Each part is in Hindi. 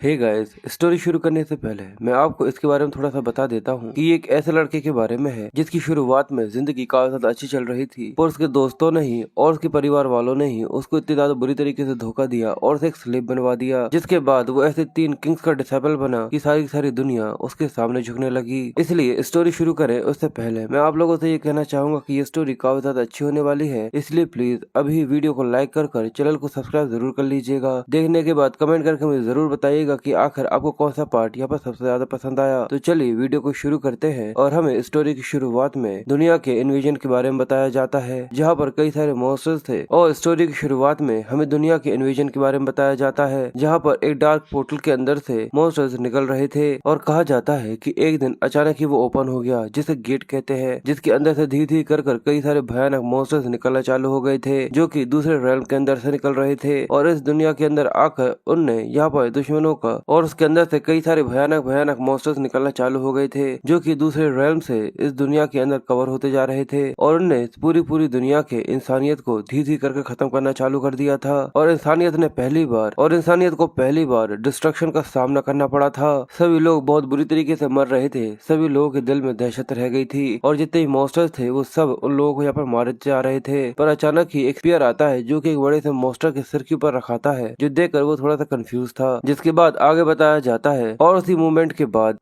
हे गाइस, स्टोरी शुरू करने से पहले मैं आपको इसके बारे में थोड़ा सा बता देता हूँ कि ये एक ऐसे लड़के के बारे में है जिसकी शुरुआत में जिंदगी काफी ज्यादा अच्छी चल रही थी, पर उसके दोस्तों ने ही और उसके परिवार वालों ने ही उसको इतनी ज्यादा बुरी तरीके से धोखा दिया और उसे एक स्लेव बनवा दिया, जिसके बाद वो ऐसे 3 किंग्स का डिसेबल बना कि सारी की सारी दुनिया उसके सामने झुकने लगी। इसलिए स्टोरी शुरू करें उससे पहले मैं आप लोगों से ये कहना चाहूंगा कि ये स्टोरी काफी ज्यादा अच्छी होने वाली है, इसलिए प्लीज अभी वीडियो को लाइक कर चैनल को सब्सक्राइब जरूर कर लीजिएगा। देखने के बाद कमेंट करके मुझे जरूर बताइएगा कि आखिर आपको कौन सा पार्ट यहाँ पर सबसे ज्यादा पसंद आया। तो चलिए वीडियो को शुरू करते हैं। और हमें स्टोरी की शुरुआत में दुनिया के इन्वेजन के बारे में बताया जाता है, जहाँ पर कई सारे मॉन्स्टर्स थे। और स्टोरी की शुरुआत में हमें दुनिया के इन्वेजन के बारे में बताया जाता है, जहाँ पर एक डार्क पोर्टल के अंदर से मॉन्स्टर्स निकल रहे थे। और कहा जाता है कि एक दिन अचानक ही वो ओपन हो गया, जिसे गेट कहते हैं, जिसके अंदर से धीरे धीरे कर कई सारे भयानक मॉन्स्टर्स निकलना चालू हो गए थे, जो कि दूसरे रेल्म के अंदर से निकल रहे थे। और इस दुनिया के अंदर आकर उनने यहाँ पर दुश्मनों का और उसके अंदर से कई सारे भयानक मॉन्स्टर्स निकलना चालू हो गए थे, जो कि दूसरे रेल्म से इस दुनिया के अंदर कवर होते जा रहे थे। और उनने पूरी दुनिया के इंसानियत को धीरे धीरे करके खत्म करना चालू कर दिया था। और इंसानियत को पहली बार डिस्ट्रक्शन का सामना करना पड़ा था। सभी लोग बहुत बुरी तरीके से मर रहे थे, सभी लोगों के दिल में दहशत रह गई थी। और जितने ही मॉन्स्टर्स थे वो सब उन लोगों को यहाँ पर मारे जा रहे थे। पर अचानक ही एक स्पीयर आता है, जो कि एक बड़े से मॉन्स्टर के सिर के ऊपर रखाता है, जो देखकर वो थोड़ा सा कंफ्यूज था। जिसके बाद आगे बताया जाता है, और उसी मूवमेंट के बाद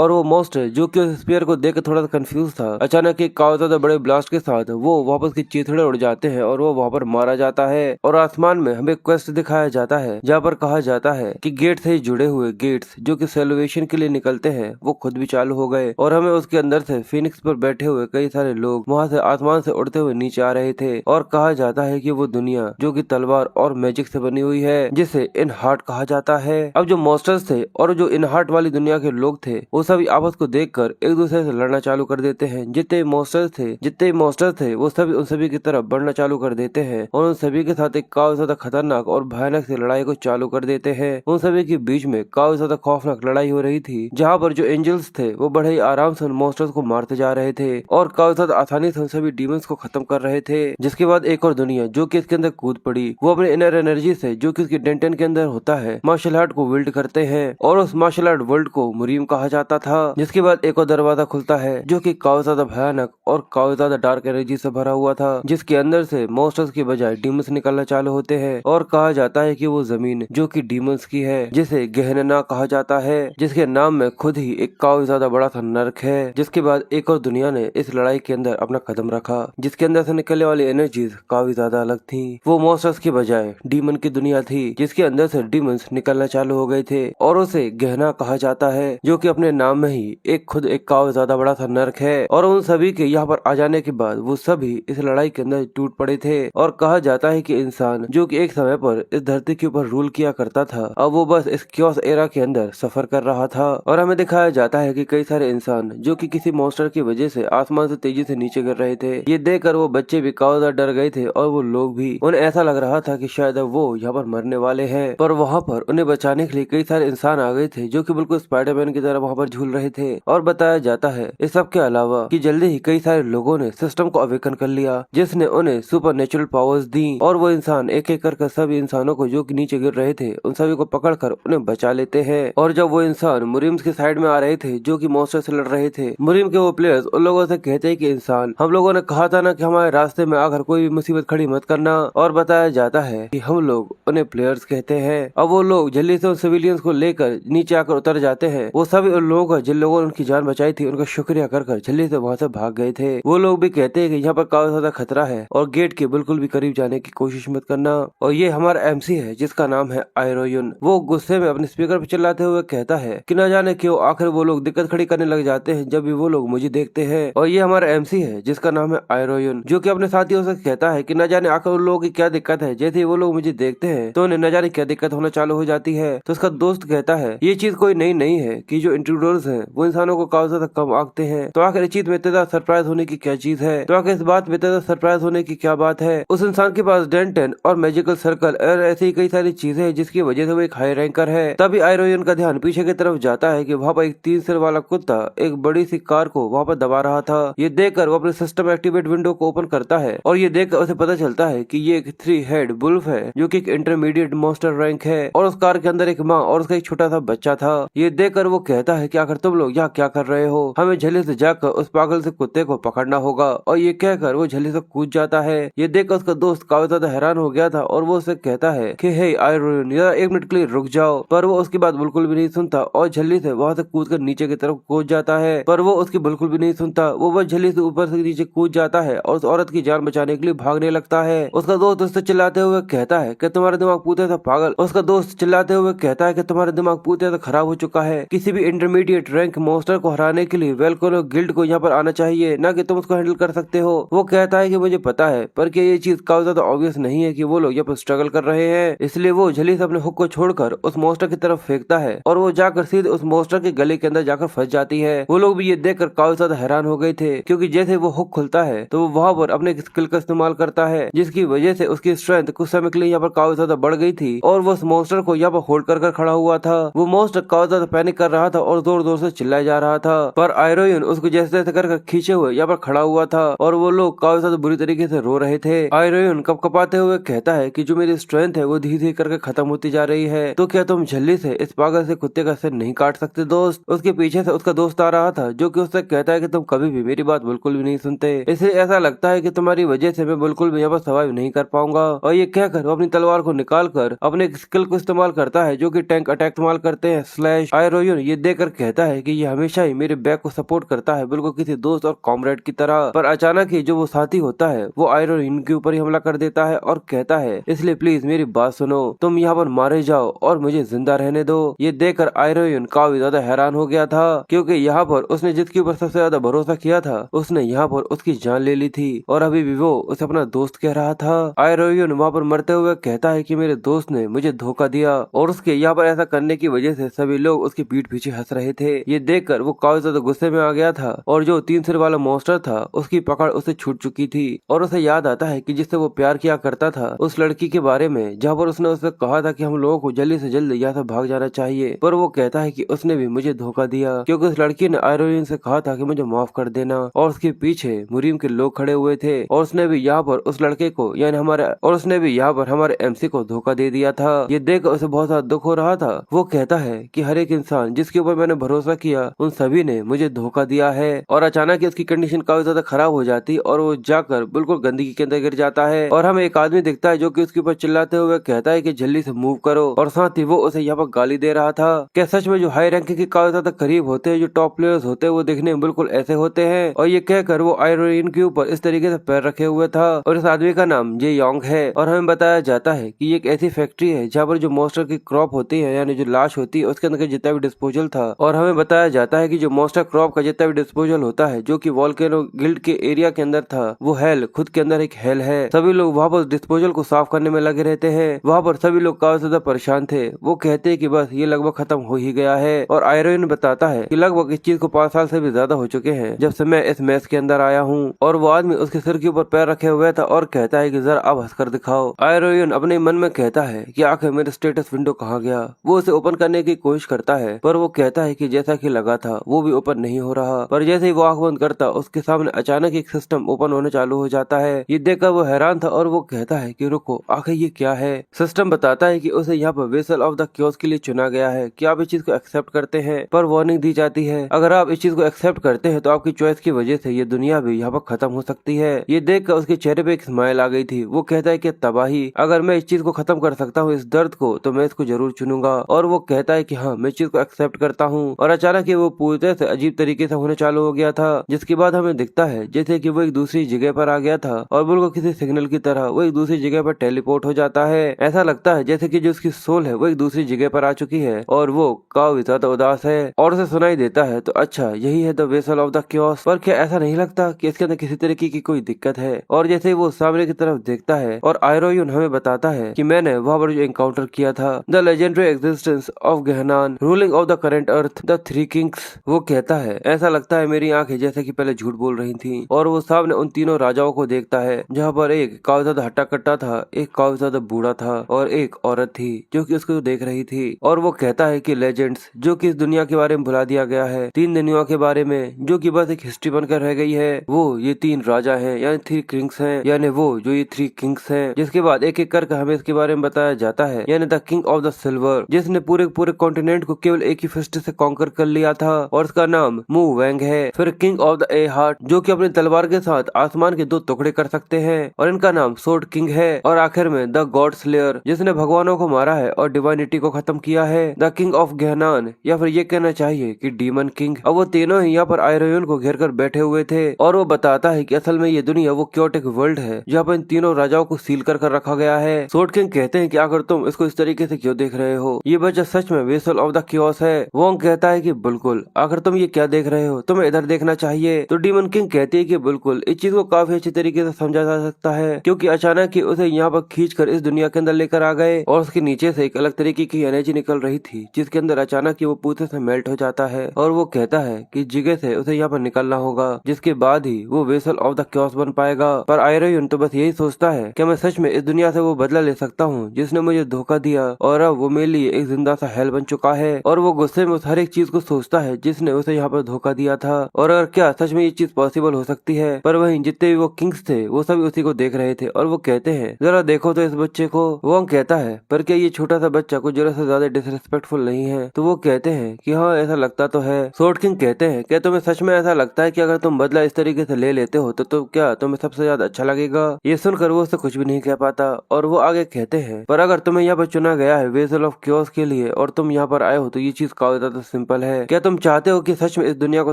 वो मॉन्स्टर जो कि उस स्पीयर को देखकर थोड़ा सा कंफ्यूज था, अचानक एक काफी ज्यादा बड़े ब्लास्ट के साथ वो वापस की चीथड़े उड़ जाते हैं और वो वहाँ पर मारा जाता है। और आसमान में हमें क्वेस्ट दिखाया जाता है, जहाँ पर कहा जाता है कि गेट से जुड़े हुए गेट्स जो कि सेलिब्रेशन के लिए निकलते हैं, वो खुद भी चालू हो गए। और हमें उसके अंदर से फिनिक्स पर बैठे हुए कई सारे लोग वहाँ से आसमान से उड़ते हुए नीचे आ रहे थे। और कहा जाता है कि वो दुनिया जो कि तलवार और मैजिक से बनी हुई है, जिसे इन हार्ट कहा जाता है। अब जो मॉन्स्टर्स थे और जो इन हार्ट वाली दुनिया के लोग थे, वो सभी आपस को देखकर एक दूसरे से लड़ना चालू कर देते हैं। जितने मॉन्स्टर्स थे वो सभी उन सभी की तरफ बढ़ना चालू कर देते हैं और उन सभी के साथ एक काफी ज्यादा खतरनाक और भयानक सी लड़ाई को चालू कर देते हैं। उन सभी के बीच में काफी ज्यादा खौफनाक लड़ाई हो रही थी, जहाँ पर जो एंजल्स थे वो बड़े ही आराम से उन मॉन्स्टर्स को मारते जा रहे थे और काफी ज्यादा आसानी से उन सभी डीमंस को खत्म कर रहे थे। जिसके बाद एक और दुनिया जो कि इसके अंदर कूद पड़ी, वो अपने इनर एनर्जी से जो कि उसकी डेंटन के अंदर होता है मार्शल आर्ट को विल्ड करते हैं। और उस मार्शल आर्ट वर्ल्ड को मुरीम कहा जाता था। जिसके बाद एक और दरवाजा खुलता है, जो कि काफी ज्यादा भयानक और काफी ज्यादा डार्क एनर्जी से भरा हुआ था, जिसके अंदर से मॉन्स्टर्स की बजाय डीमंस निकलना चालू होते हैं। और कहा जाता है कि वो जमीन जो कि डीमंस की है, जिसे गहनना कहा जाता है, जिसके नाम में खुद ही एक काफी ज्यादा बड़ा सा नर्क है। जिसके बाद एक और दुनिया ने इस लड़ाई के अंदर अपना कदम रखा, जिसके अंदर से निकलने वाली एनर्जीज काफी ज्यादा अलग थी। वो मॉन्स्टर्स की बजाय डीमन की दुनिया थी, जिसके अंदर से डीमंस निकलना चालू हो गए थे। और उसे गहना कहा जाता है, जो कि अपने नाम में ही एक काफी ज्यादा बड़ा सा नर्क है। और उन सभी के यहाँ पर आ जाने के बाद वो सभी इस लड़ाई के अंदर टूट पड़े थे। और कहा जाता है कि इंसान जो कि एक समय पर इस धरती के ऊपर रूल किया करता था, अब वो बस इस क्योस एरा के अंदर सफर कर रहा था। और हमें दिखाया जाता है कि कई सारे इंसान जो कि किसी मॉन्स्टर की वजह से आसमान से तेजी से नीचे गिर रहे थे। ये देखकर वो बच्चे भी काफी ज्यादा डर गए थे और वो लोग भी, उन्हें ऐसा लग रहा था कि शायद अब वो यहाँ पर मरने वाले हैं। पर वहाँ पर उन्हें बचाने के लिए कई सारे इंसान आ गए थे, जो कि बिल्कुल स्पाइडरमैन की तरह वहाँ पर झूल रहे थे। और बताया जाता है इस सब के अलावा कि जल्दी ही कई सारे लोगों ने सिस्टम को अवेकन कर लिया, जिसने उन्हें सुपर नेचुरल पावर्स दी। और वो इंसान एक एक कर सभी इंसानों को जो कि नीचे गिर रहे थे, उन सभी को पकड़कर उन्हें बचा लेते हैं। और जब वो इंसान मुरीम्स के साइड में आ रहे थे, जो कि मॉन्स्टर से लड़ रहे थे, मुरीम के वो प्लेयर्स उन लोगों से कहते हैं कि इंसान, हम लोगों ने कहा था ना कि हमारे रास्ते में आकर कोई भी मुसीबत खड़ी मत करना। और बताया जाता है कि हम लोग उन्हें प्लेयर्स कहते हैं। अब वो लोग जल्दी से उन सिविलियंस को लेकर नीचे आकर उतर जाते हैं। वो सभी उन लोगों का जिन लोगों ने उनकी जान बचाई थी, उनका शुक्रिया कर जल्दी से वहाँ से भाग गए थे। वो लोग भी कहते हैं कि यहाँ पर काफी ज्यादा खतरा है और गेट के बिल्कुल भी करीब जाने की कोशिश मत करना। और ये हमारा एमसी है, जिसका नाम है आयरोयुन। वो गुस्से में अपने स्पीकर पर चिल्लाते हुए कहता है कि न जाने क्यों आखिर वो लोग दिक्कत खड़ी करने लग जाते हैं जब भी वो लोग मुझे देखते हैं। और ये हमारा एमसी है, जिसका नाम है आयरोयुन, जो कि अपने साथियों से कहता है कि न जाने आखिर उन लोगों की क्या दिक्कत है, जैसे वो लोग मुझे देखते हैं तो उन्हें न जाने क्या दिक्कत होना चालू हो जाती है। तो उसका दोस्त कहता है ये चीज कोई नई नहीं है कि जो इंट्रूडर्स हैं वो इंसानों को काफी ज्यादा कम आंकते हैं। तो आखिर इस चीज में इतना ज्यादा सरप्राइज होने की क्या चीज है, तो आखिर इस बात में इतना ज्यादा सरप्राइज होने की क्या बात है। उस इंसान के पास डेंटन और मैजिकल सर्कल और ऐसी कई सारी चीजें हैं, जिसकी वजह से वो एक हाई रैंकर है। तभी आयरोयन का ध्यान पीछे की तरफ जाता है कि वहाँ पर एक 3 सिर वाला कुत्ता एक बड़ी सी कार को वहाँ पर दबा रहा था। ये देखकर वो अपने सिस्टम एक्टिवेट विंडो को ओपन करता है और ये देखकर उसे पता चलता है कि ये एक 3 हेड बुल्फ है, जो कि एक इंटरमीडिएट मॉन्स्टर रैंक है। और उस कार कार के अंदर एक माँ और उसका एक छोटा सा बच्चा था। ये देखकर वो कहता है कि आखिर तुम लोग यहाँ क्या कर रहे हो, हमें झल्ली से जाकर उस पागल से कुत्ते को पकड़ना होगा। और ये कहकर वो झल्ली से कूद जाता है। ये देखकर उसका दोस्त काफी ज्यादा हैरान हो गया था और वो उसे कहता है कि हे आयरन, जरा एक मिनट के लिए रुक जाओ। पर वो उसकी बात बिल्कुल भी नहीं सुनता और झल्ली से वहाँ से कूद कर नीचे की तरफ कूद जाता है। पर वो उसकी बिल्कुल भी नहीं सुनता, वो बस झल्ली से ऊपर से नीचे कूद जाता है और उस औरत की जान बचाने के लिए भागने लगता है। उसका दोस्त उससे चिल्लाते हुए कहता है कि तुम्हारा दिमाग पूरे से पागल उसका दोस्त चिल्लाते हुए कहता है कि तुम्हारा दिमाग पूरी तरह खराब हो चुका है। किसी भी इंटरमीडिएट रैंक मॉन्स्टर को हराने के लिए वेलकोलो गिल्ड को यहाँ पर आना चाहिए, ना कि तुम उसको हैंडल कर सकते हो। वो कहता है कि मुझे पता है, पर क्या ये चीज काफी ज्यादा ऑब्वियस नहीं है कि वो लोग यहाँ पर स्ट्रगल कर रहे हैं। इसलिए वो झल्ली से अपने हुक को छोड़कर उस मॉन्स्टर की तरफ फेंकता है और वो जाकर सीधे उस मॉन्स्टर के गले के अंदर जाकर फंस जाती है। वो लोग भी ये देखकर काफी ज्यादा हैरान हो गए थे, क्योंकि जैसे वो हुक खुलता है तो वो वहाँ पर अपने स्किल का इस्तेमाल करता है, जिसकी वजह से उसकी स्ट्रेंथ कुछ समय के लिए यहाँ पर काफी ज्यादा बढ़ गई थी और वो उस मॉन्स्टर को यहाँ पर होल्ड कर खड़ा हुआ था। वो मॉन्स्टर काफी ज्यादा पैनिक कर रहा था और जोर जोर से चिल्लाया जा रहा था, पर आयरोन उसको जैसे तैसे कर खींचे हुए यहाँ पर खड़ा हुआ था और वो लोग काफी ज्यादा बुरी तरीके से रो रहे थे। आयरोन कपकपाते हुए कहता है कि जो मेरी स्ट्रेंथ है वो धीरे धीरे करके खत्म होती जा रही है, तो क्या तुम झल्ली से इस पागल से कुत्ते का सिर नहीं काट सकते दोस्त। उसके पीछे से उसका दोस्त आ रहा था, जो कि उससे कहता है कि तुम कभी भी मेरी बात बिल्कुल भी नहीं सुनते, इसलिए ऐसा लगता है कि तुम्हारी वजह से मैं बिल्कुल भी यहाँ पर सर्वाइव नहीं कर पाऊंगा। और ये कहकर वो अपनी तलवार को निकाल कर अपने स्किल को इस्तेमाल करता है, जो कि टैंक अटैक इस्तेमाल करते हैं स्लैश। आयरोन ये देखकर कहता है कि ये हमेशा ही मेरे बैक को सपोर्ट करता है, बिल्कुल किसी दोस्त और कॉमरेड की तरह। पर अचानक ही जो वो साथी होता है वो आयरोन के ऊपर ही हमला कर देता है और कहता है इसलिए प्लीज मेरी बात सुनो, तुम यहाँ पर मारे जाओ और मुझे जिंदा रहने दो। ये देखकर आयरोन काफी ज्यादा हैरान हो गया था, क्योंकि यहाँ पर उसने जिसके ऊपर सबसे ज्यादा भरोसा किया था उसने यहाँ पर उसकी जान ले ली थी और अभी भी वो उसे अपना दोस्त कह रहा था। आयरोन वहाँ पर मरते हुए कहता है कि मेरे दोस्त ने मुझे धोखा दिया और उसके यहाँ पर ऐसा करने की वजह से सभी लोग उसकी पीठ पीछे हंस रहे थे। ये देखकर वो काफी ज्यादा गुस्से में आ गया था और जो 3 सिर वाला मॉन्स्टर था उसकी पकड़ उसे छूट चुकी थी और उसे याद आता है कि जिससे वो प्यार किया करता था उस लड़की के बारे में, जहाँ पर उसने उसे कहा था कि हम लोगों को जल्दी से जल्द यहाँ से भाग जाना चाहिए। पर वो कहता है कि उसने भी मुझे धोखा दिया, क्योंकि उस लड़की ने आयरोन से कहा था कि मुझे माफ कर देना और उसके पीछे मुरीम के लोग खड़े हुए थे और उसने भी यहाँ पर उस लड़के को यानी हमारे एमसी को धोखा दे दिया था। ये देख उसे बहुत ज्यादा दुख हो रहा था। वो कहता है कि हर एक इंसान जिसके ऊपर मैंने भरोसा किया उन सभी ने मुझे धोखा दिया है। और अचानक ही उसकी कंडीशन काफी ज्यादा खराब हो जाती और वो जाकर बिल्कुल गंदगी के अंदर गिर जाता है और हमें एक आदमी दिखता है जो कि उसके ऊपर चिल्लाते हुए कहता है कि जल्दी से मूव करो, और साथ ही वो उसे यहाँ पर गाली दे रहा था। क्या सच में जो हाई रैंक के काफी ज्यादा करीब होते हैं, जो टॉप प्लेयर्स होते हैं, वो देखने में बिल्कुल ऐसे होते हैं। और ये कहकर वो आयरोन के ऊपर इस तरीके से पैर रखे हुए था और इस आदमी का नाम जे योंग है। और हमें बताया जाता है कि ये एक ऐसी फैक्ट्री है जहाँ पर जो मॉन्स्टर की क्रॉप होती है यानी जो लाश होती है उसके अंदर का जितना भी डिस्पोजल था। और हमें बताया जाता है कि जो मॉन्स्टर क्रॉप का जितना भी डिस्पोजल होता है जो कि वोल्केनो गिल्ड के एरिया के अंदर था, वो हेल खुद के अंदर एक हेल है। सभी लोग वहाँ पर डिस्पोजल को साफ करने में लगे रहते हैं। वहाँ पर सभी लोग काफी ज्यादा परेशान थे। वो कहते हैं कि बस ये लगभग खत्म हो ही गया है। और आयरोन बताता है कि लगभग इस चीज को 5 साल से भी ज्यादा हो चुके हैं जब से मैं इस मैच के अंदर आया हूँ। और वो आदमी उसके सिर के ऊपर पैर रखे हुए था और कहता है कि जरा अब हंसकर दिखाओ। आयरोन अपने मन में कहता है कि आखिर मेरा स्टेटस विंडो कहाँ गया। वो उसे ओपन करने की कोशिश करता है, पर वो कहता है कि जैसा कि लगा था वो भी ओपन नहीं हो रहा। पर जैसे ही वो आंख बंद करता उसके सामने अचानक एक सिस्टम ओपन होने चालू हो जाता है। ये देखकर वो हैरान था और वो कहता है कि रुको, आखिर ये क्या है। सिस्टम बताता है कि उसे यहाँ पर वेसल ऑफ द क्योस के लिए चुना गया है कि आप इस चीज को एक्सेप्ट करते हैं, पर वार्निंग दी जाती है अगर आप इस चीज को एक्सेप्ट करते हैं तो आपकी चॉइस की वजह से ये दुनिया भी यहाँ पर खत्म हो सकती है। ये देखकर उसके चेहरे पे एक स्माइल आ गई थी। वो कहता है कि तबाही, अगर मैं इस चीज को खत्म कर सकता हूँ, इस दर्द को, तो मैं इसको जरूर चुनूंगा। और वो कहता है कि हाँ, मैं इस चीज को एक्सेप्ट करता हूँ। और अचानक वो पूरी तरह से अजीब तरीके से होने चालू हो गया था, जिसके बाद हमें दिखता है जैसे कि वो एक दूसरी जगह पर आ गया था और बिल्कुल किसी सिग्नल की तरह वो एक दूसरी जगह पर टेलीपोर्ट हो जाता है। ऐसा लगता है जैसे कि जो उसकी सोल है वो एक दूसरी जगह पर आ चुकी है और वो काफी ज्यादा उदास है। और उसे सुनाई देता है तो अच्छा, यही है the vessel of the chaos. पर क्या ऐसा नहीं लगता कि इसके अंदर किसी तरीके की कोई दिक्कत है। और जैसे वो सामने की तरफ देखता है और आयरोन हमें बताता है कि मैंने वहाँ पर जो एनकाउंटर किया था, द लेजेंडरी एग्जिस्टेंस ऑफ गेहनान, ruling of the current earth, the 3 kings. वो कहता है ऐसा लगता है मेरी आंखें जैसे कि पहले झूठ बोल रही थी। और वो सामने उन तीनों राजाओं को देखता है, जहाँ पर एक काफी ज्यादा हट्टा कट्टा था, एक काफी ज्यादा बूढ़ा था और एक औरत थी जो कि उसको देख रही थी। और वो कहता है कि लेजेंड्स, जो कि इस दुनिया के बारे में भुला दिया गया है, 3 दुनिया के बारे में जो कि बस एक हिस्ट्री बनकर रह गई है, वो ये 3 राजा हैं यानी 3 किंग्स हैं, यानी वो जो ये 3 किंग्स हैं। जिसके बाद एक एक करके हमें इसके बारे में बताया जाता है, यानी the king king of the silver, जिसने पूरे पूरे कॉन्टिनेंट को केवल एक ही फिस्ट से कॉन्कर कर लिया था और उसका नाम मू वेंग है। फिर king of the A heart, जो कि अपनी तलवार के साथ आसमान के 2 टुकड़े कर सकते हैं और इनका नाम सोर्ड किंग है। और आखिर में द गॉड स्लेयर, जिसने भगवानों को मारा है और डिवाइनिटी को खत्म किया है। द किंग ऑफ गहनान, या फिर ये कहना चाहिए कि डीमन किंग। अब वो तीनों ही यहाँ पर आयरोन को घेर कर बैठे हुए थे और वो बताता है कि असल में ये दुनिया वो क्योटिक वर्ल्ड है जहाँ पर इन तीनों राजाओं को सील कर रखा गया है। सोर्ड किंग कहते हैं कि अगर तुम इसको इस तरीके से क्यों देख रहे हो, ये बच्चा सच में वेसल ऑफ द क्योस है। वोंग कहता है कि बिल्कुल, अगर तुम ये क्या देख रहे हो, तुम्हें इधर देखना चाहिए। तो डीमन किंग कहती है कि बिल्कुल, इस चीज को काफी अच्छी तरीके से समझा जा सकता है, क्योंकि अचानक ही उसे यहाँ पर खींचकर इस दुनिया के अंदर लेकर आ गए और उसके नीचे से एक अलग तरीके की एनर्जी निकल रही थी, जिसके अंदर अचानक ही वो पूते से मेल्ट हो जाता है। और वो कहता है कि जगह से उसे यहाँ पर निकलना होगा, जिसके बाद ही वो वेसल ऑफ द क्योस बन पाएगा। पर आयरोन तो बस यही सोचता है कि मैं सच में इस दुनिया से वो बदला ले सकता हूँ जिसने मुझे धोखा दिया, और अब वो मेरे लिए एक जिंदा सा हेल बन चुका है। और वो गुस्से में उस हर एक चीज को सोचता है जिसने उसे यहाँ पर धोखा दिया था, और अगर क्या सच में ये चीज पॉसिबल हो सकती है। पर वहीं जितने भी वो किंग्स थे वो सभी उसी को देख रहे थे और वो कहते हैं, जरा देखो तो इस बच्चे को। वो कहता है, पर क्या ये छोटा सा बच्चा कुछ जरा से ज्यादा डिसरिस्पेक्टफुल नहीं है? तो वो कहते हैं कि हाँ, ऐसा लगता तो है। सोर्ड किंग कहते हैं, क्या तुम्हें सच में ऐसा लगता है कि अगर तुम बदला इस तरीके से ले लेते हो तो क्या तुम्हें सबसे ज्यादा अच्छा लगेगा? ये सुनकर वो उससे कुछ भी नहीं कह पाता और वो आगे कहते हैं, पर अगर तुम्हें यहाँ पर चुना गया है वेसल ऑफ क्योस के लिए और तुम यहाँ पर आए हो तो ये चीज काफी ज्यादा सिंपल है। क्या तुम चाहते हो कि सच में इस दुनिया को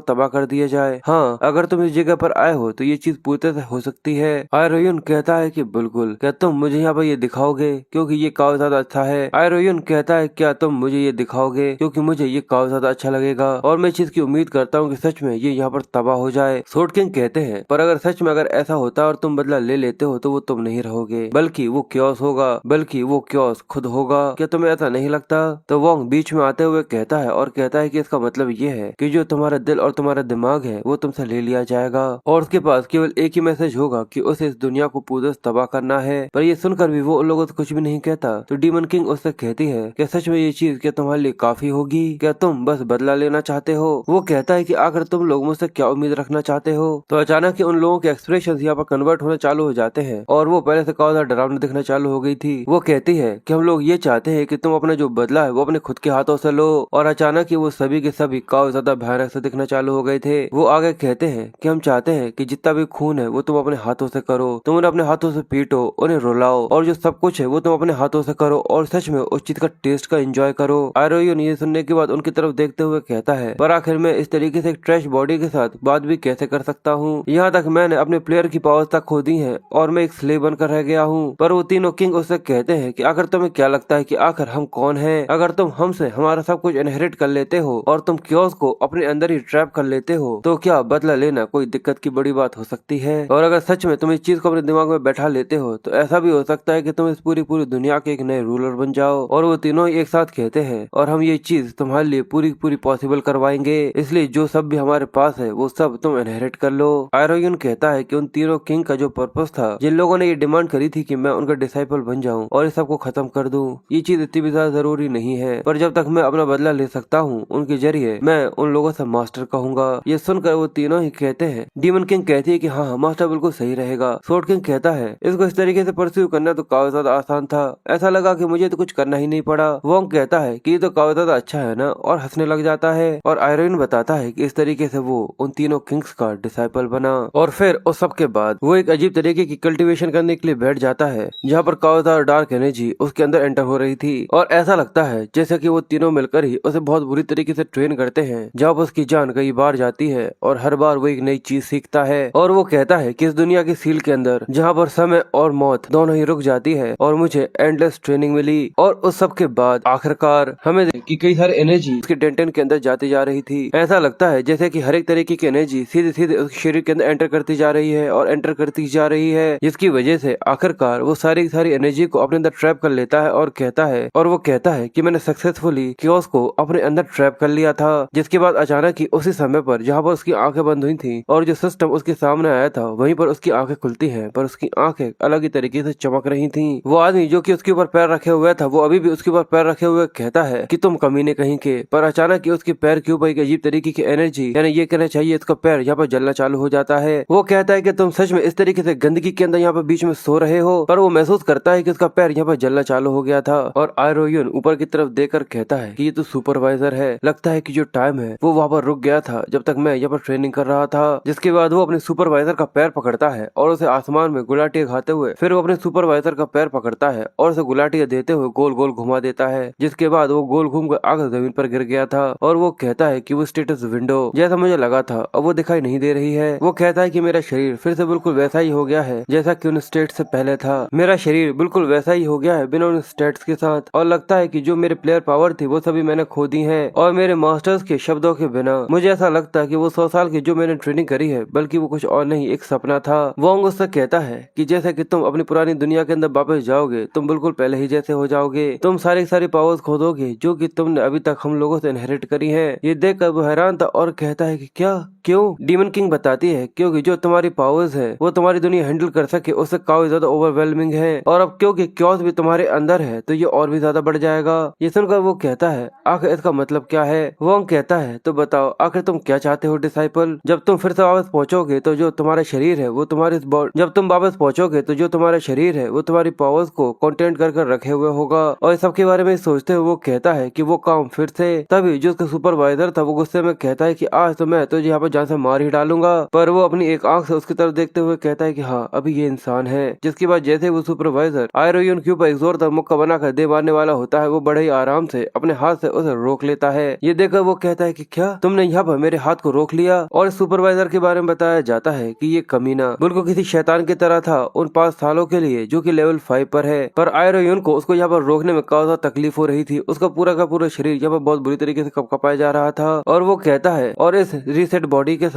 तबाह कर दिया जाए? हाँ, अगर तुम इस जगह पर आए हो तो ये चीज पूरे से हो सकती है। आयरोन कहता है कि बिल्कुल, क्या तुम मुझे यहाँ पर ये दिखाओगे क्योंकि ये काफी ज्यादा अच्छा है? आयरोन कहता है, क्या तुम मुझे ये दिखाओगे क्योंकि मुझे ये काफी ज्यादा अच्छा लगेगा और मैं इस चीज की उम्मीद करता हूँ कि सच में ये यहाँ पर तबाह हो जाए। सोर्ड किंग कहते हैं, पर अगर सच में अगर ऐसा होता और तुम बदला ले लेते हो तो वो तुम नहीं रहोगे, बल्कि वो क्योस होगा, बल्कि वो क्योस खुद होगा। क्या तुम्हें ऐसा नहीं लगता? तो वोंग बीच में आते हुए कहता है और कहता है कि इसका मतलब ये है कि जो तुम्हारा दिल और तुम्हारा दिमाग है वो तुमसे ले लिया जाएगा और उसके पास केवल एक ही मैसेज होगा कि उसे इस दुनिया को पूरे से तबाह करना है। पर ये सुनकर भी वो उन लोगों से कुछ भी नहीं कहता। तो डीमन किंग उससे कहती है, क्या सच में ये चीज क्या तुम्हारे लिए काफी होगी? क्या तुम बस बदला लेना चाहते हो? वो कहता है कि आखिर तुम लोग मुझसे क्या उम्मीद रखना चाहते हो? तो अचानक ही उन लोगों के एक्सप्रेशन यहाँ पर कन्वर्ट होना चालू हो जाते हैं और वो पहले से काफी डरावना दिखना चालू हो गई थी। वो कहती है कि हम लोग ये चाहते हैं कि तुम अपना जो बदला है वो अपने खुद के हाथों से लो। और अचानक ही वो सभी के सभी काफी ज्यादा भयानक से दिखना चालू हो गए थे। वो आगे कहते हैं कि हम चाहते हैं कि जितना भी खून है वो तुम अपने हाथों से करो, तुम उन्हें अपने हाथों से पीटो, उन्हें रुलाओ और जो सब कुछ है वो तुम अपने हाथों से करो और सच में उस चीज का टेस्ट का एंजॉय करो। आयरोन ये सुनने के बाद उनकी तरफ देखते हुए कहता है, पर आखिर में इस तरीके से एक ट्रैश बॉडी के साथ बात भी कैसे कर सकता हूँ? यहाँ तक मैंने अपने प्लेयर की पावर्स तक खो दी है और मैं एक स्लेव बनकर रह गया हूँ। पर वो तीनों किंग उससे कहते हैं कि आखिर तुम्हें क्या लगता है कि आखिर हम कौन हैं? अगर तुम हमसे हमारा सब कुछ इनहेरिट कर लेते हो और तुम क्योस को अपने अंदर ही ट्रैप कर लेते हो तो क्या बदला लेना कोई दिक्कत की बड़ी बात हो सकती है? और अगर सच में तुम इस चीज को अपने दिमाग में बैठा लेते हो तो ऐसा भी हो सकता है कि तुम इस पूरी दुनिया के एक नए रूलर बन जाओ। और वो तीनों ही एक साथ कहते हैं, और हम ये चीज तुम्हारे लिए पूरी पॉसिबल करवाएंगे, इसलिए जो सब भी हमारे पास है वो सब तुम इनहेरिट कर लो। आयरोन कहता है कि उन तीनों किंग का जो पर्पस था, जिन लोगों ने ये डिमांड करी थी कि मैं उनका डिसाइपल बन जाऊं और इस सबको खत्म कर दूं, ये चीज इतनी भी ज्यादा जरूरी नहीं है। पर जब तक मैं अपना बदला ले सकता हूँ उनके जरिए मैं उन लोगों से मास्टर कहूंगा। ये सुनकर वो तीनों ही कहते हैं। डीमन किंग कहती है कि हाँ, मास्टर बिल्कुल सही रहेगा। सोर्ड किंग कहता है, इसको इस तरीके से परस्यू करना तो काफी ज्यादा आसान था, ऐसा लगा कि मुझे तो कुछ करना ही नहीं पड़ा। वोंग कहता है कि ये तो काफी ज्यादा अच्छा है ना, और हंसने लग जाता है। और आयरोन बताता है कि इस तरीके से वो उन तीनों किंग्स का डिसाइपल बना। और फिर उस सब के बाद वो एक अजीब तरीके की कल्टीवेशन करने के लिए बैठ जाता है, जहाँ पर काफी ज्यादा डार्क एनर्जी उसके अंदर एंटर हो रही थी और ऐसा लगता है जैसे कि वो तीनों मिलकर ही उसे बहुत बुरी तरीके से ट्रेन करते हैं, जहाँ पर उसकी जान कई बार जाती है और हर बार वो एक नई चीज सीखता है। और वो कहता है कि इस दुनिया की सील के अंदर जहाँ पर समय और मौत दोनों ही रुक जाती है और मुझे एंडलेस ट्रेनिंग मिली। और उस सब के बाद आखिरकार हमें कि कई सारी एनर्जी उसके डेंटन के अंदर जाती जा रही थी। ऐसा लगता है जैसे कि हर एक तरीके की एनर्जी सीधे सीधे उसके शरीर के अंदर एंटर करती जा रही है और एंटर करती जा रही है, जिसकी वजह से आखिरकार वो सारी एनर्जी को अपने अंदर ट्रैप कर लेता है और वो कहता है कि मैंने सक्सेसफुली क्योस को अपने अंदर ट्रैप कर लिया था। जिसके बाद अचानक ही उसी समय पर जहाँ पर उसकी आंखें बंद हुई थी और जो सिस्टम उसके सामने आया था वहीं पर उसकी आंखें खुलती हैं, पर उसकी आंखें अलग ही तरीके से चमक रही थी। वो आदमी जो कि उसके ऊपर पैर रखे हुए था वो अभी भी उसके ऊपर पैर रखे हुए कहता है कि तुम कमीने कहीं के। पर अचानक ही उसके पैर के ऊपर एक अजीब तरीके की एनर्जी, यानी ये कहना चाहिए इसका पैर यहाँ पर जलना चालू हो जाता है। वो कहता है कि तुम सच में इस तरीके से गंदगी के अंदर यहाँ पर बीच में सो रहे हो। पर वो महसूस करता है कि उसका पैर यहाँ पर जलना चालू हो गया था था और आयरोयन ऊपर की तरफ देखकर कहता है कि ये तो सुपरवाइजर है, लगता है कि जो टाइम है वो वहाँ पर रुक गया था जब तक मैं यहाँ पर ट्रेनिंग कर रहा था। जिसके बाद वो अपने सुपरवाइजर का पैर पकड़ता है और उसे आसमान में गुलाटियां खाते हुए फिर वो अपने सुपरवाइजर का पैर पकड़ता है और उसे गुलाटियां देते हुए गोल गोल घुमा देता है। जिसके बाद वो गोल घूम कर आकर जमीन पर गिर गया था और वो कहता है कि वो स्टेटस विंडो जैसा मुझे लगा था अब वो दिखाई नहीं दे रही है। वो कहता है कि मेरा शरीर फिर से बिल्कुल वैसा ही हो गया है जैसा कि उन स्टेट से पहले था। मेरा शरीर बिल्कुल वैसा ही हो गया है बिना उन स्टेट्स के साथ, और लगता है कि जो मेरे प्लेयर पावर थी वो सभी मैंने खो दी है और मेरे मास्टर्स के शब्दों के बिना मुझे ऐसा लगता है कि वो 100 साल की जो मैंने ट्रेनिंग करी है बल्कि वो कुछ और नहीं एक सपना था। वोंग उससे कहता है कि जैसे कि तुम अपनी पुरानी दुनिया के अंदर वापस जाओगे तुम बिल्कुल पहले ही जैसे हो जाओगे, तुम सारी पावर्स खो दोगे जो कि तुमने अभी तक हम लोगों से इनहेरिट करी है। ये देखकर वो हैरान था और कहता है कि क्या क्यों? डीमन किंग बताती है क्योंकि जो तुम्हारी पावर्स है वो तुम्हारी दुनिया हैंडल कर सके उससे काफी ज्यादा ओवरवेलमिंग है और अब क्योंकि क्योस भी तुम्हारे अंदर है तो ये और भी ज्यादा बढ़ जाएगा। ये सुनकर वो कहता है आखिर इसका मतलब क्या है? वोंग कहता है तो बताओ आखिर तुम क्या चाहते हो डिसाइपल? जब तुम फिर से वापस पहुंचोगे तो जो तुम्हारा शरीर है वो तुम्हारे जब तुम वापस पहुंचोगे तो जो तुम्हारा शरीर है वो तुम्हारी पावर्स को कंटेंट कर रखे हुए होगा। और इस सब के बारे में सोचते हुए वो कहता है कि वो काम फिर से तभी जो उसका सुपरवाइजर था वो गुस्से में कहता है कि आज तो मैं तुझे यहाँ पर जान से मार ही डालूंगा, पर वो अपनी एक आंख से उसकी तरफ देखते हुए कहता है कि हाँ अभी ये इंसान है। जिसके बाद जैसे वो सुपरवाइजर आयरोयन के ऊपर एक जोरदार मुक्का बनाकर दे मारने वाला होता है वो बड़े ही आराम से अपने हाथ से उसे रोक लेता है। ये देखकर वो कहता है कि क्या तुमने यहाँ पर मेरे हाथ को रोक लिया? और सुपरवाइजर के बारे में बताया जाता है कि ये कमीना बिल्कुल किसी शैतान की तरह था उन 5 सालों के लिए जो कि लेवल 5 पर है, पर आयरोयन को उसको यहाँ पर रोकने में काफी ज्यादा तकलीफ हो रही थी। उसका पूरा का पूरा शरीर यहाँ पर बहुत बुरी तरीके से कपकपाया जा रहा था और वो कहता है और इस रीसेट बॉडी के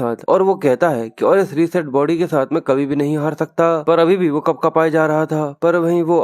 साथ मैं कभी भी नहीं हार सकता, पर अभी भी वो कपकपाया जा रहा था। पर वहीं वो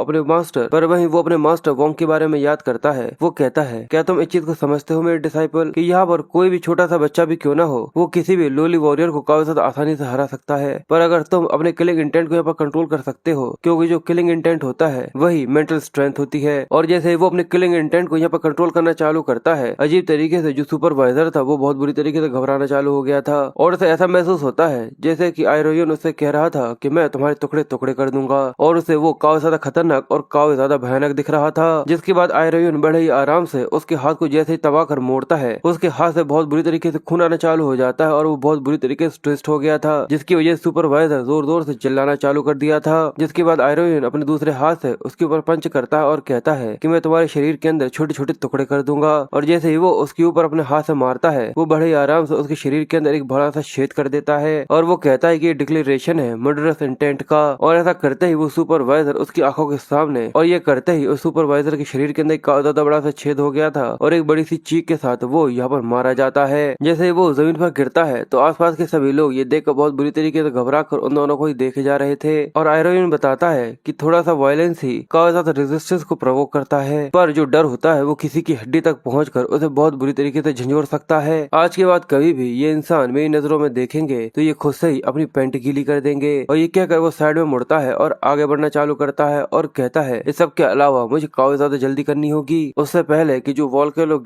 अपने मास्टर वोंग के बारे में याद करता है। वो कहता है क्या तुम इस चीज को समझते हो मेरे डिसाइपल कि यहाँ पर कोई भी छोटा सा बच्चा भी क्यों ना हो वो किसी भी लोली वॉरियर को काफी ज्यादा आसानी से हरा सकता है, पर अगर तुम अपने किलिंग इंटेंट को यहाँ पर कंट्रोल कर सकते हो क्योंकि जो किलिंग इंटेंट होता है वही मेंटल स्ट्रेंथ होती है। और जैसे वो अपने किलिंग इंटेंट को यहाँ पर कंट्रोल करना चालू करता है अजीब तरीके से जो सुपरवाइजर था वो बहुत बुरी तरीके से घबराना चालू हो गया था और उसे ऐसा महसूस होता है जैसे कि आयरोयन उससे कह रहा था कि मैं तुम्हारे टुकड़े टुकड़े कर दूंगा, और उसे वो काफी ज्यादा खतरनाक और काफी ज्यादा भयानक दिख रहा था। जिसके बाद आयरोयन बड़े ही आराम से उसके हाथ को जैसे ही तबाह कर मोड़ता है उसके हाथ से बहुत बुरी तरीके से खून आना चालू हो जाता है और वो बहुत बुरी तरीके से ट्विस्ट हो गया था, जिसकी वजह से सुपरवाइजर जोर जोर से चिल्लाना चालू कर दिया था। जिसके बाद आयरोयन अपने दूसरे हाथ से उसके ऊपर पंच करता है और कहता है कि मैं तुम्हारे शरीर के अंदर छोटे छोटे टुकड़े कर दूंगा, और जैसे ही वो उसके ऊपर अपने हाथ से मारता है वो बड़े ही आराम से उसके शरीर के अंदर एक बड़ा सा छेद कर देता है और वो कहता है कि ये डिक्लेरेशन है मर्डरस इंटेंट का। और ऐसा करते ही वो सुपरवाइजर उसकी आंखों के सामने और ये करते ही उस सुपरवाइजर के शरीर के अंदर एक ज्यादा बड़ा सा छेद हो गया था और एक बड़ी सी चीख के साथ वो यहाँ पर मारा जाता है। जैसे ही वो जमीन पर गिरता है तो आसपास के सभी लोग ये देखकर बहुत बुरी तरीके से घबरा कर उन दोनों को ही देखे जा रहे थे। और आयरोयन बताता है कि थोड़ा सा वायलेंस ही काफी ज्यादा रेजिस्टेंस को प्रोवोक करता है, पर जो डर होता है वो किसी की हड्डी तक पहुंचकर उसे बहुत बुरी तरीके से झंझोड़ सकता है। आज के बाद कभी भी ये इंसान मेरी नजरों में देखेंगे तो ये खुद से ही अपनी पैंट गीली कर देंगे। और ये कहकर वो साइड में मुड़ता है और आगे बढ़ना चालू करता है और कहता है इस सब के अलावा मुझे काफी ज्यादा जल्दी करनी होगी उससे पहले कि जो वोल्केनो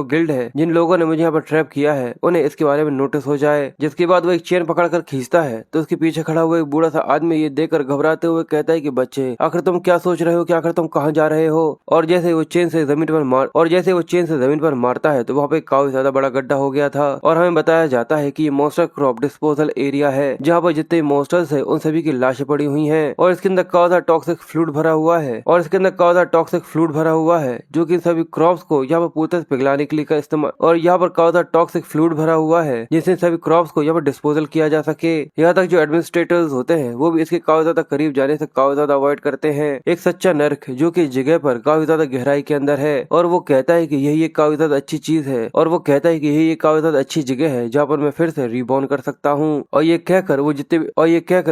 गिल्ड है जिन लोगों ने मुझे यहाँ पर ट्रैप किया है उन्हें इसके बारे में नोटिस हो जाए। जिसके बाद वो एक चेन पकड़कर खींचता है तो उसके पीछे खड़ा हुआ एक बूढ़ा सा आदमी ये देखकर घबराते हुए कहता है कि बच्चे आखिर तुम क्या सोच रहे हो कि आखिर तुम कहाँ जा रहे हो? और जैसे वो चेन से जमीन पर मारता है तो वहाँ पे काफी ज्यादा बड़ा गड्ढा हो गया था और हमें बताया जाता है कि ये मॉन्स्टर क्रॉप डिस्पोजल एरिया है जहाँ पर जितने मॉन्स्टर्स है उन सभी की लाशें पड़ी हुई हैं और इसके अंदर काफी ज्यादा टॉक्सिक फ्लूइड भरा हुआ है जो कि सभी क्रॉप्स को यहाँ पर पूरी तरह से पिघलाने के लिए का इस्तेमाल, और यहाँ पर काफी ज्यादा टॉक्सिक फ्लूइड भरा हुआ है जिससे सभी क्रॉप्स को यहाँ पर डिस्पोजल किया जा सके। यहाँ तक जो एडमिनिस्ट्रेटर्स होते हैं वो भी इसके काफी ज्यादा करीब जाने से काफी ज्यादा अवॉइड करते हैं। एक सच्चा नर्क जो कि जगह पर काफी ज्यादा गहराई के अंदर है और वो कहता है कि यही एक काफी ज्यादा अच्छी चीज है और वो कहता है कि यही एक काफी ज्यादा अच्छी जगह है जहाँ पर मैं फिर से रिबॉर्न कर सकता हूँ। और ये कहकर वो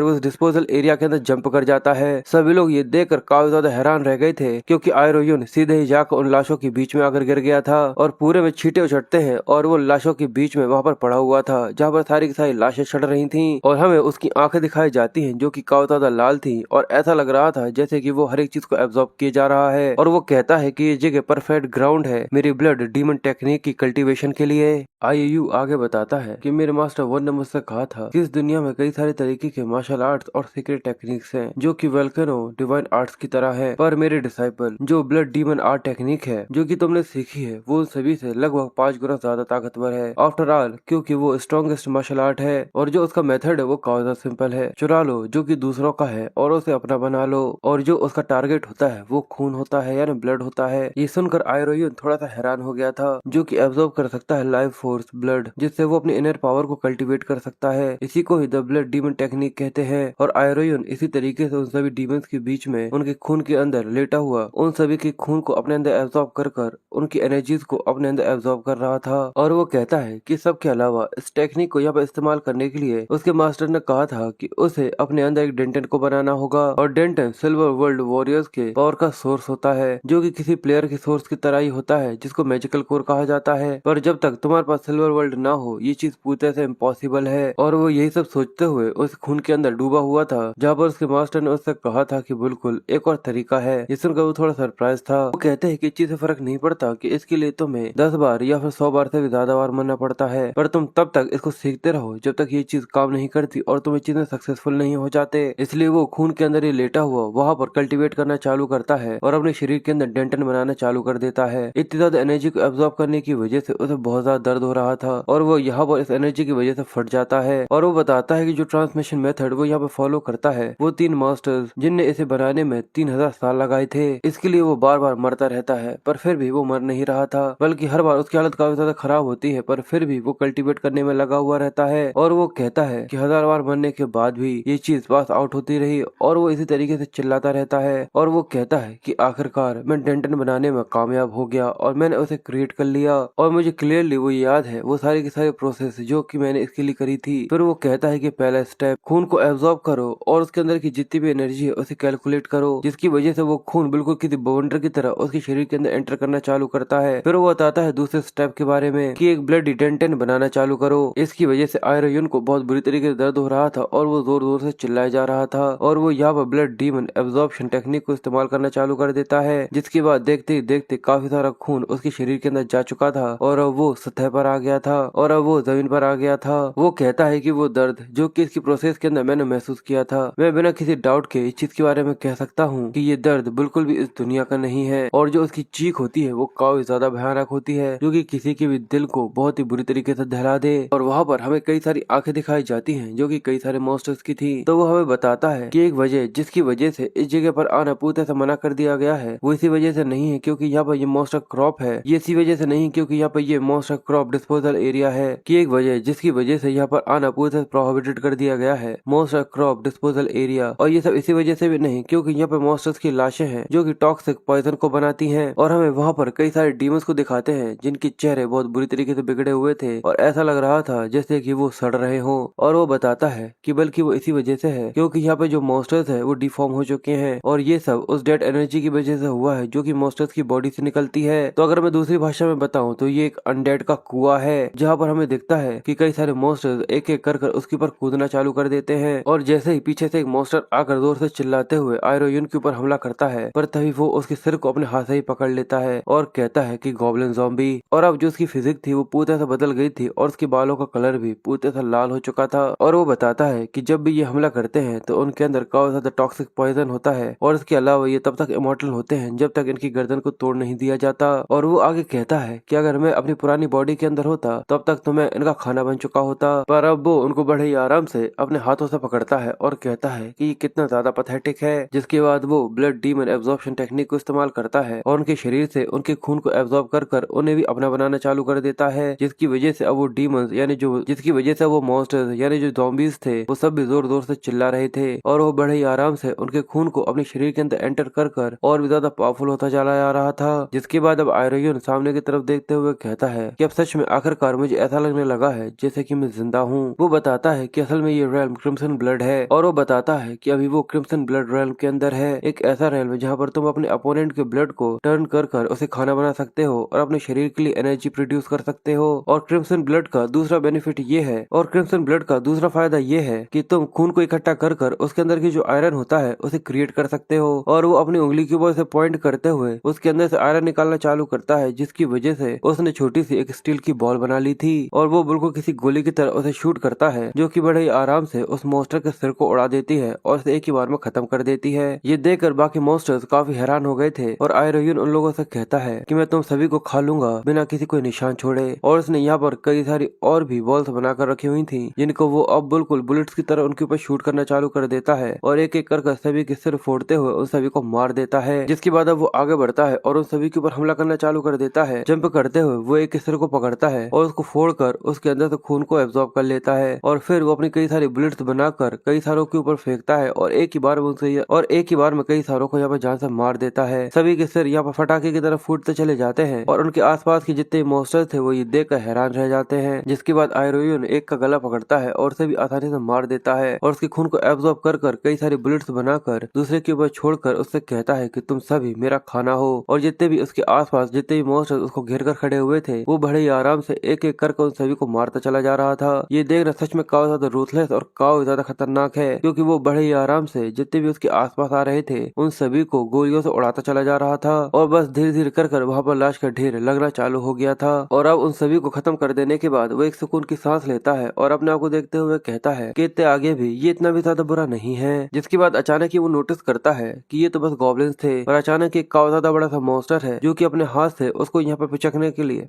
उस डिस्पोजल एरिया के अंदर जंप कर जाता है। सभी लोग ये देखकर काफी ज्यादा हैरान रह गए थे क्योंकि आयरोयन सीधे ही जाकर उन लाशों के बीच में आकर गिर गया था और पूरे में छींटे उछड़ते हैं और वो लाशों के बीच में वहाँ पर पड़ा हुआ था जहाँ पर सारी की सारी लाशें सड़ रही थीं और हमें उसकी आंखें दिखाई जाती हैं जो कि काफी ज्यादा लाल थी और ऐसा लग रहा था जैसे कि वो हर एक चीज को एब्जॉर्ब किए जा रहा है। और वो कहता है कि ये जगह परफेक्ट ग्राउंड है मेरी ब्लड डीमन टेक्निक की कल्टीवेशन के लिए। आइए यू आगे बताता है कि मेरे मास्टर वन ने मुझसे कहा था कि इस दुनिया में कई सारे तरीके के मार्शल आर्ट्स और सीक्रेट टेक्निक्स हैं जो कि वल्केनो डिवाइन आर्ट्स की तरह है, पर मेरे डिसाइपल जो ब्लड डीमन आर्ट टेक्निक है जो कि तुमने सीखी है वो उन सभी से लगभग 5 गुना ज्यादा ताकतवर है। आफ्टर ऑल क्योंकि वो स्ट्रॉन्गेस्ट मार्शल आर्ट है और जो उसका मेथड है वो काफी सिंपल है। चुरा लो जो कि दूसरों का है और उसे अपना बना लो, और जो उसका टारगेट होता है वो खून होता है यानी ब्लड होता है। ये सुनकर आयरोयुन थोड़ा सा हैरान हो गया था, जो कि एब्जॉर्ब कर सकता है लाइफ फोर्स ब्लड, जिससे वो अपनी इनर पावर को कल्टीवेट कर सकता है। इसी को ही द ब्लड डीमन टेक्निक कहते हैं। और आयरोयुन इसी तरीके से उन सभी डीमंस के बीच में उनके खून के अंदर लेटा हुआ उन सभी के खून को अपने अंदर एब्जॉर्ब कर उनकी एनर्जीज को अपने अंदर एब्जॉर्ब कर रहा था। और वो कहता है कि सबके अलावा इस टेक्निक को यहाँ पर इस्तेमाल करने के लिए उसके मास्टर ने कहा था कि उसे अपने अंदर एक डेंटन को बनाना होगा, और डेंटन सिल्वर वर्ल्ड वॉरियर्स के पावर का सोर्स होता है, जो कि किसी प्लेयर के सोर्स की तरह ही होता है जिसको मैजिकल कोर कहा जाता है। पर जब तक तुम्हारे पास सिल्वर वर्ल्ड ना हो ये चीज पूरी तरह से इम्पॉसिबल है। और वो यही सब सोचते हुए उस खून के अंदर डूबा हुआ था, जहाँ पर उसके मास्टर ने उससे कहा था कि बिल्कुल एक और तरीका है। ये सुनकर वो थोड़ा सरप्राइज था। वो कहते हैं कि इस चीज से फर्क नहीं पड़ता कि इसके लिए तुम्हें 10 बार या फिर 100 बार से भी ज्यादा बार मरना पड़ता है, पर तुम तब तक इसको सीखते रहो जब तक ये चीज काम नहीं करती और तुम इस चीज में सक्सेसफुल नहीं हो जाते। इसलिए वो खून के अंदर ही लेटा हुआ वहाँ पर कल्टीवेट करना चालू करता है और अपने शरीर के अंदर डेंटन बनाना चालू कर देता है। इतनी ज्यादा एनर्जी को एब्जॉर्ब करने की वजह से उसे बहुत ज्यादा दर्द हो रहा था और वो यहाँ पर इस एनर्जी की वजह से फट जाता है। और वो बताता है कि जो ट्रांसमिशन मेथड वो यहाँ पे फॉलो करता है वो 3 मास्टर्स जिनने इसे बनाने में 3000 साल लगाए थे। इसके लिए वो बार बार मरता रहता है, पर फिर भी वो मर नहीं रहा था, बल्कि हर बार उसकी हालत काफी ज्यादा खराब होती है, पर फिर भी वो कल्टीवेट करने में लगा हुआ रहता है। और वो कहता है कि 1000 बार मरने के बाद भी ये चीज पास आउट होती रही और वो इसी तरीके से चिल्लाता रहता है। और वो कहता है कि आखिरकार मैं डेंटन बनाने में कामयाब हो गया और मैंने उसे क्रिएट कर लिया, और मुझे क्लियरली वो याद है वो सारी की सारी प्रोसेस जो कि मैंने इसके लिए करी थी। फिर वो कहता है कि पहला स्टेप खून को एब्जॉर्ब करो और उसके अंदर की जितनी भी एनर्जी है उसे कैलकुलेट करो, जिसकी वजह से वो खून बिल्कुल किसी बवंडर की तरह उसके शरीर के अंदर एंटर करना चालू करता है। फिर वो बताता है दूसरे स्टेप के बारे में कि एक ब्लड डेंटन बनाना चालू करो। इसकी वजह से आयरोयुन को बहुत बुरी तरीके से दर्द हो रहा था और वो जोर जोर से चिल्लाया जा रहा था, और वो यहाँ पर ब्लड डीमन एब्जॉर्प्शन टेक्निक को इस्तेमाल करना चालू कर देता है, जिसके बाद देखते ही देखते काफी सारा खून उसके शरीर के अंदर जा चुका था और अब वो सतह पर आ गया था और अब वो जमीन पर आ गया था। वो कहता है कि वो दर्द जो कि इसकी प्रोसेस के अंदर मैंने महसूस किया था, मैं बिना किसी डाउट के इस चीज के बारे में कह सकता हूँ कि ये दर्द बिल्कुल भी इस दुनिया का नहीं है, और जो उसकी चीख होती है वो काफी ज्यादा भयानक होती है, जो कि किसी के भी दिल को बहुत ही बुरी तरीके से दहला दे। और वहाँ पर हमें कई सारी आंखें दिखाई जाती हैं जो कि कई सारे मॉन्स्टर्स की थी। तो वो हमें बताता है कि एक वजह जिसकी वजह से इस जगह पर आना पूरी तरह से मना कर दिया गया है वो इसी वजह से नहीं है क्योंकि यहाँ पर ये मॉन्स्टर क्रॉप है, ये इसी वजह से नहीं क्योंकि यहाँ पर ये मॉन्स्टर क्रॉप डिस्पोजल एरिया है। कि एक वजह जिसकी वजह से यहाँ पर आना पूरी तरह प्रोहिबिटेड कर दिया गया है, मॉन्स्टर क्रॉप डिस्पोजल एरिया। और ये सब इसी वजह से भी नहीं क्योंकि यहाँ पे मॉन्स्टर्स की लाशें हैं जो कि टॉक्सिक पॉइजन को बनाती हैं, और हमें वहाँ पर कई सारे डीमंस को दिखाते हैं जिनके चेहरे बहुत बुरी तरीके से बिगड़े हुए थे और ऐसा लग रहा था जैसे कि वो सड़ रहे हो। और वो बताता है कि बल्कि वो इसी वजह से है क्योंकि यहाँ पे जो मॉन्स्टर्स है वो डिफॉर्म हो चुके हैं, और ये सब उस डेड एनर्जी की वजह से हुआ है जो कि मॉन्स्टर्स की बॉडी से निकलती है। तो अगर मैं दूसरी भाषा में बताऊं तो ये एक अनडेड का कुआं है जहाँ पर हमें दिखता है कि कई सारे मॉन्स्टर्स एक एक कर उसके ऊपर कूदना चालू कर देते हैं, और जैसे ही पीछे से एक मॉन्स्टर आकर जोर से चिल्लाते हुए आयरोयुन के ऊपर हमला करता है, पर तभी वो उसके सिर को अपने हाथ से ही पकड़ लेता है और कहता है कि गॉब्लिन ज़ॉम्बी। और अब जो उसकी फिजिक थी वो पूरी तरह से बदल गई थी और उसके बालों का कलर भी पूरी तरह से लाल हो चुका था। और वो बताता है कि जब भी ये हमला करते हैं तो उनके अंदर काफी ज्यादा टॉक्सिक पॉइजन होता है, और इसके अलावा ये तब तक इमॉर्टल होते हैं जब तक इनकी गर्दन को तोड़ नहीं दिया जाता। और वो आगे कहता है कि अगर मैं अपनी पुरानी बॉडी के अंदर होता तब तक तो मैं इनका खाना बन चुका होता, पर अब वो उनको बड़े ही आराम से अपने हाथों से पकड़ता है और कहता है कि ये कितना ज्यादा पैथेटिक है। जिसके बाद वो ब्लड डीमन एब्जॉर्प्शन टेक्निक को इस्तेमाल करता है और उनके शरीर से उनके खून को एब्जॉर्ब कर उन्हें भी अपना बनाना चालू कर देता है, जिसकी वजह से अब वो डीमंस यानी जिसकी वजह से वो मॉन्स्टर्स यानी जो ज़ॉम्बीज थे वो सब भी जोर जोर से चिल्ला रहे थे, और वो बड़े ही आराम से उनके खून को अपने शरीर के अंदर एंटर कर और भी ज्यादा पावरफुल होता चला जा रहा था। जिसके बाद अब आयरोयुन सामने की तरफ देखते हुए कहता है कि अब सच में आखिरकार मुझे ऐसा लगने लगा है जैसे कि मैं जिंदा हूँ। वो बताता है कि असल में ये रेल्म क्रिम्सन ब्लड है, और वो बताता है कि अभी वो क्रिम्सन ब्लड रेल्म के अंदर है, एक ऐसा रेल्म है जहाँ पर तुम अपने अपोनेंट के ब्लड को टर्न कर उसे खाना बना सकते हो और अपने शरीर के लिए एनर्जी प्रोड्यूस कर सकते हो। और क्रिम्सन ब्लड का दूसरा बेनिफिट ये है, और क्रिम्सन ब्लड का दूसरा फायदा ये है कि तुम खून को इकट्ठा कर उसके अंदर की जो आयरन होता है उसे क्रिएट कर सकते हो। और वो अपनी उंगली के ऊपर से पॉइंट करते हुए उसके अंदर से आयरन निकालना चालू करता है, जिसकी वजह से उसने छोटी सी एक स्टील की बॉल बॉल बना ली थी और वो बिल्कुल किसी गोली की तरह उसे शूट करता है, जो कि बड़े ही आराम से उस मॉन्स्टर के सिर को उड़ा देती है और उसे एक ही बार में खत्म कर देती है। ये देखकर बाकी मॉन्स्टर्स काफी हैरान हो गए थे और आयरोयुन उन लोगों से कहता है कि मैं तुम सभी को खा लूंगा बिना किसी को निशान छोड़े। और उसने यहाँ पर कई सारी और भी बॉल्स बनाकर रखी हुई थी, जिनको वो अब बिल्कुल बुलेट्स की तरह उनके ऊपर शूट करना चालू कर देता है और एक एक कर सभी के सिर फोड़ते हुए उन सभी को मार देता है। जिसके बाद अब वो आगे बढ़ता है और उन सभी के ऊपर हमला करना चालू कर देता है। जंप करते हुए वो एक के सिर को पकड़ता है और उसको फोड़कर उसके अंदर से खून को एब्जॉर्ब कर लेता है और फिर वो अपनी कई सारी बुलेट्स बनाकर कई सारों के ऊपर फेंकता है और एक ही बार में कई सारों को यहाँ पर जान से मार देता है। सभी के सिर यहाँ पर फटाके की तरफ फूटते चले जाते हैं और उनके आसपास के जितने मॉन्स्टर थे वो ये देखकर हैरान रह जाते हैं। जिसके बाद आयरोयुन एक का गला पकड़ता है और उसे भी आसानी से मार देता है और उसके खून को एब्जॉर्ब कर कई सारी बुलेट्स बनाकर दूसरे के ऊपर छोड़कर उससे कहता है कि तुम सभी मेरा खाना हो। और जितने भी उसके आसपास जितने भी मॉन्स्टर उसको घेर कर खड़े हुए थे वो बड़े ही आराम से एक एक करके उन सभी को मारता चला जा रहा था। ये देखना सच में काफी ज्यादा रूथलेस और काफी ज्यादा खतरनाक है, क्योंकि वो बड़े ही आराम से जितने भी उसके आसपास आ रहे थे उन सभी को गोलियों से उड़ाता चला जा रहा था और बस धीरे धीरे कर वहाँ पर लाश का ढेर लगना चालू हो गया था। और अब उन सभी को खत्म कर देने के बाद वो एक सुकून की सांस लेता है और अपने आप को देखते हुए कहता है कि इतने आगे भी ये इतना भी ज्यादा बुरा नहीं है। जिसके बाद अचानक ही वो नोटिस करता है कि ये तो बस गॉब्लिन्स थे, पर अचानक एक काफी ज्यादा बड़ा सा मॉन्स्टर है जो कि अपने हाथ से उसको यहाँ पर पिचकने के लिए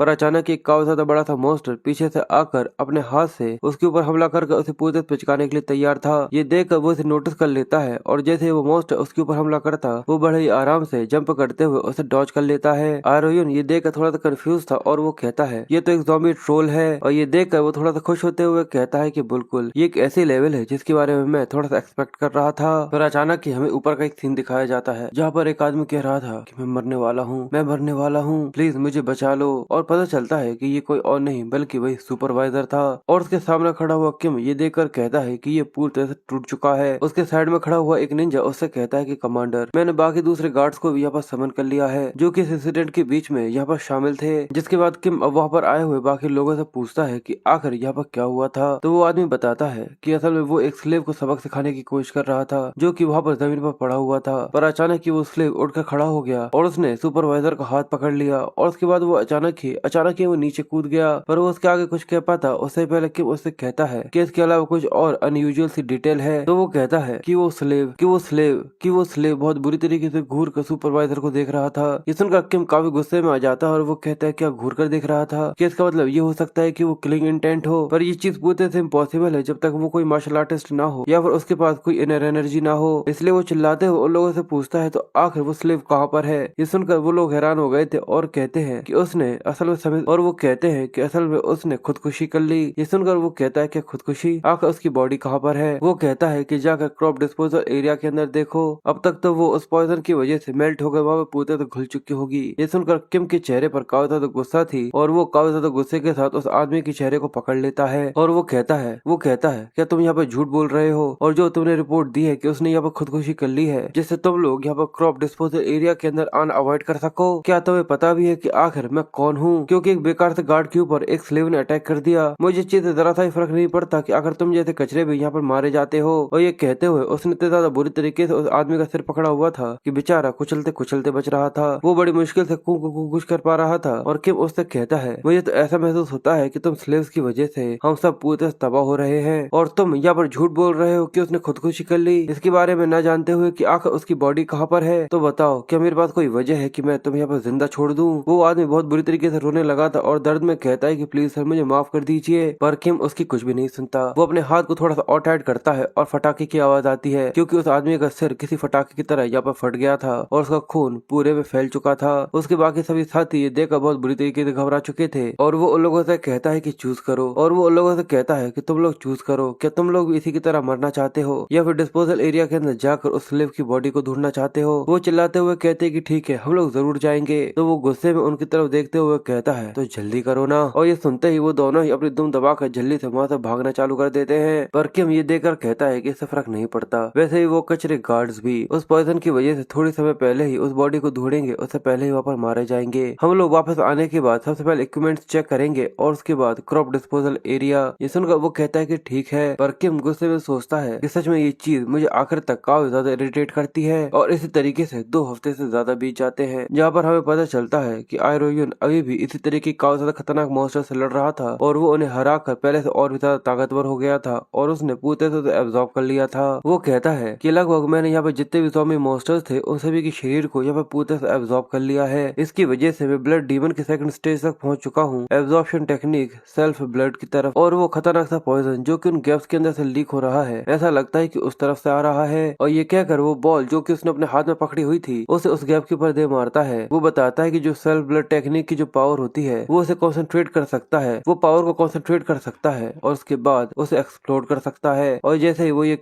काफी ज्यादा बड़ा सा मॉन्स्टर पीछे से आकर अपने हाथ से उसके ऊपर हमला करके उसे पूरी तरह पिचकाने के लिए तैयार था। ये देखकर वो इसे नोटिस कर लेता है और जैसे वो मॉन्स्टर उसके ऊपर हमला करता वो बड़े ही आराम से जंप करते हुए उसे डॉज कर लेता है। आयरोयुन ये देखकर थोड़ा सा कंफ्यूज था और वो कहता है ये तो एक ज़ॉम्बी ट्रोल है। और ये देखकर वो थोड़ा सा खुश होते हुए कहता है कि बिल्कुल ये एक ऐसी लेवल है जिसके बारे में मैं थोड़ा सा एक्सपेक्ट कर रहा था। फिर अचानक ही हमें ऊपर का एक सीन दिखाया जाता है जहाँ पर एक आदमी कह रहा था कि मैं मरने वाला हूँ, प्लीज मुझे बचा लो। और पता चलता है कि ये कोई और नहीं बल्कि वही सुपरवाइजर था। और उसके सामने खड़ा हुआ किम ये देखकर कहता है कि ये पूरी तरह से टूट चुका है। उसके साइड में खड़ा हुआ एक निंजा उससे कहता है कि कमांडर मैंने बाकी दूसरे गार्ड्स को भी यहाँ पर समन कर लिया है जो कि इस इंसिडेंट के बीच में यहाँ पर शामिल थे। जिसके बाद किम अब वहाँ पर आए हुए बाकी लोगों से पूछता है कि आखिर यहाँ पर क्या हुआ था। तो वो आदमी बताता है कि असल में वो एक स्लेव को सबक सिखाने की कोशिश कर रहा था जो कि वहाँ पर जमीन पर पड़ा हुआ था, पर अचानक ही वो स्लेव उठकर खड़ा हो गया और उसने सुपरवाइजर का हाथ पकड़ लिया और उसके बाद वो अचानक ही वो नीचे कूद गया। पर वो उसके आगे कुछ कह पाता उससे पहले किम उससे कहता है कि इसके अलावा कुछ और अनयूजुअल सी डिटेल है। तो वो कहता है कि वो स्लेव बहुत बुरी तरीके से घूर कर सुपरवाइजर को देख रहा था। ये सुनकर किम काफी गुस्से में आ जाता है और वो कहता है क्या घूर कर देख रहा था, कि इसका मतलब ये हो सकता है कि वो किलिंग इंटेंट हो। पर ये चीज पूरी तरह से इम्पॉसिबल है जब तक वो कोई मार्शल आर्टिस्ट ना हो या फिर उसके पास कोई इनर एनर्जी ना हो। इसलिए वो चिल्लाते हुए उन लोगों से पूछता है तो आखिर वो स्लेव कहाँ पर है। ये सुनकर वो लोग हैरान हो गए थे और कहते हैं कि उसने असल में उसने खुदकुशी कर ली। ये सुनकर वो कहता है कि खुदकुशी, आखिर उसकी बॉडी कहाँ पर है। वो कहता है कि जाकर क्रॉप डिस्पोजल एरिया के अंदर देखो, अब तक तो वो उस पॉइजन की वजह से मेल्ट हो गए वहाँ पे पूरी तरह घुल चुकी होगी। ये सुनकर किम के चेहरे पर काफी ज्यादा गुस्सा थी और वो काफी ज्यादा गुस्से के साथ उस आदमी के चेहरे को पकड़ लेता है और वो कहता है क्या तुम यहाँ पर झूठ बोल रहे हो, और जो तुमने रिपोर्ट दी है कि उसने यहाँ पर खुदकुशी कर ली है जिससे तुम लोग यहाँ पर क्रॉप डिस्पोजल एरिया के अंदर आना अवॉइड कर सको, क्या तुम्हें पता भी है कि आखिर मैं कौन हूँ, क्योंकि एक बेकार से गार्ड के ऊपर एक स्लेव ने अटैक कर दिया। मुझे चीज जरा सा ही फर्क नहीं पड़ता कि अगर तुम जैसे कचरे भी यहाँ पर मारे जाते हो। और ये कहते हुए उसने इतने ज्यादा बुरी तरीके से उस आदमी का सिर पकड़ा हुआ था कि बेचारा कुचलते कुचलते बच रहा था। वो बड़ी मुश्किल से कुछ कर पा रहा था और किम उससे कहता है मुझे तो ऐसा महसूस होता है कि तुम स्लेव्स की वजह से हम सब पूरी तरह तबाह हो रहे हैं और तुम यहाँ पर झूठ बोल रहे हो कि उसने खुदकुशी कर ली, इसके बारे में न जानते हुए कि आखिर उसकी बॉडी कहाँ पर है। तो बताओ क्या मेरे पास कोई वजह है कि मैं तुम्हें यहाँ पर जिंदा छोड़ दूं। वो आदमी बहुत बुरी तरीके से रोने लगा था और दर्द में कहता है कि प्लीज सर मुझे माफ कर दीजिए, पर किम उसकी कुछ भी नहीं सुनता। वो अपने हाथ को थोड़ा सा और टाइट करता है और फटाके की आवाज आती है क्योंकि उस आदमी का सिर किसी फटाके की तरह यहाँ पर फट गया था और उसका खून पूरे में फैल चुका था। उसके बाकी सभी साथी ये देखकर बहुत बुरी तरीके से घबरा चुके थे और वो उन लोगों से कहता है कि चूज करो, और वो उन लोगों से कहता है कि तुम लोग चूज करो, क्या तुम लोग भी इसी की तरह मरना चाहते हो या फिर डिस्पोजल एरिया के अंदर जाकर उस स्लेव की बॉडी को ढूंढना चाहते हो। वो चिल्लाते हुए कहते हैं कि ठीक है हम लोग जरूर जाएंगे। तो वो गुस्से में उनकी तरफ देखते हुए कहता है तो जल्दी करो ना। और ये सुनते ही वो दोनों ही अपनी दुम दबाकर जल्दी से वहाँ से भागना चालू कर देते हैं। पर किम ये देखकर कहता है कि इससे फर्क नहीं पड़ता, वैसे ही वो कचरे गार्ड्स भी उस पॉइजन की वजह से थोड़ी समय पहले ही उस बॉडी को ढूंढेंगे, उससे पहले ही वहाँ पर मारे जाएंगे। हम लोग वापस आने के बाद सबसे पहले इक्विपमेंट्स चेक करेंगे और उसके बाद क्रॉप डिस्पोजल एरिया। ये सुनकर वो कहता है कि ठीक है, पर किम गुस्से में सोचता है कि सच में ये चीज मुझे आखिर तक काफी ज्यादा इरिटेट करती है। और इसी तरीके से 2 हफ्ते से ज्यादा बीत जाते हैं जहाँ पर हमें पता चलता है कि आयरोयुन अभी भी इसी तरीके की काफी ज्यादा खतरनाक खतरनाक मॉन्स्टर से लड़ रहा था और वो उन्हें हरा कर पहले से और भी ज्यादा ताकतवर हो गया था और उसने पूरी तरह से उसे एब्जॉर्ब कर लिया था। वो कहता है कि लगभग मैंने यहाँ पर जितने भी ज़ॉम्बी मॉन्स्टर्स थे उन सभी के शरीर को यहाँ पर पूरी तरह से एब्जॉर्ब कर लिया है। इसकी वजह से मैं ब्लड डीमन के सेकंड स्टेज तक पहुंच चुका हूँ, एब्जॉर्प्शन टेक्निक सेल्फ ब्लड की तरफ। और वो खतरनाक सा पॉइजन जो कि उन गैप्स के अंदर से लीक हो रहा है, ऐसा लगता है कि उस तरफ से आ रहा है। और ये कहकर वो बॉल जो कि उसने अपने हाथ में पकड़ी हुई थी उसे उस गैप के ऊपर दे मारता है। वो बताता है कि जो सेल्फ ब्लड टेक्निक की जो पावर होती है वो उसे कॉन्सेंट्रेट कर सकता है, वो पावर को कॉन्सेंट्रेट कर सकता है और उसके बाद उसे एक्सप्लोड कर सकता है। और जैसे ही वो ये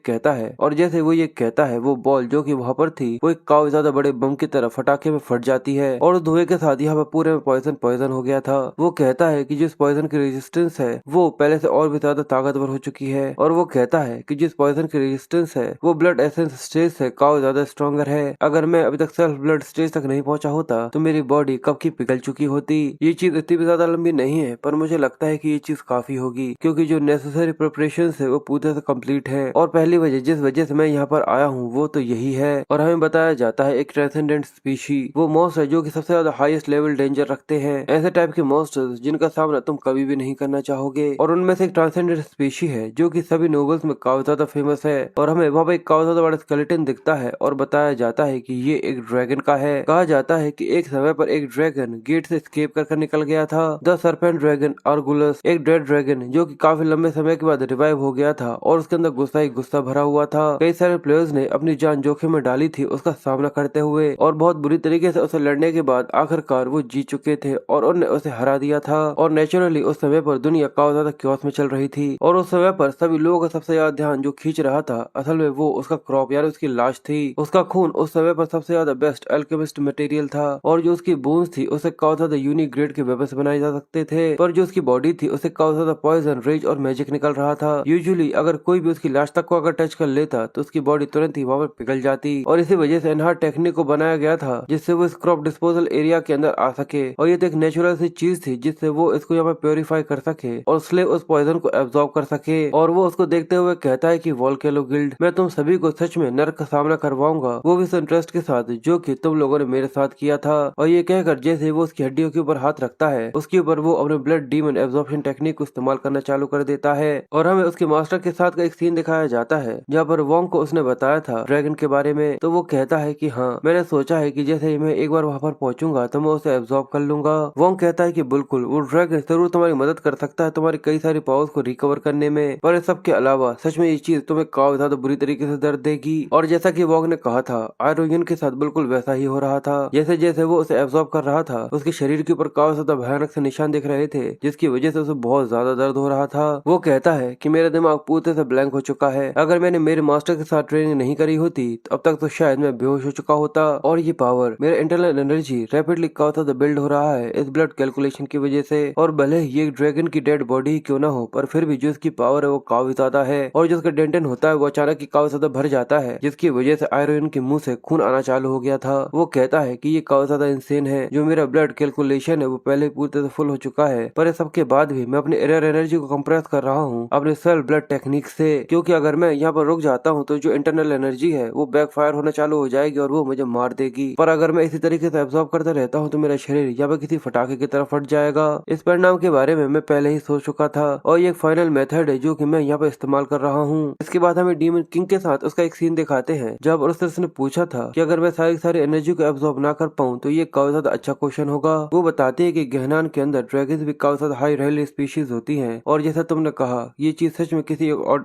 कहता है वो बॉल जो कि वहाँ पर थी वो एक काफी ज्यादा बड़े बम की तरह फटाके में फट जाती है और धुएं के साथ यहाँ पर पूरे में पॉइजन हो गया था। वो कहता है कि जिस पॉइजन की रेजिस्टेंस है वो पहले से और भी ज्यादा ताकतवर हो चुकी है और वो कहता है कि जिस पॉइजन की रेजिस्टेंस है वो ब्लड एसेंस स्टेज से काफी ज्यादा स्ट्रॉन्गर है। अगर मैं अभी तक सेल्फ ब्लड स्टेज तक नहीं पहुंचा होता तो मेरी बॉडी कब की पिघल चुकी होती। ये चीज इतनी भी ज्यादा लंबी नहीं है पर मुझे लगता है कि ये चीज काफी होगी क्योंकि जो नेसेसरी प्रिपरेशन है वो पूरी तरह से कम्प्लीट है। और पहली वजह जिस वजह से मैं यहाँ पर आया हूँ वो तो यही है। और हमें बताया जाता है एक ट्रांसेंडेंट स्पीशी वो मॉन्स्टर है जो कि सबसे ज्यादा हाईएस्ट लेवल डेंजर रखते हैं, ऐसे टाइप के मॉन्स्टर्स जिनका सामना तुम कभी भी नहीं करना चाहोगे। और उनमें से एक ट्रांसेंडेंट स्पीशी है जो कि सभी नोवेल्स में काफी ज्यादा फेमस है। और हमें वहाँ पे एक काफी ज्यादा बड़ा स्केलेटन दिखता है और बताया जाता है कि ये एक ड्रैगन का है। कहा जाता है कि एक समय पर एक ड्रैगन गेट से एस्केप कर निकल गया था। द सर्पेंट ड्रैगन आर्गुलस एक डेड ड्रैगन जो कि काफी लंबे समय के बाद रिवाइव हो गया था और उसके अंदर गुस्सा ही गुस्सा भरा हुआ था। कई सारे प्लेयर्स ने अपनी जान जोखिम में डाली थी उसका सामना करते हुए और बहुत बुरी तरीके से उसे लड़ने के बाद आखिरकार वो जीत चुके थे और उन्होंने उसे हरा दिया था। और नेचुरली उस समय पर दुनिया काफी ज्यादा क्योस में चल रही थी और उस समय पर सभी लोगों का सबसे ज्यादा ध्यान जो खींच रहा था असल में वो उसका क्रॉप यानी उसकी लाश थी। उसका खून उस समय पर सबसे ज्यादा बेस्ट अल्केमिस्ट मटेरियल था और जो उसकी बोन्स थी उसे काफी ज्यादा यूनिक ग्रेड के वेपन्स बनाए जा सकते थे। पर जो उसकी बॉडी थी उसे काफी ज्यादा पॉइजन रेज और मैजिक निकल रहा था। यूजुअली अगर कोई भी उसकी लाश तक को अगर टच कर लेता तो उसकी बॉडी तुरंत ही वहाँ पर पिघल जाती और इसी वजह से एनहार टेक्निक को बनाया गया था जिससे वो इस क्रॉप डिस्पोजल एरिया के अंदर आ सके। और ये तो एक नेचुरल सी चीज थी जिससे वो इसको यहाँ पर प्योरीफाई कर सके और स्लेव उस पॉइजन को एब्जॉर्ब कर सके। और वो उसको देखते हुए कहता है कि वोल्केनो गिल्ड मैं तुम सभी को सच में नर्क का सामना करवाऊंगा, वो भी इस इंटरेस्ट के साथ जो कि तुम लोगों ने मेरे साथ किया था। और ये कहकर जैसे वो उसकी हड्डियों के ऊपर हाथ रखता है उसके ऊपर वो अपने ब्लड डीमन एब्जॉर्प्शन टेक्निक को इस्तेमाल करना चालू कर देता है। और हमें उसके मास्टर के साथ का एक सीन दिखाया जाता है जहाँ पर वोंग को उसने बताया था ड्रैगन के बारे में। तो वो कहता है कि हाँ मैंने सोचा है कि जैसे ही मैं एक बार वहाँ पर पहुंचूंगा तो मैं उसे एब्जॉर्ब कर लूंगा। वोंग कहता है कि बिल्कुल वो ड्रैगन जरूर तुम्हारी मदद कर सकता है तुम्हारी कई सारी पावर्स को रिकवर करने में, पर इस सब के अलावा सच में ये चीज तुम्हें काफी ज्यादा बुरी तरीके से दर्द देगी। और जैसा कि वोंग ने कहा था आयरोन के साथ बिल्कुल वैसा ही हो रहा था। जैसे जैसे वो उसे एब्जॉर्ब कर रहा था उसके शरीर के ऊपर काफी ज्यादा भयानक से निशान दिख रहे थे जिसकी वजह से उसे बहुत ज्यादा दर्द हो रहा था। वो कहता है कि मेरा दिमाग पूरी तरह से ब्लैंक हो चुका है, अगर मैंने मेरे मास्टर के साथ ट्रेनिंग नहीं करी होती तो अब तक तो शायद मैं बेहोश हो चुका होता। और ये पावर मेरा इंटरनल एनर्जी रैपिडली काफी ज्यादा बिल्ड हो रहा है इस ब्लड कैलकुलेशन की वजह से। और भले ही ये ड्रैगन की डेड बॉडी ही क्यों ना हो पर फिर भी जो इसकी पावर है वो काफी ज्यादा है। और जो उसका डेंटन होता है वो अचानक ही काफी ज्यादा भर जाता है जिसकी वजह से आयरन के मुंह से खून आना चालू हो गया था। वो कहता है कि ये काफी ज्यादा इंसेन है, जो मेरा ब्लड कैलकुलेशन है वो पहले पूरी तरह से फुल हो चुका है पर इस सबके बाद भी मैं अपनी एरर एनर्जी को कंप्रेस कर रहा हूँ अपने सेल्फ ब्लड टेक्निक से, क्योंकि अगर मैं यहाँ पर रुक जाता हूँ तो जो इंटरनल एनर्जी है वो बैकफायर होना चालू हो जाएगी और वो मुझे मार देगी। पर अगर मैं इसी तरीके से एब्जॉर्ब करता रहता हूँ तो मेरा शरीर यहाँ पर किसी फटाके की तरह फट जाएगा। इस परिणाम के बारे में मैं पहले ही सोच चुका था और ये एक फाइनल मेथड है जो कि मैं यहाँ पर इस्तेमाल कर रहा हूँ। इसके बाद हमें डीमन किंग के साथ उसका एक सीन दिखाते हैं जब उसने पूछा था कि अगर मैं सारी एनर्जी को एब्जॉर्ब ना कर पाऊँ तो ये काफी ज्यादा अच्छा क्वेश्चन होगा। वो बताते हैं कि गहनान के अंदर ड्रैगन्स भी काफी ज्यादा हाई रेल स्पीशीज होती हैं और जैसा तुमने कहा ये चीज सच में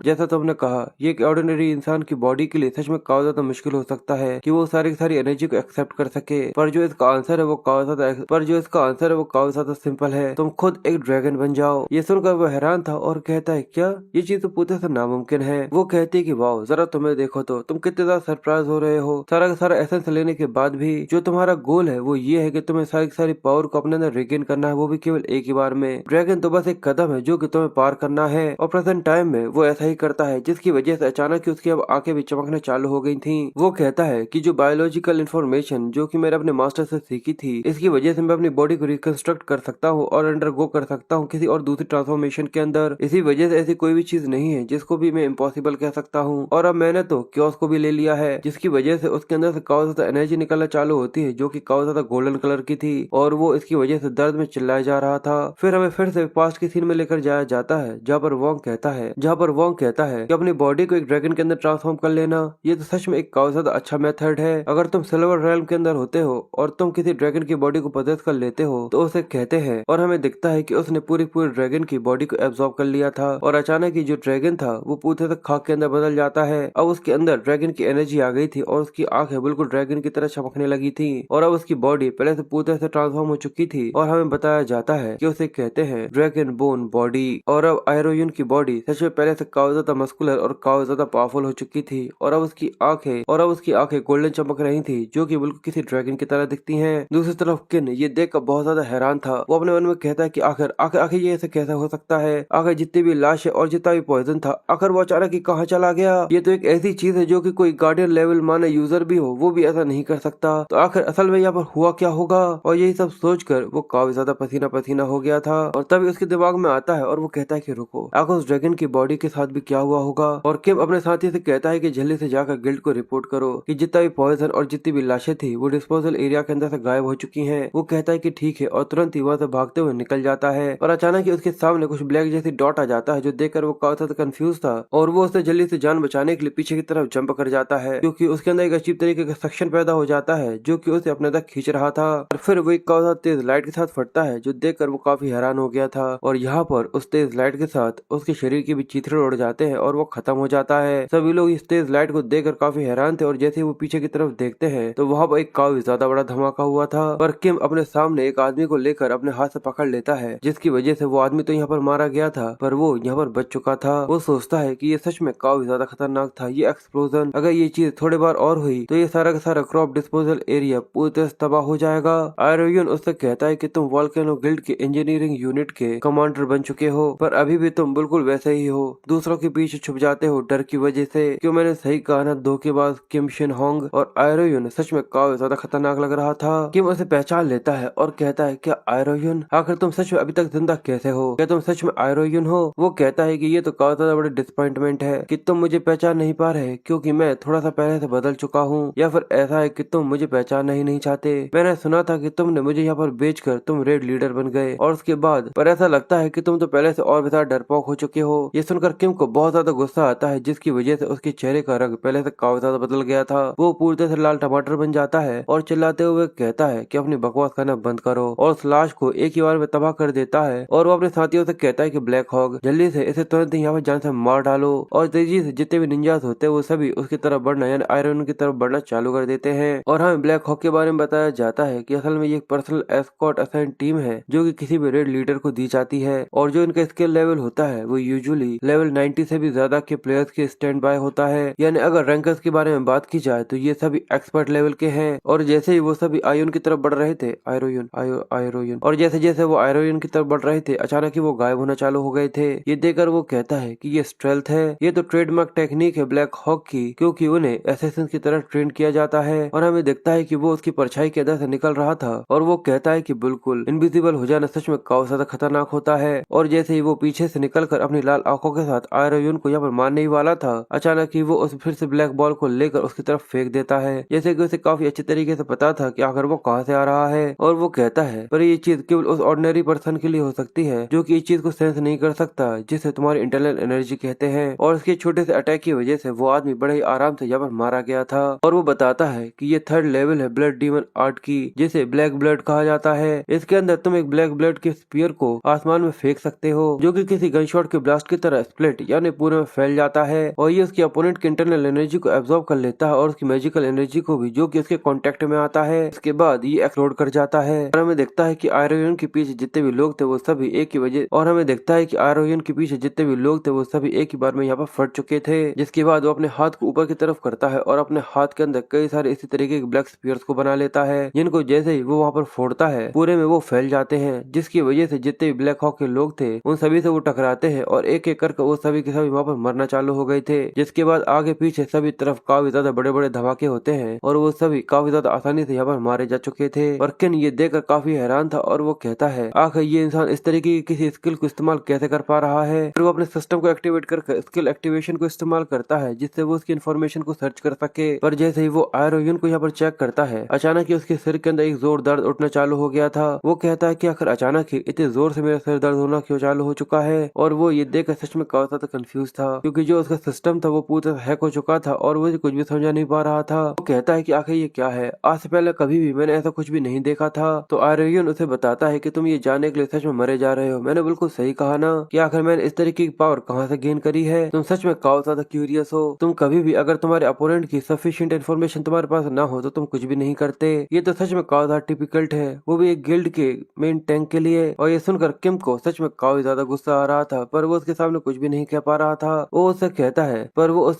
जैसा तुमने कहा ये एक ऑर्डिनरी इंसान की बॉडी के लिए सच में काफी ज्यादा मुश्किल हो सकता है कि वो सारी एनर्जी को एक्सेप्ट कर सके। पर जो इसका आंसर है वो काफी ज्यादा सिंपल है, तुम खुद एक ड्रैगन बन जाओ। ये सुनकर वो हैरान था और कहता है क्या ये चीज तो पूरे से नामुमकिन है। वो कहती है कि वाओ जरा तुम्हें देखो तो तुम कितने ज्यादा सरप्राइज हो रहे हो, सारा का सारा एसेंस लेने के बाद भी जो तुम्हारा गोल है वो ये है कि तुम्हें सारी पावर को अपने अंदर रिगेन करना है, वो भी केवल एक ही बार में। ड्रैगन तो बस एक कदम है जो कि तुम्हें पार करना है और प्रेजेंट टाइम में वो ऐसा ही करता है जिसकी वजह से अचानक ही उसकी अब आंखें भी चमकने चालू हो गई थी। वो कहता है कि जो बायोलॉजिकल इंफॉर्मेशन जो कि मैंने अपने मास्टर से सीखी थी इसकी वजह से मैं अपनी बॉडी को रिकंस्ट्रक्ट कर सकता हूँ और अंडरगो कर सकता हूँ किसी और दूसरी ट्रांसफॉर्मेशन के अंदर। इसी वजह से ऐसी कोई भी चीज नहीं है जिसको भी मैं इम्पॉसिबल कह सकता हूँ। और अब मैंने तो क्योस को भी ले लिया है जिसकी वजह से उसके अंदर से काफी ज्यादा एनर्जी निकलना चालू होती है जो कि काफी ज्यादा गोल्डन कलर की थी और वो इसकी वजह से दर्द में चिल्लाया जा रहा था। फिर हमें फिर से पास्ट की सीन में लेकर जाया जाता है जहाँ पर वोंग कहता है कि अपनी बॉडी को एक ड्रैगन के अंदर ट्रांसफॉर्म कर लेना ये तो सच में एक काफी ज्यादा अच्छा मेथड है। अगर तुम सिल्वर रेल्म के अंदर होते हो और तुम किसी ड्रैगन की बॉडी को पोजेस कर लेते हो तो उसे कहते हैं, और हमें दिखता है कि उसने पूरी ड्रैगन की बॉडी को एब्जॉर्ब कर लिया था और अचानक ही जो ड्रैगन था वो पूरे से खाक के अंदर बदल जाता है। अब उसके अंदर ड्रैगन की एनर्जी आ गई थी और उसकी आंखें बिल्कुल ड्रैगन की तरह चमकने लगी थी और अब उसकी बॉडी पहले से पूरी तरह से ट्रांसफॉर्म हो चुकी थी और हमें बताया जाता है कि उसे कहते हैं ड्रैगन बोन बॉडी। और अब आयरोयुन की बॉडी सच में पहले से काफी ज्यादा मस्कुलर और काफी ज्यादा पावरफुल हो चुकी थी और अब उसकी आंखें गोल्डन चमक रही थी जो कि बिल्कुल किसी ड्रैगन की तरह दिखती हैं। दूसरी तरफ किन ये देखकर बहुत ज्यादा हैरान था। वो अपने मन में कहता है कि आखिर आखिर आखिर ये ऐसे कैसे हो सकता है, आखिर जितनी भी लाश है और जितना भी पॉइजन था आखिर वो अचानक ही कहाँ चला गया। ये तो एक ऐसी चीज है जो कि कोई गार्डियन लेवल माने यूजर भी हो वो भी ऐसा नहीं कर सकता, तो आखिर असल में यहाँ पर हुआ क्या होगा। और यही सब सोचकर वो काफी ज्यादा पसीना पसीना हो गया था और तभी उसके दिमाग में आता है और वो कहता है कि रुको, आखिर उस ड्रैगन की बॉडी के साथ भी क्या हुआ होगा। और किम अपने साथी से कहता है कि जल्दी से जाकर गिल्ड को रिपोर्ट करो कि जितना भी पॉइजन और जितनी भी लाशें थी वो डिस्पोजल एरिया के अंदर से गायब हो चुकी हैं। वो कहता है कि ठीक है और तुरंत ही वहाँ से भागते हुए निकल जाता है और अचानक ही उसके सामने कुछ ब्लैक जैसी डॉट आ जाता है जो देखकर वो काफी ज्यादा कंफ्यूज था और वो उसे जल्दी से जान बचाने के लिए पीछे की तरफ जंप कर जाता है क्योंकि उसके अंदर एक अजीब तरीके का सक्शन पैदा हो जाता है जो कि उसे अपने तक खींच रहा था। और फिर वो एक काफी तेज लाइट के साथ फटता है जो देखकर वो काफी हैरान हो गया था और यहाँ पर उस तेज लाइट के साथ उसके शरीर के भी चीथड़े उड़ जाते हैं और वो खत्म हो जाता है। सभी लोग इस तेज लाइट को देखकर काफी हैरान थे और जैसे ही वो पीछे की तरफ देखते हैं तो वहाँ पर एक काफी ज्यादा बड़ा धमाका हुआ था। पर किम अपने सामने एक आदमी को लेकर अपने हाथ से पकड़ लेता है जिसकी वजह से वो आदमी तो यहाँ पर मारा गया था पर वो यहाँ पर बच चुका था। वो सोचता है कि ये सच में काफी ज्यादा खतरनाक था ये एक्सप्लोजन, अगर ये चीज थोड़ी बार और हुई तो ये सारा का सारा क्रॉप डिस्पोजल एरिया पूरी तरह से तबाह हो जाएगा। आयरोयुन उससे कहता है कि तुम वोल्केनो गिल्ड के इंजीनियरिंग यूनिट के कमांडर बन चुके हो पर अभी भी तुम बिल्कुल वैसे ही हो, दूसरों के पीछे छुप जाते हो डर की वजह से। क्यों मैंने सही कहा ना, धोखेबाज किम शिन होंग। और आयरोयुन सच में काफी ज्यादा खतरनाक लग रहा था। किम उसे पहचान लेता है और कहता है क्या आयरोयुन, आखिर तुम सच में अभी तक जिंदा कैसे हो, क्या तुम सच में आयरोयुन हो। वो कहता है कि ये तो काफी ज्यादा बड़ी डिसअपॉइंटमेंट है कि तुम मुझे पहचान नहीं पा रहे क्योंकि मैं थोड़ा सा पहले से बदल चुका हूँ, या फिर ऐसा है कि तुम मुझे पहचानना ही नहीं चाहते। मैंने सुना था कि तुमने मुझे यहाँ पर बेचकर तुम रेड लीडर बन गए और उसके बाद पर ऐसा लगता है कि तुम तो पहले से और भी ज्यादा डरपोक हो चुके हो। ये सुनकर किम को बहुत ज्यादा गुस्सा आता है जिसकी वजह से उसके चेहरे का रंग पहले से काफी ज्यादा बदल गया था। वो पूरी तरह से लाल टमाटर बन जाता है और चिल्लाते हुए कहता है कि अपनी बकवास करना बंद करो और उस लाश को एक ही बार में तबाह कर देता है। और वो अपने साथियों से कहता है कि ब्लैक हॉग जल्दी से इसे तुरंत यहाँ पर जान से मार डालो और तेजी से जितने भी निंजास होते हैं वो सभी उसकी तरफ बढ़ना यानी आयरन की तरफ बढ़ना चालू कर देते हैं। और हमें ब्लैक हॉग के बारे में बताया जाता है कि असल में ये एक पर्सनल एस्कॉर्ट असाइन टीम है जो कि किसी भी रेड लीडर को दी जाती है और जो इनका स्किल लेवल होता है वो यूजुअली लेवल 90 से भी ज्यादा के प्लेयर्स के स्टैंड बाय होता है। यानी अगर रैंकर्स के बारे में बात की जाए तो ये सभी एक्सपर्ट लेवल के हैं। और जैसे ही वो सभी आयोन की तरफ बढ़ रहे थे आयरोयुन और जैसे जैसे वो आयरोयुन की तरफ बढ़ रहे थे अचानक ही वो गायब होना चालू हो गए थे। ये देखकर वो कहता है कि ये स्ट्रेल्थ है, ये तो ट्रेडमार्क टेक्निक है ब्लैक हॉक की क्योंकि उन्हें एसेसिन की तरह ट्रेन किया जाता है। और हमें दिखता है कि वो उसकी परछाई के अंदर से निकल रहा था और वो कहता है कि बिल्कुल इनविजिबल हो जाना सच में काफी ज्यादा खतरनाक होता है। और जैसे ही वो पीछे से निकलकर अपनी लाल आंखों के साथ आयरोयुन को यहाँ पर मारने ही वाला था अचानक ही वो उस फिर से ब्लैक बॉल को लेकर उसकी तरफ फेंक देता है जैसे कि उसे काफी अच्छे तरीके से पता था कि आखिर वो कहाँ से आ रहा है। और वो कहता है पर ये चीज केवल उस ऑर्डिनरी पर्सन के लिए हो सकती है जो कि इस चीज को सेंस नहीं कर सकता जिसे तुम्हारी इंटरनल एनर्जी कहते हैं। और उसके छोटे से अटैक की वजह से वो आदमी बड़े ही आराम से यहाँ पर मारा गया था। और वो बताता है कि ये थर्ड लेवल है ब्लड डीमन आर्ट की जिसे ब्लैक ब्लड कहा जाता है। इसके अंदर तुम एक ब्लैक ब्लड के स्पीयर को आसमान में फेंक सकते हो जो कि किसी गनशॉट के ब्लास्ट की तरह स्प्लिट यानी पूरे में फैल जाता है और ये उसके अपोनेंट की इंटरनल एनर्जी को एब्जॉर्ब कर लेता है और उसकी मैजिकल एनर्जी को भी जो कि उसके कांटेक्ट में आता है। इसके बाद ये एक्सप्लोड कर जाता है और हमें दिखता है कि आयरोयुन के पीछे जितने भी लोग थे वो सभी एक ही वजह और हमें दिखता है कि आयरोयुन के पीछे जितने भी लोग थे वो सभी एक ही बार में यहाँ पर फट चुके थे। जिसके बाद वो अपने हाथ को ऊपर की तरफ करता है और अपने हाथ के अंदर कई सारे इसी तरीके के ब्लैक स्पीयर्स को बना लेता है जिनको जैसे ही वो वहाँ पर फोड़ता है पूरे में वो फैल जाते हैं जिसकी वजह से जितने भी ब्लैक हॉक के लोग थे उन सभी से वो टकराते हैं और एक एक करके वो सभी के सभी वहाँ पर मरना चालू हो गए थे। जिसके बाद आगे पीछे सभी तरफ काफी ज्यादा बड़े बड़े धमाके होते हैं और वो सभी काफी ज्यादा आसानी से यहाँ पर मारे जा चुके थे। और किन ये देखकर काफी हैरान था और वो कहता है आखिर ये इंसान इस तरीके की किसी स्किल को इस्तेमाल कैसे कर पा रहा है। फिर वो अपने सिस्टम को एक्टिवेट कर स्किल एक्टिवेशन को इस्तेमाल करता है जिससे वो उसकी इन्फॉर्मेशन को सर्च कर सके। पर जैसे ही वो आयरोयुन को यहाँ पर चेक करता है अचानक ही उसके सिर के अंदर एक जोर दर्द उठना चालू हो गया था। वो कहता है कि आखिर अचानक ही इतने जोर से मेरा सर दर्द होना क्यों चालू हो चुका है। और वो ये देखकर सच में काफी ज्यादा कंफ्यूज था, क्योंकि जो उसका सिस्टम था वो पूरी तरह हैक हो चुका था और वो कुछ भी समझा नहीं पा रहा था। वो कहता है कि आखिर ये क्या है, आज से पहले कभी भी मैंने ऐसा कुछ भी नहीं देखा था। तो आर्यन उसे बताता है कि तुम ये जानने के लिए सच में मरे जा रहे हो। मैंने बिल्कुल सही कहा ना कि आखिर मैंने इस तरीके की पावर कहाँ से गेन करी है। तुम सच में काफी ज्यादा क्यूरियस हो। तुम कभी भी अगर तुम्हारे अपोनेंट की सफिशिएंट इन्फॉर्मेशन तुम्हारे पास ना हो तो तुम कुछ भी नहीं करते। ये तो सच में काफी ज्यादा टिपिकल्ट है, वो भी एक गिल्ड के मेन टैंक के लिए। और ये सुनकर किम को सच में काफी ज्यादा गुस्सा आ रहा था, पर वो उसके सामने कुछ भी नहीं कह पा रहा था। वो उससे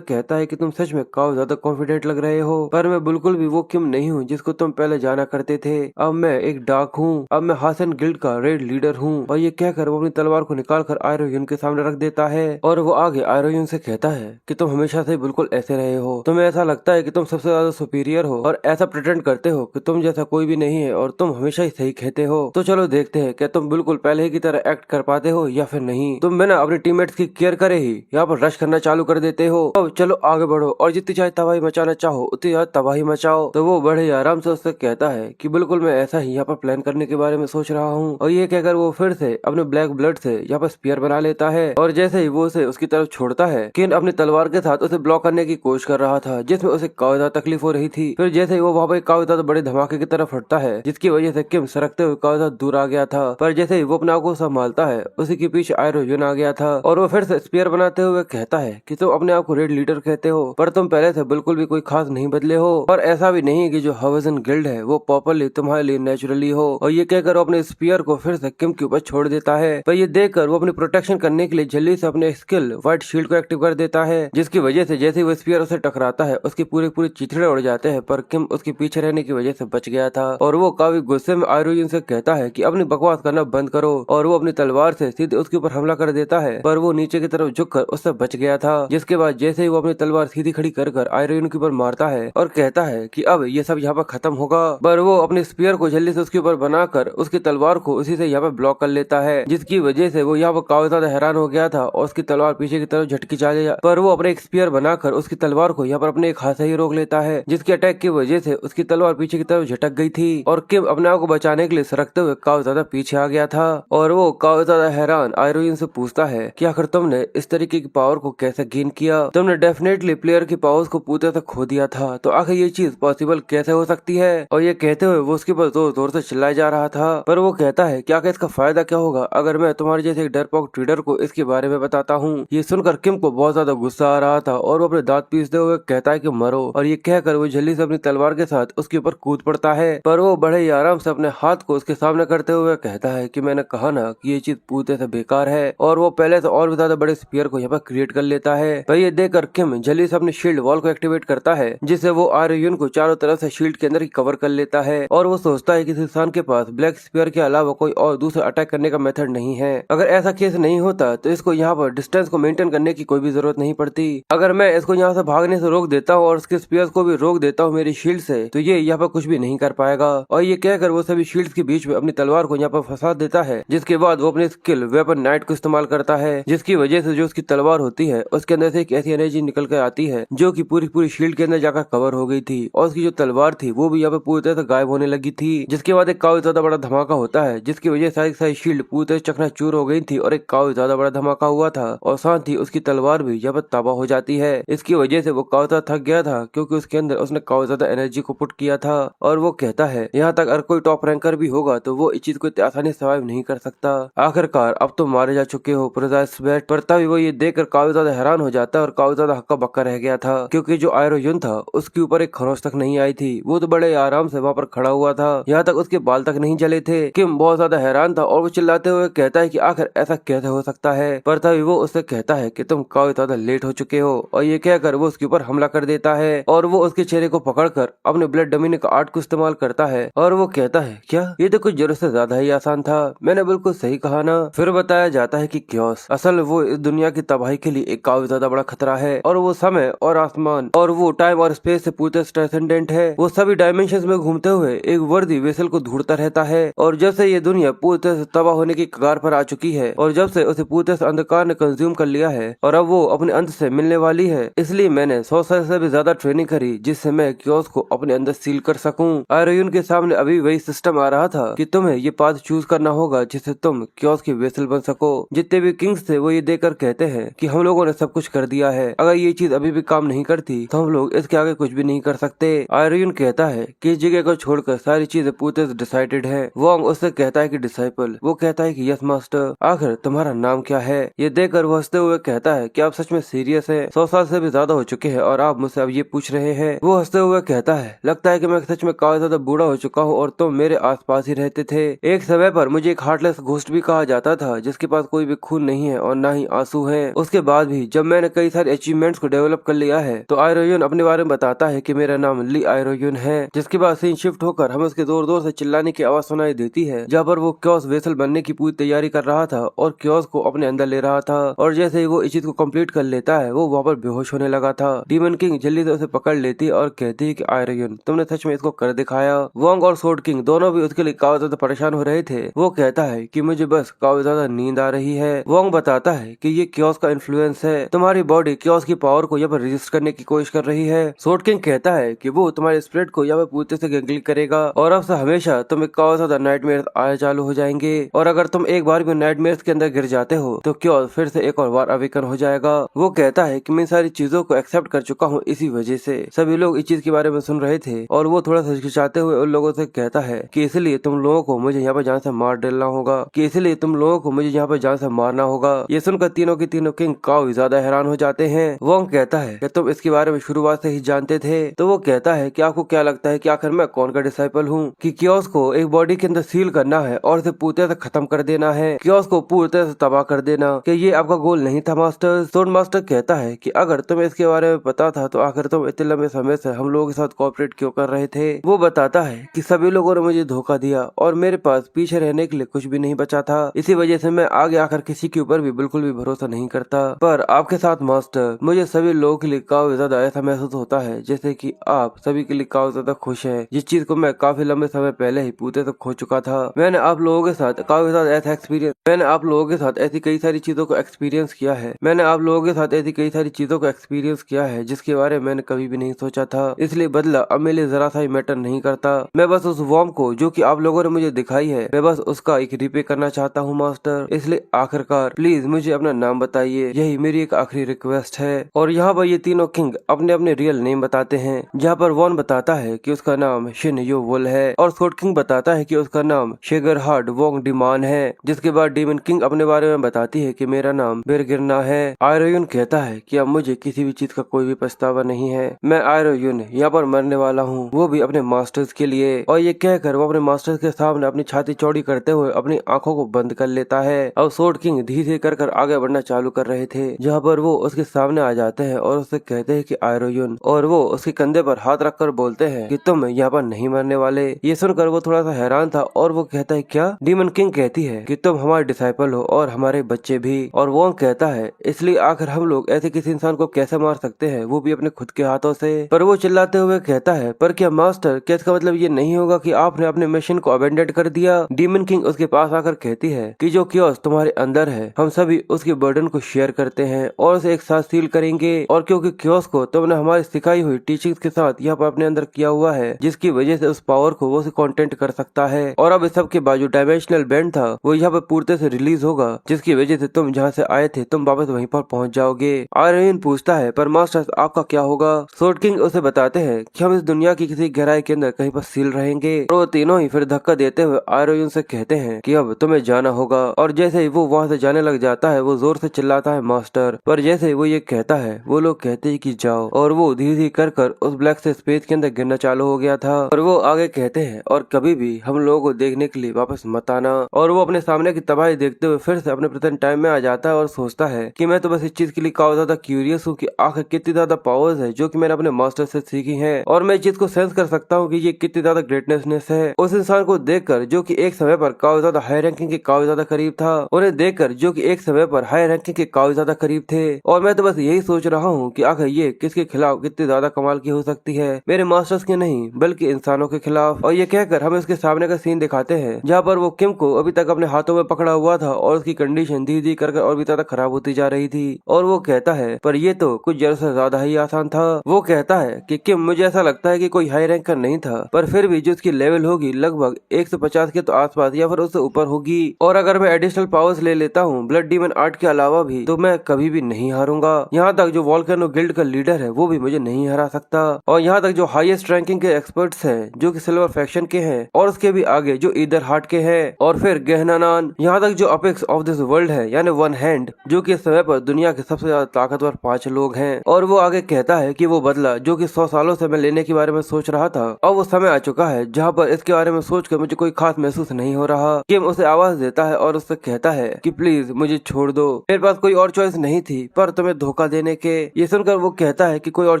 कहता है कि तुम सच में काफी ज्यादा कॉन्फिडेंट लग रहे हो, पर मैं बिल्कुल भी वो किम नहीं हूँ जिसको तुम पहले जाना करते थे। अब मैं एक डार्क हूँ, अब मैं हासन गिल्ड का रेड लीडर हूँ। और ये कहकर वो अपनी तलवार को निकाल कर आयरोयुन के सामने रख देता है। और वो आगे आयरोयुन से कहता है कि तुम हमेशा से बिल्कुल ऐसे रहे हो, तुम्हें ऐसा लगता है कि तुम सबसे ज्यादा सुपीरियर हो और ऐसा प्रिटेंड करते हो कि तुम जैसा कोई भी नहीं है और तुम हमेशा ही सही कहते हो। तो चलो देखते हैं क्या तुम बिल्कुल पहले ही की तरह एक्ट कर पाते हो या फिर नहीं। तुम बिना अपने टीममेट्स की केयर करे ही यहाँ पर रश करना चालू कर देते हो। अब चलो आगे बढ़ो और जितनी चाहे तबाही मचाना चाहो उतनी ज्यादा तबाही मचाओ। तो वो बड़े आराम से उससे कहता है कि बिल्कुल मैं ऐसा ही यहाँ पर प्लान करने के बारे में सोच रहा हूँ। और ये कहकर वो फिर से अपने ब्लैक ब्लड से यहाँ पर स्पीयर बना लेता है। और जैसे ही वो उसे उसकी तरफ छोड़ता है, किन अपनी तलवार के साथ उसे ब्लॉक करने की कोशिश कर रहा था, जिसमें उसे काफी ज्यादा तकलीफ हो रही थी। फिर जैसे ही वो वहाँ पर काफी ज्यादा बड़े धमाके की तरफ हटता है, जिसकी वजह से किम सरकते हुए काफी ज्यादा दूर आ गया था। पर जैसे ही वो अपने आप को संभालता है, उसी के पीछे आयरोयुन आ गया था और वो फिर से स्पीयर बनाते हुए कहता है कि तुम अपने आप को रेड लीडर कहते हो, पर तुम पहले से बिल्कुल भी कोई खास नहीं बदले हो। और ऐसा भी नहीं कि जो हवजन गिल्ड है वो प्रॉपरली तुम्हारे लिए नेचुरली हो। और ये कहकर वो अपने स्पीयर को फिर से किम के ऊपर छोड़ देता है। पर ये देखकर वो अपनी प्रोटेक्शन करने के लिए जल्दी से अपने स्किल व्हाइट शील्ड को एक्टिव कर देता है, जिसकी वजह से जैसे ही वो स्पीयर उसे टकराता है उसकी पूरे चिथड़े उड़ जाते हैं। पर किम उसके पीछे रहने की वजह से बच गया था। और वो काफी गुस्से में आयरोयुन से कहता है कि अपनी बकवास करना बंद करो। और वो अपनी तलवार से सीधे उसके ऊपर हमला कर देता है, पर वो नीचे की तरफ झुककर उससे बच गया था। जिसके बाद जैसे ही वो अपनी तलवार सीधी खड़ी कर आयरोयुन के ऊपर मारता है और कहता है कि अब ये सब यहाँ पर खत्म होगा। पर वो अपने स्पीयर को जल्दी से उसके ऊपर बनाकर उसकी तलवार को उसी से यहाँ पर ब्लॉक कर लेता है, जिसकी वजह से वो यहाँ पर काफी ज्यादा हैरान हो गया था और उसकी तलवार पीछे की तरफ झटकी चले जा। पर वो अपने एक स्पीयर बनाकर उसकी तलवार को यहाँ पर अपने एक हाथ से ही रोक लेता है, जिसके अटैक की वजह से उसकी तलवार पीछे की तरफ झटक गई थी। और किम अपने आप को बचाने के लिए सरकते हुए काफी ज्यादा पीछे आ गया था। और वो काफी ज्यादा हैरान आयरोयुन से पूछता है कि आखिर तुमने इस तरीके की पावर को कैसे गेन किया। तुमने डेफिनेटली प्लेयर की पावर्स को पूरी तरह से खो दिया था, तो आखिर ये चीज पॉसिबल कैसे हो सकती है। और ये कहते हुए वो उसके ऊपर जोर जोर से चिल्लाया जा रहा था। पर वो कहता है कि आखिर इसका फायदा क्या होगा अगर मैं तुम्हारे जैसे एक डरपोक ट्रेडर को इसके बारे में बताता हूँ। ये सुनकर किम को बहुत ज्यादा गुस्सा आ रहा था और वो अपने दांत पीसते हुए कहता है कि मरो। और ये कहकर वो जल्दी से अपनी तलवार के साथ उसके ऊपर कूद पड़ता है। पर वो बड़े ही आराम से अपने हाथ को उसके सामने करते हुए कहता है कि मैंने कहा ना कि ये चीज पूरी तरह से बेकार है। और वो पहले से और भी ज्यादा बड़े स्पीयर को यहाँ पर क्रिएट कर लेता है। पर ये देखकर किम जल्दी से अपनी शील्ड वॉल को एक्टिवेट करता है, जिससे वो आयरोयुन को चारों तरफ से शील्ड के अंदर कवर कर लेता है। और वो सोचता है कि इंसान के पास ब्लैक स्पीयर के अलावा कोई और दूसरा अटैक करने का मेथड नहीं है। अगर ऐसा केस नहीं होता तो इसको यहाँ पर डिस्टेंस को मेंटेन करने की कोई भी जरूरत नहीं पड़ती। अगर मैं इसको यहाँ से भागने से रोक देता हूँ और उसके स्पीयर्स को भी रोक देता हूँ मेरी शील्ड से, तो ये यहाँ पर कुछ भी नहीं कर पाएगा। और ये कहकर वो सभी शील्ड्स के बीच में अपनी तलवार को यहाँ पर फंसा देता है, जिसके बाद वो अपनी स्किल वेपन नाइट को इस्तेमाल करता है, जिसकी वजह से जो उसकी तलवार होती है उसके अंदर से एक ऐसी एनर्जी निकल कर आती है जो कि पूरी शील्ड के अंदर जाकर कवर हो गई थी। और उसकी जो तलवार थी वो भी यहाँ पे पूरी तरह से गायब होने लगी थी। जिसके बाद एक काफी ज्यादा बड़ा धमाका होता है, जिसकी वजह से सारी शील्ड पूरी तरह चकनाचूर हो गई थी और एक काफी ज्यादा बड़ा धमाका हुआ था। और साथ ही उसकी तलवार भी यहाँ पर तबाह हो जाती है। इसकी वजह से वो काफी ज्यादा थक गया था, क्योंकि उसके अंदर उसने काफी ज्यादा एनर्जी को पुट किया था। और वो कहता है यहाँ तक अगर कोई टॉप रैंकर भी होगा तो वो इस चीज को इतनी आसानी से सर्वाइव नहीं कर सकता। आखिरकार अब तो मारे जा चुके हो पर तभी वो ये देखकर काफी ज्यादा हैरान हो जाता है और काफी ज्यादा हक्का बक्का रह गया था, क्योंकि जो आयरोयुन था उसके ऊपर एक खरोच तक नहीं आई थी। वो तो बड़े आराम से वहाँ पर खड़ा हुआ था, यहाँ तक उसके बाल तक नहीं जले थे। किम बहुत ज्यादा हैरान था और वो चिल्लाते हुए कहता है कि आखिर ऐसा कैसे हो सकता है। पर तभी वो उससे कहता है कि तुम काफी ज्यादा लेट हो चुके हो। और ये कहकर वो उसके ऊपर हमला कर देता है और वो उसके चेहरे को पकड़कर अपने ब्लड डोमिनिक आर्ट को इस्तेमाल करता है। और वो कहता है क्या ये तो कुछ जरूरत से ज्यादा ही आसान था, मैंने बिल्कुल सही कहा ना। फिर बताया जाता है कि क्योस असल वो इस दुनिया की तबाही के लिए एक काफी ज्यादा बड़ा खतरा है, और वो समय और आसमान और वो टाइम और स्पेस से पूरे ट्रांसेंडेंट है। वो सभी डायमेंशंस में घूमते हुए एक वर्दी वेसल को ढूंढता रहता है। और जब से ये दुनिया पूरी तरह से तबाह होने की कगार पर आ चुकी है और जब से उसे पूरी तरह से अंधकार ने कंज्यूम कर लिया है और अब वो अपने अंत से मिलने वाली है, इसलिए मैंने 100 साल से भी ज्यादा ट्रेनिंग करी जिससे मैं क्योस को अपने अंदर सील कर सकूं। आयरोयुन के सामने अभी वही सिस्टम आ रहा था कि तुम तुम्हें ये पाथ चूज करना होगा जिससे तुम क्योस की वेसल बन सको। जितने भी किंग्स थे वो ये देखकर कहते हैं कि हम लोगों ने सब कुछ कर दिया है, अगर ये चीज अभी भी काम नहीं करती तो हम लोग इसके आगे कुछ भी नहीं कर सकते। आयरोन कहता है कि इस जगह को छोड़कर सारी चीजें पूरे से डिसाइडेड है। वोंग उससे कहता है कि डिसाइपल। वो कहता है कि यस मास्टर। आखिर तुम्हारा नाम क्या है? ये देखकर वो हंसते हुए कहता है कि आप सच में सीरियस है? 100 साल से भी ज्यादा हो चुके हैं और आप मुझसे अब ये पूछ रहे हैं। वो हंसते हुए कहता है लगता है कि मैं सच में काफी ज्यादा बूढ़ा हो चुका हूँ और तुम मेरे आसपास ही रहते थे। एक समय पर मुझे एक हार्टलेस घोस्ट भी कहा जाता था जिसके पास कोई भी खून नहीं है और न ही आंसू है। उसके बाद भी जब मैंने कई सारे अचीवमेंट्स को डेवलप कर लिया है तो आयरोन अपने बारे में बताता है कि मेरा नाम ली आयरोन है। जिसके बाद सीन शिफ्ट होकर हमें उसके जोर जोर से चिल्लाने की आवाज सुनाई देती है जहाँ पर वो क्योस वेसल बनने की पूरी तैयारी कर रहा था और क्योस को अपने अंदर ले रहा था। और जैसे ही वो इस चीज को कंप्लीट कर लेता है वो वहाँ पर बेहोश होने लगा था। डीमन किंग जल्दी से उसे पकड़ लेती और कहती है कि आयरोन तुमने सच में इसको कर दिखाया। वोंग और सोर्ड किंग दोनों भी उसके लिए काफी ज्यादा परेशान हो रहे थे। वो कहता है कि मुझे बस काफी ज्यादा नींद आ रही है। वोंग बताता है कि ये क्योस का इन्फ्लुएंस है, तुम्हारी बॉडी क्योस की पावर को यहाँ पर रजिस्ट करने की कोशिश कर रही है। सोर्ड किंग कहता है कि वो तुम्हारे स्पिरिट को यहाँ पर पूरे से गैंगल करेगा और अब से हमेशा तुम्हें काफी ज्यादा नाइटमेयर आए चालू हो जाएंगे और अगर तुम एक बार भी नाइटमेयर्स के अंदर गिर जाते हो तो क्योस फिर से एक और बार अवेकन हो जाएगा। वो कहता है कि मैं सारी चीजों को एक्सेप्ट कर चुका हूँ, इसी वजह से सभी लोग इस चीज के बारे में सुन रहे थे और वो थोड़ा सा हिचकिचाते हुए उन लोगों से कहता है कि इसलिए तुम लोगों को मुझे यहाँ पर जान से मार डालना होगा, कि इसलिए तुम लोगों को मुझे यहाँ पर जान से मारना होगा। ये सुनकर तीनों की तीनों किंग काफी ज्यादा हैरान हो जाते हैं। वोंग कहता है कि तुम इसके बारे में शुरुआत से ही जानते थे। तो वो कहता है कि आपको क्या लगता है कि आखिर मैं कौन का डिसाइपल हूँ, कि क्योस को एक बॉडी के अंदर सील करना है और इसे पूरी तरह से खत्म कर देना है, क्योस को पूरी तरह से तबाह कर देना, कि ये आपका गोल नहीं था मास्टर। सोर्ड मास्टर कहता है कि अगर तुम्हें इसके बारे में पता था तो आखिर तुम इतने लंबे समय से हम लोगों के साथ कोऑपरेट क्यों कर रहे थे। वो बताता है कि सभी लोगों ने मुझे धोखा दिया और मेरे पास पीछे रहने के लिए कुछ भी नहीं बचा था, इसी वजह से मैं आगे आकर किसी के ऊपर भी बिल्कुल भी भरोसा नहीं करता। पर आपके साथ मास्टर मुझे सभी लोगों के लिए काफी ज्यादा ऐसा महसूस होता है जैसे कि आप सभी के लिए काफी ज्यादा खुश है, जिस चीज को मैं काफी लंबे समय पहले ही पूरे तक खो चुका था। मैंने आप लोगों के साथ काफी ज्यादा ऐसा एक्सपीरियंस मैंने आप लोगों के साथ ऐसी कई सारी चीजों को एक्सपीरियंस किया है मैंने आप लोगों के साथ ऐसी कई सारी चीजों को एक्सपीरियंस किया है जिसके बारे में मैंने कभी भी नहीं सोचा था, इसलिए बदला अब मेरे लिए जरा सा ही मैटर नहीं करता। मैं बस उस वॉर्म को जो कि आप लोगों ने मुझे दिखाई है मैं बस उसका एक रिपे करना चाहता हूँ मास्टर, इसलिए आखिरकार प्लीज मुझे अपना नाम बताइए, यही मेरी एक आखिरी रिक्वेस्ट है। और यहाँ पर ये तीनों किंग अपने अपने रियल नेम बताते हैं, जहाँ पर वॉन बताता है कि उसका नाम शिन यो वुल है और सोर्ड किंग बताता है कि उसका नाम शेगर हार्ड वोंग डिमान है। जिसके बाद डीमन किंग अपने बारे में बताती है कि मेरा नाम बिरगिरना है। आयरोन कहता है कि अब मुझे किसी भी चीज का कोई भी पछतावा नहीं है, मैं आयरोन यहाँ पर मरने वाला हूँ, वो भी अपने मास्टर्स के लिए। और ये कहकर वो अपने मास्टर्स के सामने अपनी छाती चौड़ी करते हुए अपनी आंखों को बंद कर लेता है। अब सोर्ड किंग धीरे कर आगे बढ़ना चालू कर रहे थे, जहाँ पर वो उसके सामने आ जाते हैं और उससे कहते हैं कि आयरोन, और वो उसके कंधे पर हाथ रखकर बोलते हैं कि तुम यहाँ पर नहीं मरने वाले। ये सुनकर वो थोड़ा सा हैरान था और वो कहता है क्या? डीमन किंग कहती है कि तुम हमारे डिसाइपल हो और हमारे बच्चे भी। और वो कहता है इसलिए आखिर हम लोग ऐसे किसी इंसान को कैसे मार सकते हैं, वो भी अपने खुद के हाथों से। पर वो चिल्लाते हुए कहता है पर क्या मास्टर, क्या इसका मतलब ये नहीं होगा कि आपने अपने मिशन को अबेंडन कर दिया? डीमन किंग उसके पास आकर कहती है कि जो क्योस तुम्हारे अंदर है हम सभी उसके बर्डन को शेयर करते हैं और उसे एक साथ सील करेंगे, और क्योंकि क्योस को तुमने हमारी सिखाई हुई टीचिंग्स के साथ यहाँ पर अपने अंदर किया हुआ है, जिसकी वजह से उस पावर को वो कंटेंट कर सकता है। और अब इस सब के बाद जो डायमेंशनल बैंड था वो यहाँ पर पूर्णतः से रिलीज होगा, जिसकी वजह से तुम जहाँ से आए थे तुम वापस वहीं पर पहुँच जाओगे। आयरन पूछता है पर मास्टर आपका क्या होगा? सोर्ड किंग उसे बताते हैं कि हम इस दुनिया की किसी गहराई के अंदर कहीं पर सील रहेंगे। और वो तीनों ही फिर धक्का देते हुए आयरन से कहते हैं कि अब तुम्हें जाना होगा। और जैसे ही वो वहाँ से जाने लग जाता है वो जोर से चिल्लाता है मास्टर, पर जैसे ही वो ये कहता है वो लोग कहते हैं कि जाओ, और वो धीरे धीरे कर उस ब्लैक से स्पेस के अंदर गिरना चालू हो गया था। और वो आगे कहते हैं और कभी भी हम लोगों को देखने के लिए वापस मत आना। और वो अपने सामने की तबाही देखते हुए फिर से अपने प्रेजेंट टाइम में आ जाता है और सोचता है कि मैं तो बस इस चीज के लिए काफी ज्यादा क्यूरियस हूँ कि आखिर कितनी ज्यादा पावर्स है जो कि मैंने अपने मास्टर से सीखी है, और मैं इस चीज को सेंस कर सकता हूँ कि ये कितनी ज्यादा ग्रेटनेस है। उस इंसान को देखकर जो कि एक समय पर काफी ज्यादा हाई रैंकिंग के काफी ज्यादा करीब था, उन्हें देखकर जो कि एक समय पर हाई रैंकिंग के काफी ज्यादा करीब थे, और मैं तो बस यही सोच रहा हूँ कि आखिर ये किसके खिलाफ कितनी ज्यादा कमाल की हो सकती है, मेरे मास्टर्स के नहीं बल्कि इंसानों के खिलाफ। और ये कहकर हमें उसके सामने का सीन दिखाते हैं जहाँ पर वो किम को अभी तक अपने हाथों में पकड़ा हुआ था और उसकी कंडीशन धीरे धीरे कर और भी ज्यादा खराब होती जा रही थी। और वो कहता है पर ये तो कुछ जरूर से ज्यादा ही आसान था। वो कहता है कि किम मुझे ऐसा लगता है कि कोई हाई रैंक का नहीं था, पर फिर भी जो उसकी लेवल होगी लगभग 1 150 के तो आसपास या फिर उससे ऊपर होगी। और अगर मैं एडिशनल पावर्स ले लेता हूँ ब्लड डीमन आर्ट के अलावा भी, तो मैं कभी भी नहीं हारूंगा। यहाँ तक जो वोल्केनो गिल्ड का लीडर है वो भी मुझे नहीं हरा सकता। और यहाँ तक जो हाईएस्ट रैंकिंग के एक्सपर्ट्स हैं जो कि सिल्वर फैक्शन के हैं, और उसके भी आगे जो ईदर हार्ट के हैं, और फिर गहनानान, यहाँ तक जो अपेक्स ऑफ दिस वर्ल्ड है यानी वन हैंड, जो कि इस समय पर दुनिया के सबसे ज्यादा ताकतवर 5 लोग हैं। और वो आगे कहता है कि वो बदला जो कि 100 सालों से मैं लेने के बारे में सोच रहा था, अब वो समय आ चुका है जहाँ पर इसके बारे में सोचकर मुझे कोई खास महसूस नहीं हो रहा। किम उसे आवाज देता है और उससे कहता है कि प्लीज मुझे छोड़ दो, मेरे पास कोई और चॉइस नहीं थी पर तुम्हें धोखा देने के। ये सुनकर वो कहता है कि कोई और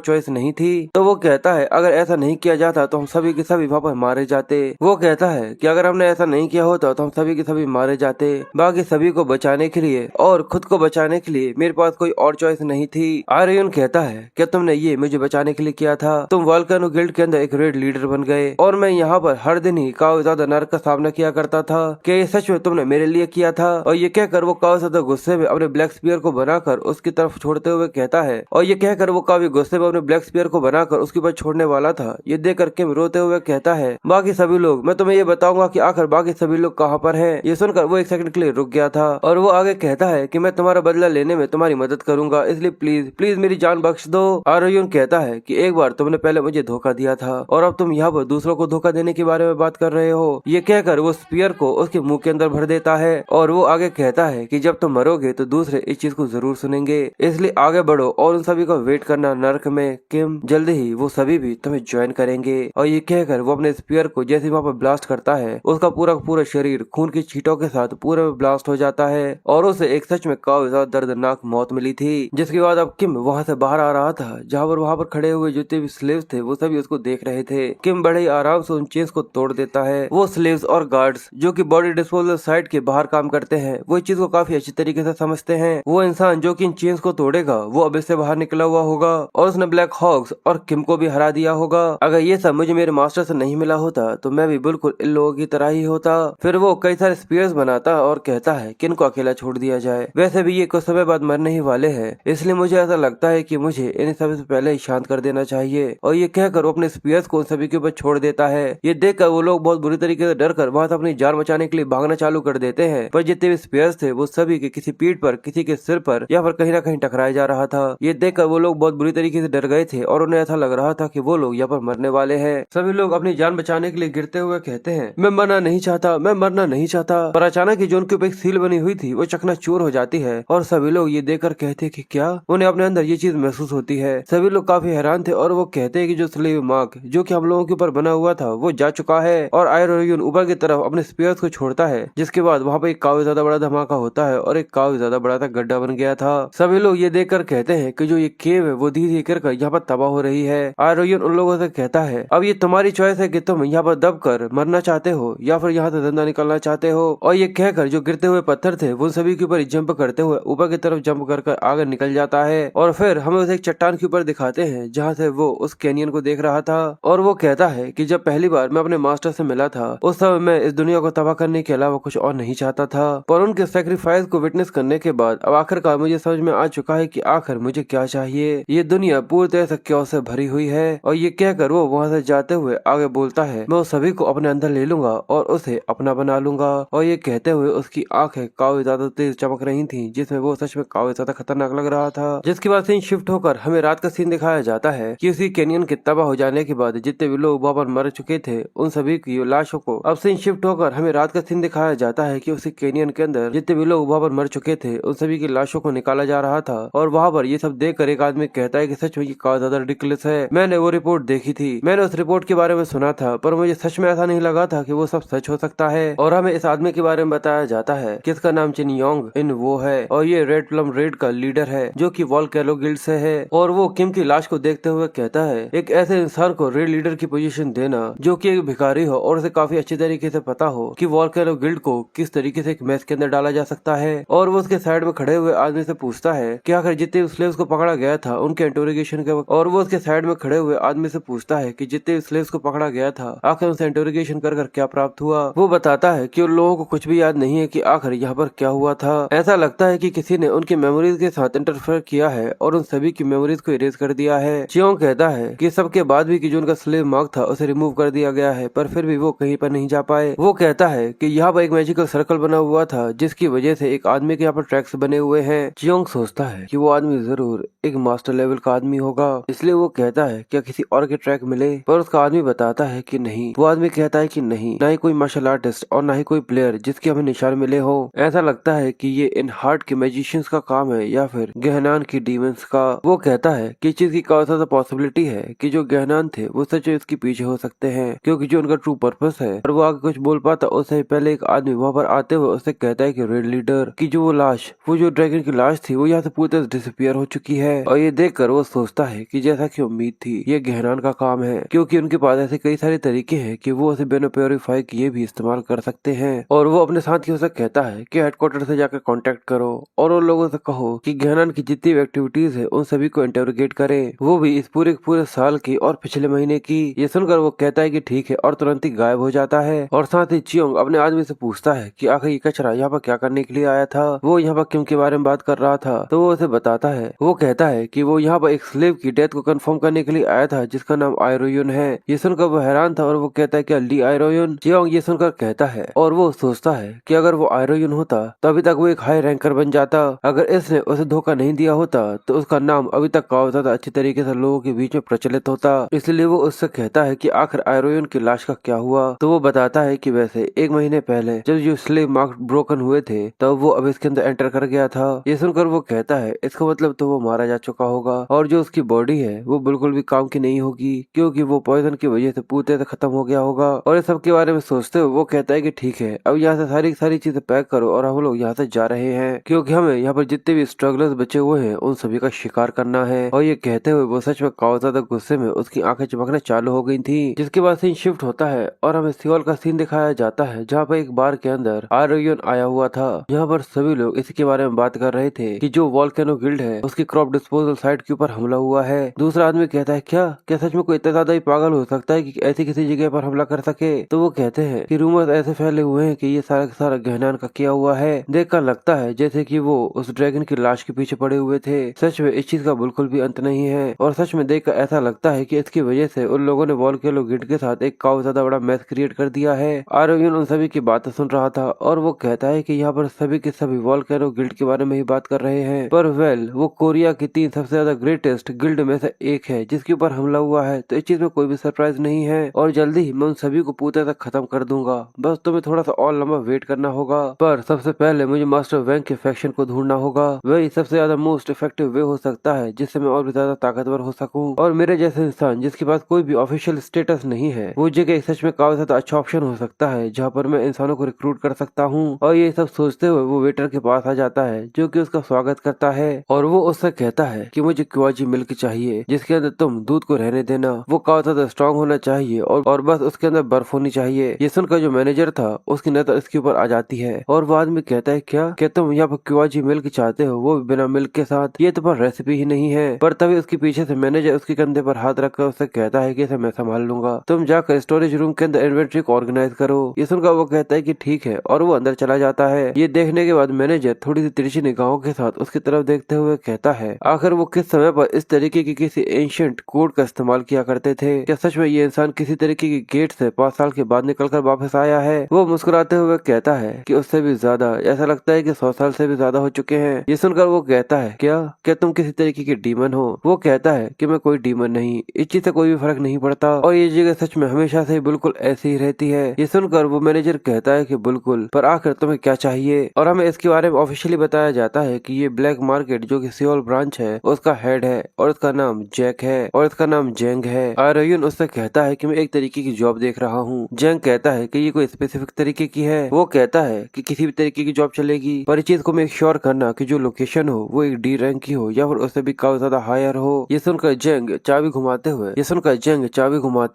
चॉइस नहीं थी, तो वो कहता है अगर ऐसा नहीं किया जाता तो हम सभी के सभी वहाँ पर मारे जाते। वो कहता है कि अगर हमने ऐसा नहीं किया होता तो हम सभी के सभी मारे जाते। बाकी सभी को बचाने के लिए और खुद को बचाने के लिए मेरे पास कोई और चॉइस नहीं थी। आर्यन कहता है कि तुमने ये मुझे बचाने के लिए किया था, तुम वोल्केनो गिल्ड के अंदर एक रेड लीडर बन गए और मैं यहाँ पर हर दिन ही काफी ज्यादा नर्क का सामना किया करता था। क्या ये सच में तुमने मेरे लिए किया था? और ये कहकर वो काफी ज्यादा गुस्से में अपने ब्लैक स्पीयर को बनाकर उसकी तरफ छोड़ते हुए कहता है, और ये कहकर वो काफी गुस्से में अपने ब्लैक स्पीयर को बनाकर उसके ऊपर छोड़ने वाला था। ये देखकर किम रोते हुए कहता है, बाकी सभी लोग, मैं तुम्हें ये बताऊंगा कि आखिर बाकी सभी लोग कहाँ पर हैं। ये सुनकर वो एक सेकंड के लिए रुक गया था और वो आगे कहता है कि मैं तुम्हारा बदला लेने में तुम्हारी मदद करूंगा, इसलिए प्लीज प्लीज मेरी जान बख्श दो। आर्यन कहता है कि एक बार तुमने पहले मुझे धोखा दिया था और अब तुम यहाँ पर दूसरों को धोखा देने के बारे में बात कर रहे हो। ये कहकर वो स्पीयर को उसके मुंह के अंदर भर देता है और वो आगे कहता है कि जब तुम मरोगे तो दूसरे इस चीज को जरूर सुनेंगे, इसलिए आगे बढ़ो और उन सभी को वेट करना नर्क में। किम, जल्दी ही वो सभी भी तुम्हें ज्वाइन करेंगे। और ये कहकर वो अपने स्पीयर को जैसे वहाँ पर ब्लास्ट करता है, उसका पूरा पूरा शरीर खून की छींटों के साथ पूरे में ब्लास्ट हो जाता है और उसे एक सच में काफी ज्यादा दर्दनाक मौत मिली थी। जिसके बाद अब किम वहाँ से बाहर आ रहा था, जहाँ पर वहाँ पर खड़े हुए जितने भी स्लेव्स थे वो सभी उसको देख रहे थे। किम बड़े आराम से उन चेन्स को तोड़ देता है। वो स्लेव्स और गार्ड्स जो कि बॉडी डिस्पोजल साइट के बाहर काम करते हैं वो इस चीज को काफी अच्छी तरीके से समझते हैं। वो इंसान जो कि इन चेन्स को तोड़ेगा वो अब इससे बाहर निकला हुआ होगा और उसने ब्लैक हॉक्स और किम को भी हरा दिया होगा। अगर ये सब मुझे मेरे मास्टर से नहीं मिला होता तो मैं भी बिल्कुल इन लोगों की तरह ही होता। फिर वो कई सारे स्पीयर्स बनाता और कहता है कि इनको अकेला छोड़ दिया जाए, वैसे भी ये कुछ समय बाद मरने ही वाले हैं, इसलिए मुझे ऐसा लगता है कि मुझे इन सभी से पहले ही शांत कर देना चाहिए। और ये कहकर वो अपने स्पीयर्स को उन सभी के ऊपर छोड़ देता है। ये देखकर वो लोग बहुत बुरी तरीके से डर कर वहाँ से अपनी जान बचाने के लिए भागना चालू कर देते हैं, पर जितने भी स्पीयर्स थे वो सभी के किसी पीठ पर, किसी के सिर पर या फिर कहीं ना कहीं टकराया जा रहा था। ये देखकर वो लोग बहुत बुरी तरीके से डर गए थे और उन्हें ऐसा लग रहा था कि वो लोग यहाँ पर मरने वाले हैं। सभी लोग अपनी जान बचाने के लिए गिरते हुए कहते हैं, मैं मरना नहीं चाहता, मैं मरना नहीं चाहता। पर अचानक ही जो उनके ऊपर एक सील बनी हुई थी वो चकनाचूर हो जाती है और सभी लोग ये देखकर कहते कि क्या, उन्हें अपने अंदर ये चीज महसूस होती है। सभी लोग काफी हैरान थे और वो कहते हैं कि जो स्लेव मार्क जो कि हम लोगों के ऊपर बना हुआ था वो जा चुका है। और आयरन ऊपर की तरफ अपने स्पीयर्स को छोड़ता है, जिसके बाद वहाँ पे एक काफी ज्यादा बड़ा धमाका होता है और एक काफी ज्यादा बड़ा सा गड्ढा बन गया था। सभी लोग ये देखकर कहते हैं कि जो ये केव है वो धीरे धीरे कर यहाँ पर तबाह हो रही है। आयरन उन लोगों से कहता है, अब ये तुम्हारी चॉइस है कि तुम यहाँ पर दब कर मरना चाहते हो या फिर यहाँ से जिंदा निकलना चाहते हो। और ये कहकर जो गिरते हुए पत्थर थे वो सभी के ऊपर जंप करते हुए ऊपर की तरफ जंप कर आगे निकल जाता है और फिर हमें उसे एक चट्टान के ऊपर दिखाते हैं जहाँ से वो उस कैनियन को देख रहा था। और वो कहता है कि जब पहली बार मैं अपने मास्टर से मिला था उस समय मैं इस दुनिया को तबाह करने के अलावा कुछ और नहीं चाहता था, पर उनके सेक्रीफाइस को विटनेस करने के बाद अब आखिरकार मुझे समझ में आ चुका है कि आखिर मुझे क्या चाहिए। ये दुनिया पूरी तरह से क्यों से भरी हुई है। और ये कहकर वो वहाँ से जाते हुए आगे बोलता है, मैं उस सभी को अपने अंदर ले लूंगा और उसे अपना बना लूंगा। और ये कहते हुए उसकी आंखें काफी ज्यादा तेज चमक रही थी, जिसमें वो सच में काफी ज्यादा खतरनाक लग रहा था। जिसके बाद सीन शिफ्ट होकर हमें रात का सीन दिखाया जाता है कि उसी कैनियन के तबाह हो जाने के बाद जितने भी लोग वहाँ पर मर चुके थे उन सभी की लाशों को, अब सीन शिफ्ट होकर हमें रात का सीन दिखाया जाता है कि उसी कैनियन के अंदर जितने भी लोग वहाँ पर मर चुके थे उन सभी की लाशों को निकाला जा रहा था। और वहाँ पर ये सब देख कर एक आदमी कहता है कि सच में ये काफी ज्यादा रिडिकुलस है, मैंने वो रिपोर्ट देखी थी, मैंने उस रिपोर्ट के बारे में सुना था, पर मुझे सच में ऐसा नहीं लगा था कि वो सब सच हो सकता है। और हमें इस आदमी के बारे में बताया जाता है कि इसका नाम चिन योंग इन वो है और ये रेड प्लम रेड का लीडर है जो कि वोल्केनो गिल्ड से है। और वो किम की लाश को देखते हुए कहता है, एक ऐसे इंसान को रेड लीडर की पोजीशन देना जो कि एक भिखारी हो और उसे काफी अच्छी तरीके से पता हो कि वोल्केनो गिल्ड को किस तरीके से एक मैच के अंदर डाला जा सकता है। और वो उसके साइड में खड़े हुए आदमी से पूछता है कि आखिर जितने स्लेव्स को पकड़ा गया था उनके इंटरोगेशन के वक्त, और वो उसके साइड में खड़े हुए आदमी से पूछता है कि जितने स्लेव्स को पकड़ा गया था आखिर उनसे इंटरोगेशन कर क्या प्राप्त हुआ। वो बताता है कि उन लोगों को कुछ भी याद नहीं है कि आखिर यहाँ पर क्या हुआ था। ऐसा लगता है कि किसी ने उनकी मेमोरीज के साथ इंटरफेयर किया है और उन सभी की मेमोरीज को इरेज कर दिया है। चियोंग कहता है कि सबके बाद भी कि जो उनका स्लेव मार्क था उसे रिमूव कर दिया गया है, पर फिर भी वो कहीं पर नहीं जा पाए। वो कहता है कि यहाँ पर एक मैजिकल सर्कल बना हुआ था जिसकी वजह से एक आदमी के यहाँ पर ट्रैक्स बने हुए हैं। जियोंग सोचता है कि वो आदमी जरूर एक मास्टर लेवल का आदमी होगा, इसलिए वो कहता है क्या किसी और के ट्रैक मिले, पर उसका आदमी बताता है कि नहीं। वो आदमी कहता है कि नहीं, ना ही कोई मार्शल आर्टिस्ट और ना ही कोई प्लेयर जिसके हमें निशान मिले हो। ऐसा लगता है कि ये इन हार्ट के मैजिशियंस का काम है या फिर गहनान की डीमंस का। वो कहता है कि इस चीज की काफी ज्यादा पॉसिबिलिटी है कि जो गहनान थे वो सच में इसके पीछे हो सकते हैं, क्योंकि जो उनका ट्रू पर्पस है। और वो आगे कुछ बोल पाता उससे पहले एक आदमी वहाँ पर आते हुए उससे कहता है कि रेड लीडर की जो वो लाश, वो जो ड्रैगन की लाश थी, वो यहाँ से पूरी तरह डिसअपियर हो चुकी है। और ये देखकर वो सोचता है कि जैसा कि उम्मीद थी ये गहनान का काम है, क्योंकि उनके पास ऐसे कई सारे तरीके हैं कि वो उसे बिना प्योरीफाई किए भी इस्तेमाल कर सकते हैं। और वो अपने साथियों से कहता है कि हेडक्वार्टर से जाकर कांटेक्ट करो और उन लोगों से कहो कि गहनान की जितनी भी एक्टिविटीज है उन सभी को इंटरोगेट करें, वो भी इस पूरे साल की और पिछले महीने की। ये सुनकर वो कहता है कि ठीक है और तुरंत ही गायब हो जाता है। और साथ ही चियोंग अपने आदमी से पूछता है कि आखिर ये कचरा यहाँ पर क्या करने के लिए आया था, वो यहाँ पर क्यों के बारे में बात कर रहा था। तो वो उसे बताता है, वो कहता है कि वो यहाँ पर एक स्लेव की डेथ को कंफर्म करने के लिए आया था जिसका नाम आयरोयुन है। ये सुनकर वो हैरान था और वो कहता है क्या ली आयरोयुन। चियोंग ये सुनकर कहता है और वो सोचता है कि अगर वो आयरोयुन होता तो अभी तक वो एक हाई रैंकर बन जाता। अगर इसने उसे धोखा नहीं दिया होता तो उसका नाम अभी तक काफी ज्यादा अच्छी तरीके से लोगों के बीच में प्रचलित होता। इसलिए वो उससे कहता है कि आखिर आयरोयुन की लाश का क्या हुआ। तो वो बताता है कि वैसे एक महीने पहले जब जो स्लेव मार्क ब्रोकन हुए थे तब वो अब इसके अंदर एंटर कर गया था। ये सुनकर वो कहता है इसका मतलब तो वो मारा जा चुका होगा और जो उसकी बॉडी है वो बिल्कुल भी काम की नहीं होगी, क्योंकि वो पॉइजन की वजह से पूरी तरह खत्म हो गया होगा। और इस सब के बारे में सोचते हुए वो कहता है कि ठीक है अब यहाँ से सारी सारी चीजें पैक करो और हम लोग यहाँ से जा रहे हैं, क्योंकि हमें यहाँ पर जितने भी स्ट्रगलर्स बचे हुए हैं उन सभी का शिकार करना है। और ये कहते हुए वो सच में काफी ज्यादा गुस्से में उसकी आंखें चमकना चालू हो गई थी। जिसके बाद सीन शिफ्ट होता है और हमें सियोल का सीन दिखाया जाता है जहाँ पर एक बार के अंदर आयरोयुन आया हुआ था। यहाँ पर सभी लोग इसी के बारे में बात कर रहे थे कि जो वोल्केनो गिल्ड है उसकी क्रॉप डिस्पोजल साइट के ऊपर हमला हुआ है। दूसरा आदमी कहता है क्या क्या सच में कोई इतना ज्यादा ही पागल हो सकता है कि ऐसी किसी जगह पर हमला कर सके। तो वो कहते हैं कि रूमर्स ऐसे फैले हुए हैं कि ये सारा का सारा गहनान का किया हुआ है। देखकर लगता है जैसे कि वो उस ड्रैगन की लाश के पीछे पड़े हुए थे। सच में इस चीज का बिल्कुल भी अंत नहीं है और सच में देखकर ऐसा लगता है कि इसकी वजह से उन लोगों ने वोल्केनो गिल्ड के साथ एक काफी ज्यादा बड़ा मैस क्रिएट कर दिया है। आयरोयुन उन सभी की बातें सुन रहा था और वो कहता है कि यहाँ पर सभी के सभी वोल्केनो गिल्ड के बारे में ही बात कर रहे हैं, पर वेल वो कोरिया की 3 सबसे ज्यादा ग्रेटेस्ट गिल्ड में से एक है जिसके ऊपर हमला हुआ है। तो इस चीज में कोई भी सरप्राइज नहीं है और जल्दी ही मैं उन सभी को पूरी तरह खत्म कर दूंगा, बस तुम्हें थोड़ा सा और लंबा वेट करना होगा। पर सबसे पहले मुझे मास्टर वैंग के फैक्शन को ढूंढना होगा, वही सबसे ज्यादा मोस्ट इफेक्टिव वे हो सकता है जिससे मैं और भी ज्यादा ताकतवर हो सकूं। और मेरे जैसे इंसान जिसके पास कोई भी ऑफिशियल स्टेटस नहीं है वो जगह सच में काफी ज्यादा अच्छा ऑप्शन हो सकता है जहाँ पर मैं इंसानों को रिक्रूट कर सकता हूँ। और ये सब सोचते हुए वो वेटर के पास आ जाता है जो कि उसका स्वागत करता है और वो उससे कहता है कि मुझे क्वाजी मिल्क चाहिए जिसके अंदर तुम दूध को रहने देना, वो काफी ज्यादा स्ट्रॉन्ग होना चाहिए और बस उसके अंदर बर्फ होनी चाहिए। ये सुनकर जो मैनेजर था उसकी नजर इसके ऊपर आ जाती है और वो आदमी कहता है क्या तुम यहाँ पर क्वाजी मिल्क चाहते हो, वो भी बिना मिल्क के साथ, ये तो पर रेसिपी ही नहीं है। पर तभी उसके पीछे से मैनेजर उसके कंधे पर हाथ रखकर उससे कहता है कि इसे मैं संभाल लूंगा, तुम जाकर स्टोरेज रूम के अंदर इन्वेंट्री को ऑर्गेनाइज करो। ये सुनकर वो कहता है कि ठीक है और वो अंदर चला जाता है। ये देखने के बाद मैनेजर थोड़ी सी तिरछी निगाहों के साथ उसकी तरफ देखते हुए कहता है आखिर वो किस समय पर इस तरीके की किसी एंशिएंट कोड का इस्तेमाल किया करते थे, क्या सच में ये इंसान किसी तरीके की गेट से 5 साल के बाद निकलकर वापस आया है। वो मुस्कुराते हुए कहता है कि उससे भी ज्यादा, ऐसा लगता है कि 100 साल से भी ज्यादा हो चुके हैं। ये सुनकर वो कहता है क्या तुम किसी तरीके की डीमन हो। वो कहता है कि मैं कोई डीमन नहीं, इस चीज से कोई भी फर्क नहीं पड़ता और ये जगह सच में हमेशा से बिल्कुल ऐसी ही रहती है। ये सुनकर वो मैनेजर कहता है कि बिल्कुल, पर आखिर तुम्हें क्या चाहिए। और हमें इसके बारे में ऑफिशियली बताया जाता है कि ये ब्लैक मार्केट जो कि सियोल ब्रांच है उसका हेड है और उसका नाम जैक है और इसका नाम जेंग है। आयरोयुन उससे कहता है कि मैं एक तरीके की जॉब देख रहा हूँ। जेंग कहता है कि ये कोई स्पेसिफिक तरीके की है। वो कहता है कि किसी भी तरीके की जॉब चलेगी, पर इस चीज को मेक श्योर करना कि जो लोकेशन हो वो एक डी रैंक की हो या फिर उससे भी काफी ज्यादा हायर हो। ये सुनकर जेंग चाबी घुमाते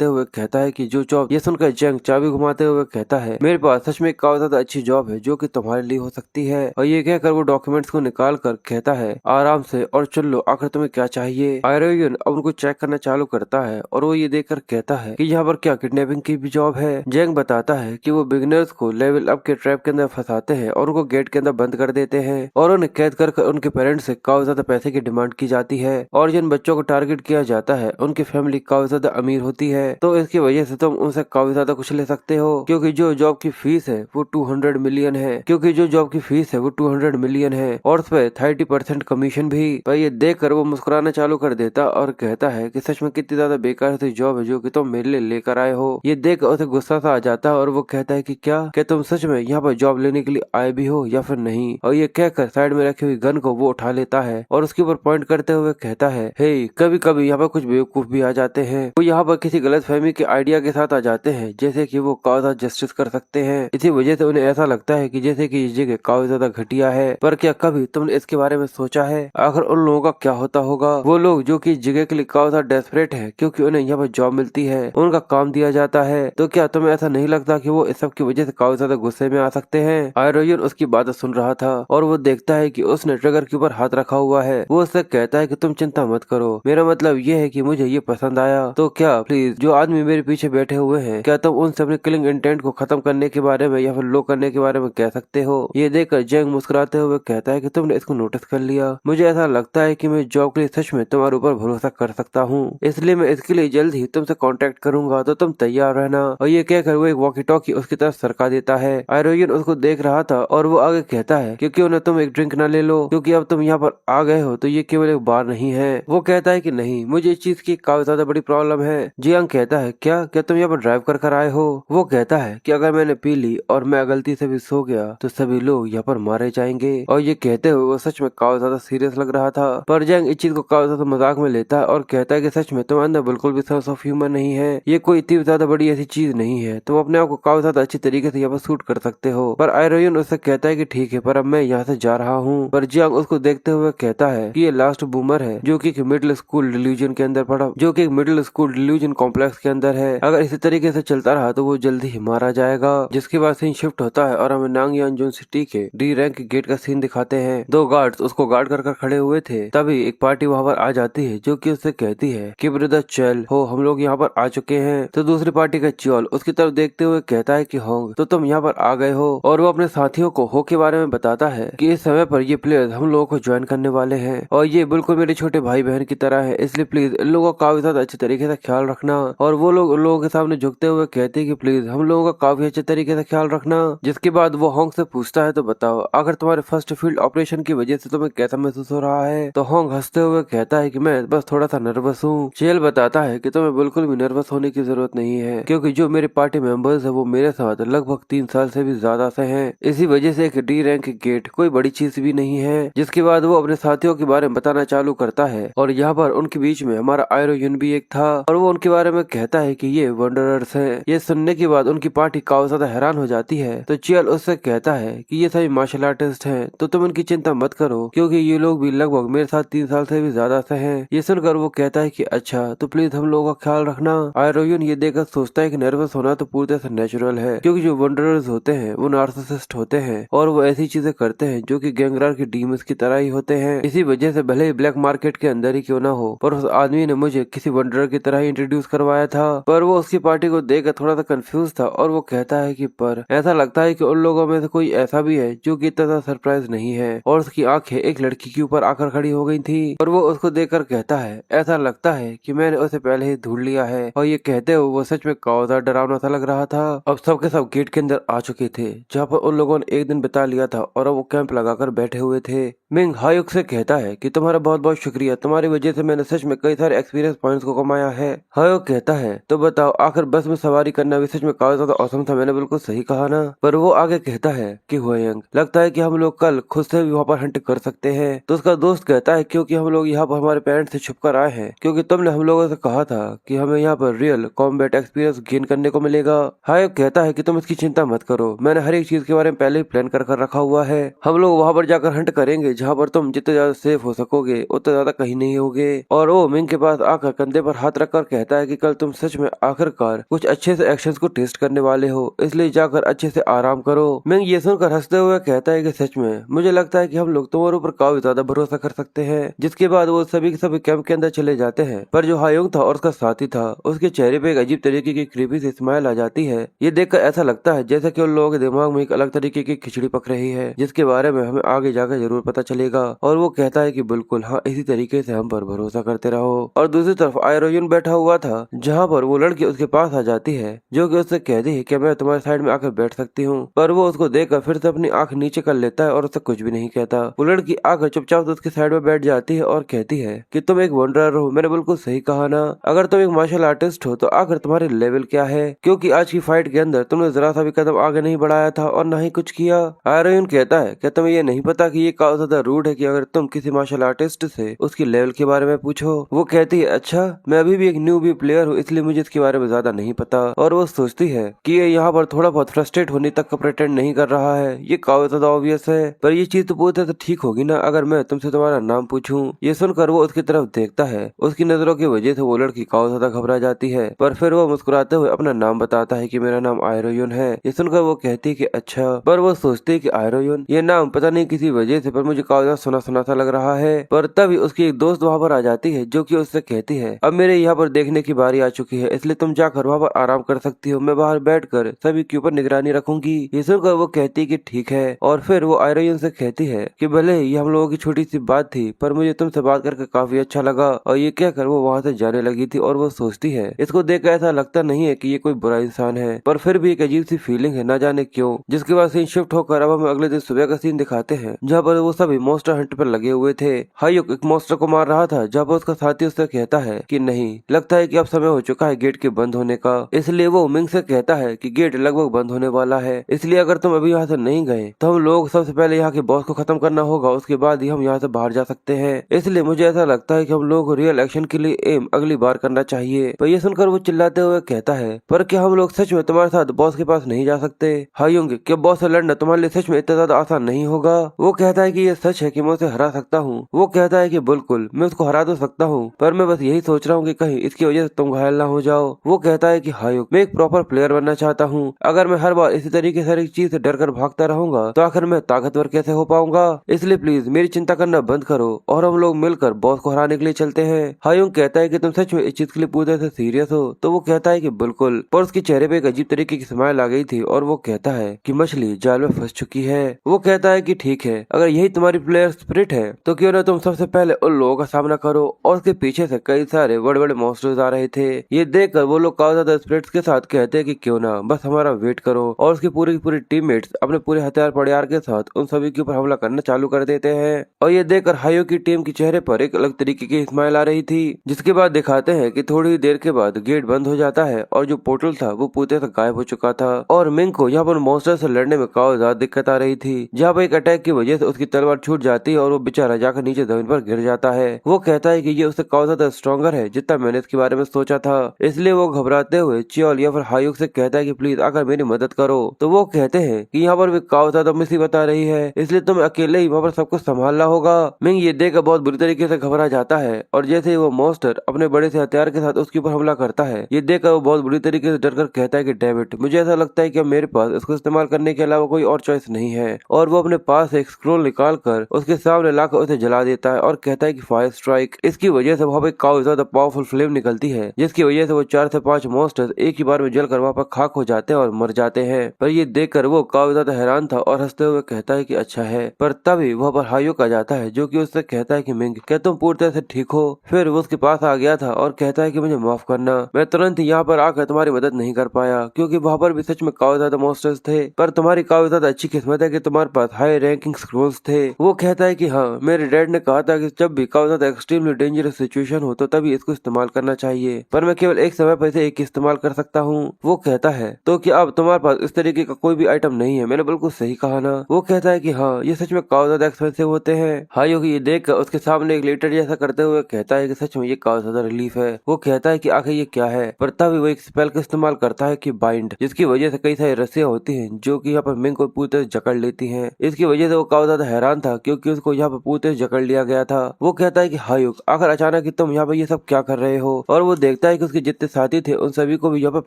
हुए कहता है कि जो जॉब, ये सुनकर जेंग चाबी घुमाते हुए कहता है मेरे पास सच में काफी ज्यादा अच्छी जॉब है जो कि तुम्हारे लिए हो सकती है। और ये कहकर वो डॉक्यूमेंट्स को निकाल कर कहता है आराम से और चुन लो आखिर तुम्हें क्या चाहिए। आयरोयुन अब उनको चेक करना चालू करता है और वो ये देखकर कहता है कि यहाँ पर क्या किडनैपिंग की भी जॉब है। जेंग बताता है कि वो बिगिनर्स को लेवल अप के ट्रैप के अंदर फंसाते हैं और उनको गेट के अंदर बंद कर देते हैं और उन्हें कैद कर उनके पेरेंट्स से काफी ज्यादा पैसे की डिमांड की जाती है और जिन बच्चों को टारगेट किया जाता है उनकी फैमिली काफी ज्यादा अमीर होती है, तो इसकी वजह से तुम उनसे काफी ज्यादा कुछ ले सकते हो, क्योंकि जो जॉब की फीस है वो 200 मिलियन है, क्योंकि जो जॉब की फीस है वो 200 मिलियन है और उस पर 30% कमीशन भी। पर ये देख कर वो मुस्कुराना चालू कर देता और कहता है कि सच में कितनी ज्यादा बेकार सी जॉब है जो कि तुम मेरे लिए लेकर आए हो। ये देख उसे गुस्सा सा आ जाता है और वो कहता है कि क्या तुम सच में यहाँ पर जॉब लेने के लिए आए भी हो या फिर नहीं। और ये कहकर साइड में रखी हुई गन को वो उठा लेता है और उसके ऊपर पॉइंट करते हुए कहता है, हे कभी कभी यहाँ पर कुछ बेवकूफ भी आ जाते हैं, वो यहाँ पर किसी गलत फहमी के आइडिया के साथ आ जाते हैं जैसे कि वो काफी ज्यादा जस्टिस कर सकते हैं। इसी वजह से उन्हें ऐसा लगता है कि जैसे कि ये जगह काफी ज्यादा घटिया है। पर क्या कभी तुमने इसके बारे में सोचा है आखिर उन लोगों का क्या होता होगा, वो लोग जो कि इस जगह के लिए काफी ज्यादा डेस्परेट है क्योंकि उन्हें यहाँ पर जॉब मिलती है, उनका काम दिया जाता है। तो क्या तुम्हें ऐसा नहीं लगता कि वो इस सब की वजह से काफी ज्यादा गुस्से में आ सकते हैं। आयरोयन उसकी बात सुन रहा था और वो देखता है कि उसने ट्रिगर के ऊपर हाथ रखा हुआ है। वो उससे कहता है कि तुम चिंता मत करो, मेरा मतलब ये है कि मुझे ये पसंद आया। तो क्या प्लीज जो आदमी मेरे पीछे बैठे हुए हैं क्या तुम उनसे अपने किलिंग इंटेंट को खत्म करने के बारे में या फिर लो करने के बारे में कह सकते हो। ये देखकर जैंग मुस्कुराते हुए कहता है कि तुमने इसको नोटिस कर लिया, मुझे ऐसा लगता है कि मैं जॉब के लिए सच में तुम्हारे ऊपर भरोसा कर सकता हूँ, इसलिए मैं इसके लिए जल्द ही तुमसे कांटेक्ट करूंगा, तो तुम तैयार रहना। और ये कहकर वो एक वॉकी टॉकी उसकी तरफ सरका देता है। आयरोयन उसको देख रहा था और वो आगे कहता है कि क्यों न तुम एक ड्रिंक न ले लो, क्योंकि अब तुम यहाँ पर आ गए हो तो ये केवल एक बार नहीं है। वो कहता है कि नहीं, मुझे इस चीज की काफी ज्यादा बड़ी प्रॉब्लम है। जियांग कहता है क्या क्या तुम यहाँ पर ड्राइव कर आए हो। वो कहता है कि अगर मैंने पी ली और मैं गलती से भी सो गया तो सभी लोग यहाँ पर मारे जाएंगे। और ये कहते हुए वो सच में काफी ज्यादा सीरियस लग रहा था। पर जैंग इस चीज को काफी ज्यादा मजाक में लेता है और कहता है कि सच में तुम्हारे अंदर बिल्कुल भी सेंस ऑफ ह्यूमर नहीं है, ये कोई इतनी ज्यादा बड़ी ऐसी चीज नहीं है, तुम अपने आप को काफी ज्यादा अच्छी तरीके से यहाँ पर शूट कर सकते हो। पर आयरोयन उससे कहता है कि ठीक है, पर अब मैं यहाँ से जा रहा हूँ। पर जियांग उसको देखते हुए कहता है कि ये लास्ट बूमर है जो कि मिडिल स्कूल डिल्यूजन के अंदर पड़ा, जो कि मिडिल स्कूल डिल्यूजन कॉम्प्लेक्स के अंदर है। अगर इसी तरीके से चलता रहा तो वो जल्दी ही मारा जाएगा। जिसके बाद सीन शिफ्ट होता है और हमें नांगयानजोन सिटी के डी रैंक गेट का सीन दिखाते हैं। दो गार्ड्स उसको गार्ड कर खड़े हुए थे, तभी एक पार्टी वहाँ पर आ जाती है जो कि उससे कहती है कि ब्रदर चल हो, हम लोग यहाँ पर आ चुके हैं। तो दूसरी पार्टी का च्योल उसकी तरफ देखते हुए कहता है कि होंग, तो तुम यहाँ पर आ गए हो। और वो अपने साथियों को हो के बारे में बताता है कि इस समय पर ये प्लेयर्स हम लोगों को ज्वाइन करने वाले हैं और ये बिल्कुल मेरे छोटे भाई बहन की तरह है, इसलिए प्लीज इन लोगों का काफी ज्यादा अच्छे तरीके से ख्याल रखना। और वो लोग उन लोगों के सामने झुकते हुए कहते हैं कि प्लीज हम लोगों का काफी अच्छे तरीके से ख्याल रखना। जिसके बाद वो होंग से पूछता है तो बताओ अगर तुम्हारे फर्स्ट फील्ड ऑपरेशन की वजह से तुम्हें कैसा महसूस हो रहा है। तो होंग हंसते हुए कहता है कि मैं बस थोड़ा सा नर्वस हूँ। चेल बताता है कि तुम्हें बिल्कुल भी नर्वस होने की जरूरत नहीं है, क्योंकि जो मेरे पार्टी मेंबर्स है वो मेरे साथ लगभग 3 साल से भी ज्यादा से हैं। इसी वजह से एक डी रैंक गेट कोई बड़ी चीज भी नहीं है। जिसके बाद वो अपने साथियों के बारे में बताना चालू करता है और यहाँ पर उनके बीच में हमारा आयरोयन भी एक था और वो उनके बारे में कहता है कि ये वंडरर्स हैं। ये सुनने के बाद उनकी पार्टी काफी ज्यादा हैरान हो जाती है। तो चियल उससे कहता है कि ये सभी मार्शल आर्टिस्ट हैं, तो तुम इनकी चिंता मत करो, क्योंकि ये लोग भी लगभग मेरे साथ 3 साल से भी ज्यादा से हैं। ये सुनकर वो कहता है कि अच्छा, तो प्लीज हम लोगों का ख्याल रखना। आयरोयन ये देखकर सोचता है कि नर्वस होना तो पूरी तरह से नेचुरल है, क्योंकि जो वंडरर्स होते हैं वो नार्सिसिस्ट होते हैं और वो ऐसी चीजें करते हैं जो कि गैंगस्टर के डीमंस की तरह ही होते हैं। इसी वजह से भले ही ब्लैक मार्केट के अंदर ही क्यों ना हो, पर उस आदमी ने मुझे किसी वंडरर की तरह ही इंट्रोड्यूस करवाया था। पर वो उसकी पार्टी को देखकर थोड़ा सा कंफ्यूज था और वो कहता है कि पर ऐसा लगता है कि उन लोगों में से कोई ऐसा भी है जो कि इतना सरप्राइज नहीं है। और उसकी आंखें एक लड़की के ऊपर आकर खड़ी हो गई थी और वो उसको देखकर कहता है ऐसा लगता है कि मैंने उसे पहले ही ढूंढ लिया है। और ये कहते हुए वो सच में काफी डरावना सा लग रहा था। अब सबके सब गेट के अंदर आ चुके थे जहाँ पर उन लोगों ने एक दिन बिता लिया था और अब वो कैंप लगाकर बैठे हुए थे। मिंग हायुक से कहता है कि तुम्हारा बहुत बहुत शुक्रिया, तुम्हारी वजह से मैंने सच में कई सारे एक्सपीरियंस पॉइंट्स को कमाया है। हायुक कहता है तो बताओ आखिर बस में सवारी करना भी सच में काफी ज्यादा औसम था, मैंने बिल्कुल सही कहा ना। पर वो आगे कहता है कि हुआयंग, लगता है कि हम लोग कल खुद से भी वहाँ पर हंट कर सकते हैं। तो उसका दोस्त कहता है क्योंकि हम लोग यहाँ पर हमारे पेरेंट्स से छुप कर आए हैं, क्योंकि तुमने हम लोगों से कहा था कि हमें यहाँ पर रियल कॉम्बैट एक्सपीरियंस गेन करने को मिलेगा। हायुक कहता है कि तुम इसकी चिंता मत करो, मैंने हर एक चीज के बारे में पहले ही प्लान कर रखा हुआ है। हम लोग वहाँ पर जाकर हंट करेंगे जहाँ पर तुम जितने ज्यादा सेफ हो सकोगे उतने ज्यादा कहीं नहीं होगे। और वो मिंग के पास आकर कंधे पर हाथ रखकर कहता है कि कल तुम सच में आखिरकार कुछ अच्छे से एक्शंस को टेस्ट करने वाले हो, इसलिए जाकर अच्छे से आराम करो। मिंग ये सुनकर हंसते हुए कहता है कि सच में मुझे लगता है कि हम लोग तुम्हारे ऊपर काफी ज्यादा भरोसा कर सकते हैं। जिसके बाद वो सभी के सभी कैंप के अंदर चले जाते हैं। पर जो हायुंग था और उसका साथी था उसके चेहरे पे एक अजीब तरीके की क्रीपी सी स्माइल आ जाती है। ये देखकर ऐसा लगता है जैसे कि उन लोगों के दिमाग में एक अलग तरीके की खिचड़ी पक रही है, जिसके बारे में हमें आगे जाकर जरूर पता चलेगा। और वो कहता है कि बिल्कुल हाँ, इसी तरीके से हम पर भरोसा करते रहो। और दूसरी तरफ आयरोयुन बैठा हुआ था, जहाँ पर वो लड़की उसके पास आ जाती है, जो कि उससे कहती है कि मैं तुम्हारे साइड में आकर बैठ सकती हूँ। पर वो उसको देखकर फिर से अपनी आंख नीचे कर लेता है और उससे कुछ भी नहीं कहता। वो लड़की आकर चुपचाप तो उसके साइड में बैठ जाती है और कहती है कि तुम एक वंडरर हो। मैंने बिल्कुल सही कहा ना, अगर तुम एक मार्शल आर्टिस्ट हो तो आखिर तुम्हारे लेवल क्या है, क्योंकि आज की फाइट के अंदर तुमने जरा सा भी कदम आगे नहीं बढ़ाया था और न ही कुछ किया। आयरोयुन कहता है क्या तुम्हें ये नहीं पता कि ये काफी ज्यादा रूड है कि अगर तुम किसी मार्शल आर्टिस्ट से उसकी लेवल के बारे में पूछो। वो कहती है अच्छा, मैं अभी भी एक न्यूबी प्लेयर हूँ, इसलिए मुझे इसके बारे में ज्यादा नहीं पता। और वो सोचती है कि ये यहाँ पर थोड़ा बहुत फ्रस्ट्रेट होने तक का प्रेटेंड नहीं कर रहा है, ये काफी ज्यादा ऑब्वियस है। पर ये चीज तो पूछते तो ठीक होगी ना अगर मैं तुमसे तुम्हारा नाम पूछूं। ये सुनकर वो उसकी तरफ देखता है। उसकी नजरों की वजह से वो लड़की काफी ज्यादा घबरा जाती है, पर फिर वो मुस्कुराते हुए अपना नाम बताता है कि मेरा नाम आयरोयुन है। ये सुनकर वो कहती है कि अच्छा, पर वो सोचती है कि आयरोयुन ये नाम पता नहीं किसी वजह से पर मुझे काफी ज्यादा सुना सुना सा लग रहा है। पर तभी उसकी एक दोस्त वहाँ पर आ जाती है, जो कि उससे कहती है अब मेरे यहाँ पर देखने की बारी आ चुकी है, इसलिए तुम जाकर वहाँ पर आराम कर सकती हो, मैं बाहर बैठकर सभी के ऊपर निगरानी रखूंगी। ये सुनकर वो कहती है कि ठीक है। और फिर वो आयरोयुन से कहती है कि भले ये हम लोगों की छोटी सी बात थी, पर मुझे तुमसे बात करके काफी अच्छा लगा। और ये कहकर वो वहाँ से जाने लगी थी। और वो सोचती है इसको देखकर ऐसा लगता नहीं है कि ये कोई बुरा इंसान है, पर फिर भी एक अजीब सी फीलिंग है, ना जाने क्यों। जिसके बाद सीन शिफ्ट होकर अब हमें अगले दिन सुबह का सीन दिखाते हैं, जहाँ पर वो सभी मॉन्स्टर हंट पर लगे हुए थे। हायुक एक मॉन्स्टर को मार रहा था, जहाँ पर उसका साथी उससे कहता है कि नहीं, लगता है कि अब समय हो चुका है गेट के बंद होने का। इसलिए वो मिंग से कहता है कि गेट लगभग बंद होने वाला है, इसलिए अगर तुम अभी यहाँ से नहीं गए तो हम लोग सबसे पहले यहाँ के बॉस को खत्म करना होगा, उसके बाद ही हम यहाँ से बाहर जा सकते हैं। इसलिए मुझे ऐसा लगता है कि हम लोग को रियल एक्शन के लिए एम अगली बार करना चाहिए। पर ये सुनकर वो चिल्लाते हुए कहता है पर क्या हम लोग सच में तुम्हारे साथ बॉस के पास नहीं जा सकते? हायुंग, क्या बॉस से लड़ना तुम्हारे लिए सच में इतना ज्यादा आसान नहीं होगा? वो कहता है कि ये सच है कि मैं उसे हरा सकता हूँ। वो कहता है कि बिल्कुल मैं उसको हरा तो सकता हूँ, पर मैं बस यही सोच रहा हूँ कि कहीं इसकी वजह से तुम घायल ना हो जाओ। वो कहता है कि हायुक, मैं एक प्रॉपर प्लेयर बनना चाहता हूँ, अगर मैं हर बार इसी तरीके से हर एक चीज से डर कर भागता रहूंगा तो आखिर मैं ताकतवर कैसे हो पाऊंगा? इसलिए प्लीज मेरी चिंता करना बंद करो और हम लोग मिलकर बॉस को हराने के लिए चलते हैं। हायुंग कहता है कि तुम सच में इस चीज के लिए पूरी तरह से सीरियस हो? तो वो कहता है कि बिल्कुल। पर उसके चेहरे पे एक अजीब तरीके की स्माइल आ गई थी और वो कहता है कि मछली जाल में फंस चुकी है। वो कहता है कि ठीक है, अगर यही तुम्हारी प्लेयर स्पिरिट है तो क्यों ना तुम सबसे पहले उन लोगों का सामना करो। और उसके पीछे से कई सारे बड़े बड़े मॉन्स्टर्स आ रहे थे। ये देखकर वो लोग काफी ज्यादा स्पिरिट्स के साथ कहते हैं कि क्यों ना बस हमारा वेट करो। और उसकी पूरी की पूरी टीममेट्स अपने पूरे हथियार पड़ियार के साथ उन सभी के ऊपर हमला करना चालू कर देते हैं। और ये देखकर हायो की टीम के चेहरे पर एक अलग तरीके की स्माइल आ रही थी। जिसके बाद दिखाते हैं कि थोड़ी ही देर के बाद गेट बंद हो जाता है और जो पोर्टल था वो पूरे से गायब हो चुका था। और मिंग को यहाँ पर मॉन्स्टर से लड़ने में काफी ज्यादा दिक्कत आ रही थी, जहाँ पर एक अटैक की वजह से उसकी तलवार छूट जाती है और वो बेचारा जाकर नीचे जमीन पर गिर जाता है। वो कहता है कि ये उससे काफी ज्यादा स्ट्रॉन्गर है जितना मैंने इसके बारे में सोचा था। इसलिए वो घबराते हुए चियोल या फिर हायुक से कहता है कि प्लीज आकर मेरी मदद करो। तो वो कहते हैं कि यहाँ पर भी काफी ज्यादा मुसीबत आ रही है, इसलिए तुम्हें अकेले ही वहाँ पर सब कुछ संभालना होगा। मिंग ये देखकर बहुत बुरी तरीके से घबरा जाता है और जैसे ही वो मॉन्स्टर अपने बड़े से हथियार के साथ उसके ऊपर हमला करता है, ये देखकर वो बहुत बुरी तरीके से डरकर कहता है कि डेविड, मुझे ऐसा लगता है कि अब मेरे पास इसको इस्तेमाल करने के अलावा कोई और चॉइस नहीं है। और वो अपने पास एक स्क्रोल निकाल कर उसके सामने लाकर उसे जला देता है और कहता है कि फायर स्ट्राइक। इसकी वजह से वहाँ पे काफी ज्यादा पावरफुल फ्लेम निकलती है, जिसकी वजह से वो 4 से 5 मॉन्स्टर्स एक ही बार में जलकर वहाँ पर खाक हो जाते हैं और मर जाते हैं। पर ये देखकर वो काफी ज्यादा हैरान था और हंसते हुए कहता है कि अच्छा है। पर तभी वहाँ पर हायुक आ जाता है, जो कि उससे कहता है कि मिंग, क्या तुम पूरी तरह से ठीक हो? फिर वो उसके पास आ गया था और कहता है कि मुझे माफ करना, मैं तुरंत यहाँ पर आकर तुम्हारी मदद नहीं कर पाया, क्योंकि वहाँ पर भी सच में काफी ज्यादा मॉन्स्टर्स थे। पर तुम्हारी काफी ज्यादा अच्छी किस्मत है कि तुम्हारे पास हाई रैंकिंग स्क्रोल्स थे। वो कहता है कि हाँ, मेरे डैड ने कहा था कि जब भी काफी ज्यादा एक्सट्रीमली डेंजरस सिचुएशन हो तो तभी इसको इस्तेमाल करना चाहिए, पर मैं केवल एक समय पर इसे एक इस्तेमाल कर सकता हूँ। वो कहता है तो क्या अब तुम्हारे पास इस तरीके का कोई भी आइटम नहीं है? मैंने बिल्कुल सही कहा ना? वो कहता है कि हाँ, ये सच में काफी ज्यादा एक्सपेंसिव होते हैं। हायुक ये देखकर उसके सामने एक लेटर जैसा करते हुए कहता है कि सच में ये काफी ज्यादा रिलीफ है। वो कहता है कि आखिर ये क्या है? पर तभी वो एक स्पेल का इस्तेमाल करता है कि बाइंड, जिसकी वजह से कई सारी रस्सियां होती हैं जो कि यहाँ पर मिंग को पूरी तरह जकड़ लेती हैं। इसकी वजह से वो काफी ज्यादा हैरान था क्योंकि उसको यहाँ पर पूरी तरह जकड़ लिया गया था। वो कहता है कि हायुक, आखिर अचानक ही तुम यहाँ पर ये सब क्या कर रहे हो? और वो देखता है कि उसके जितने साथी थे उन सभी को भी यहाँ पर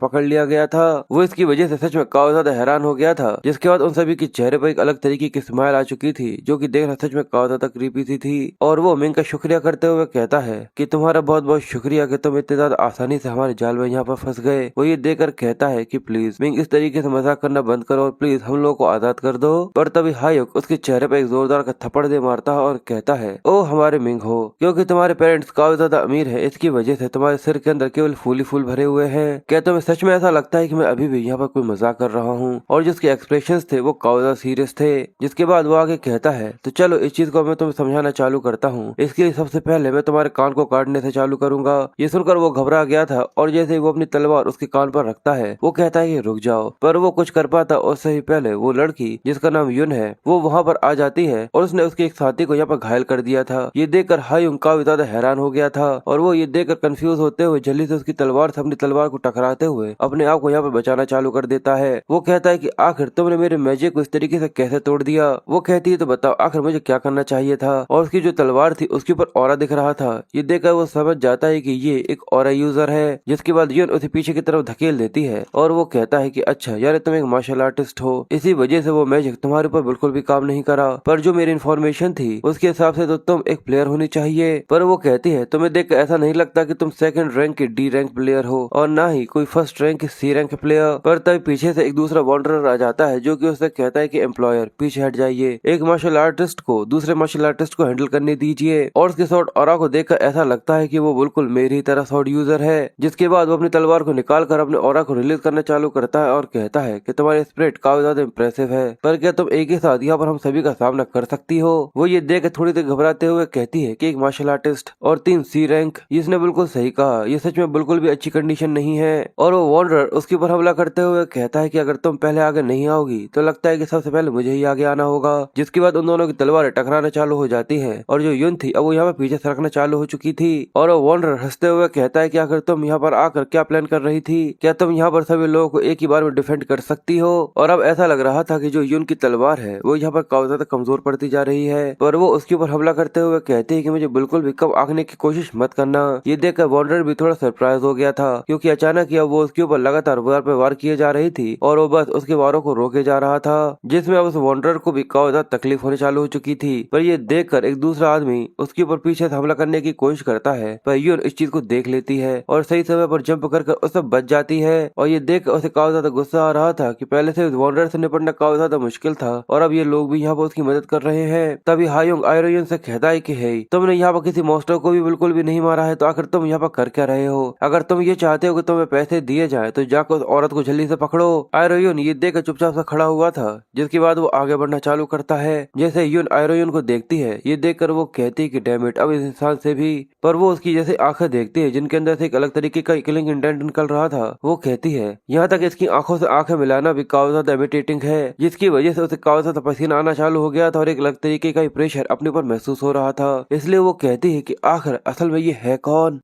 पकड़ लिया गया था। वो इसकी वजह से सच में काफी ज्यादा हैरान हो गया था। जिसके बाद उन सभी के चेहरे पर एक अलग तरीके की स्माइल आ चुकी थी, जो कि देखना सच में काफी ज्यादा क्रीपी सी थी। और वो मिंग का शुक्रिया करते हुए कहता है कि तुम्हारा बहुत बहुत शुक्रिया कि तुम इतने ज्यादा आसानी से हमारे जाल में यहाँ पर फंस गए। वो ये देखकर कहता है कि प्लीज मिंग, इस तरीके से मजाक करना बंद करो और प्लीज हम लोगों को आजाद कर दो। पर तभी हायुक उसके चेहरे पर एक जोरदार आकर थप्पड़ दे मारता है और कहता है, ओ हमारे मिंग हो, क्योंकि तुम्हारे पेरेंट्स काफी ज्यादा अमीर है, इसकी वजह से तुम्हारे सिर के अंदर केवल फूल ही फूल भरे हुए हैं। क्या तुम्हें सच में ऐसा लगता है कि मैं अभी भी यहाँ पर कोई मजाक कर रहा हूँ? और जिसके एक्सप्रेशंस थे वो काफी ज्यादा सीरियस थे। जिसके बाद वो आगे कहता है, तो चलो इस चीज को मैं तुम्हें समझाना चालू करता हूँ। इसके लिए सबसे पहले मैं तुम्हारे कान को काटने से चालू करूंगा। ये सुनकर वो घबरा गया था और जैसे ही वो अपनी तलवार उसके कान पर रखता है वो कहता है कि रुक जाओ, पर वो कुछ कर पाता उससे ही पहले वो लड़की जिसका नाम युन है वो वहाँ पर आ जाती है और उसने उसके एक साथी को यहाँ पर घायल कर दिया था। ये देखकर हायुंग काफी ज्यादा हैरान हो गया था और वो ये देखकर कंफ्यूज होते हुए जल्दी से उसकी तलवार से अपनी तलवार को टकराते हुए अपने आप को यहाँ पर बचाना चालू कर देता है। वो कहता है कि आखिर तुमने मेरे मैजिक को इस तरीके से कैसे तोड़ दिया? वो कहती है, तो बताओ आखिर मुझे क्या करना चाहिए था? और उसकी जो तलवार थी उसके ऊपर ऑरा दिख रहा था। ये देखकर वो समझ जाता है कि ये एक ऑरा यूजर है। जिसके बाद युन उसे पीछे की तरफ धकेल देती है और वो कहता है कि अच्छा यार तुम एक मार्शल आर्टिस्ट हो, इसी वजह से वो मैजिक तुम्हारे ऊपर बिल्कुल भी काम नहीं करा, पर जो मेरी इन्फॉर्मेशन थी उसके हिसाब से तो तुम एक प्लेयर होनी चाहिए। पर वो कहती है, तुम्हें देख ऐसा नहीं लगता कि तुम सेकंड रैंक के डी रैंक प्लेयर हो और ना ही कोई फर्स्ट रैंक के सी रैंक प्लेयर। पर तभी पीछे से एक दूसरा वॉन्डरर आ जाता है जो कि उससे कहता है कि एम्प्लॉयर पीछे हट जाइए, एक मार्शल आर्टिस्ट को दूसरे मार्शल आर्टिस्ट को हैंडल करने दीजिए। और उसके शॉर्ट ऑरा को देखकर ऐसा लगता है कि वो बिल्कुल मेरी ही तरह शॉर्ट यूजर है। जिसके बाद वो अपनी तलवार को निकाल कर अपने ऑरा को रिलीज करना चालू करता है और कहता है कि तुम्हारी स्पिरिट काफी ज्यादा इम्प्रेसिव है, पर क्या तुम एक ही साथ यहाँ पर हम सभी का सामना कर सकती हो? वो ये देख थोड़ी देर घबराते हुए कहती है कि एक मार्शल आर्टिस्ट और 3 सी रैंक। इसने बिल्कुल सही कहा, ये सच में बिल्कुल भी अच्छी कंडीशन नहीं है। और वो वॉन्डरर उसके ऊपर हमला करते हुए कहता है कि अगर तुम पहले आगे नहीं आओगी तो लगता है कि सबसे पहले मुझे ही आगे आना होगा। जिसके बाद उन दोनों की तलवारें टकराना चालू हो जाती है और जो युन थी अब वो यहाँ पर पीछे सरकना चालू हो चुकी थी। और वो वॉन्डरर हंसते हुए कहता है कि आखिर तुम यहाँ पर आकर क्या प्लान कर रही थी? क्या तुम यहाँ पर सभी लोगों को एक ही बार में डिफेंड कर सकती हो? और अब ऐसा लग रहा था कि जो युन की तलवार है वो यहाँ पर काफी ज्यादा कमजोर पड़ती जा रही है। पर वो उसके ऊपर हमला करते हुए कहती है कि मुझे बिल्कुल भी कम आंकने की कोशिश मत करना। ये देखकर वॉन्डरर भी थोड़ा सरप्राइज हो गया था क्योंकि अचानक ही अब वो उसके ऊपर लगातार वार पे वार किए जा रही थी और वो बस उसके वारों को रोके जा रहा था, जिसमें अब उस वॉन्डरर को भी काफी ज्यादा तकलीफ होने चालू हो चुकी थी। पर ये देखकर एक दूसरा आदमी उसके ऊपर पीछे से हमला करने की कोशिश करता है, पर युन इस चीज को देख लेती है और सही समय पर जंप कर उससे बच जाती है। और ये देख उसे काफी ज्यादा गुस्सा आ रहा था कि पहले से वॉन्डरर से निपटना काफी ज्यादा मुश्किल था और अब ये लोग भी यहाँ पर उसकी मदद कर रहे हैं। तभी हायुंग आयरोयुन से कहता है कि हे, तुमने यहाँ पर किसी मॉन्स्टर को भी बिल्कुल भी नहीं मारा है, तो आखिर तुम यहाँ पर कर क्या रहे हो? अगर तुम ये चाहते हो कि तुम्हें पैसे दिए जाए तो जाकर उस औरत को जल्दी से पकड़ो। आयरोयुन ये देखकर चुपचाप से खड़ा हुआ था, जिसके बाद वो आगे बढ़ना चालू करता है। जैसे युन आयरोयुन को देखती है ये देखकर वो कहती है कि डैम इट, अब इस इंसान से भी। पर वो उसकी जैसे आंखें देखती है जिनके अंदर से एक अलग तरीके का किलिंग इंटेंट निकल रहा था। वो कहती है, यहाँ तक इसकी आंखों से आंखें मिलाना भी काफी ज्यादा इरिटेटिंग है, जिसकी वजह से उसे काफी ज्यादा पसीना आना चालू हो गया था और एक अलग तरीके का प्रेशर अपने ऊपर महसूस हो रहा था। इसलिए वो कहती है कि आखिर असल में ये है कौन?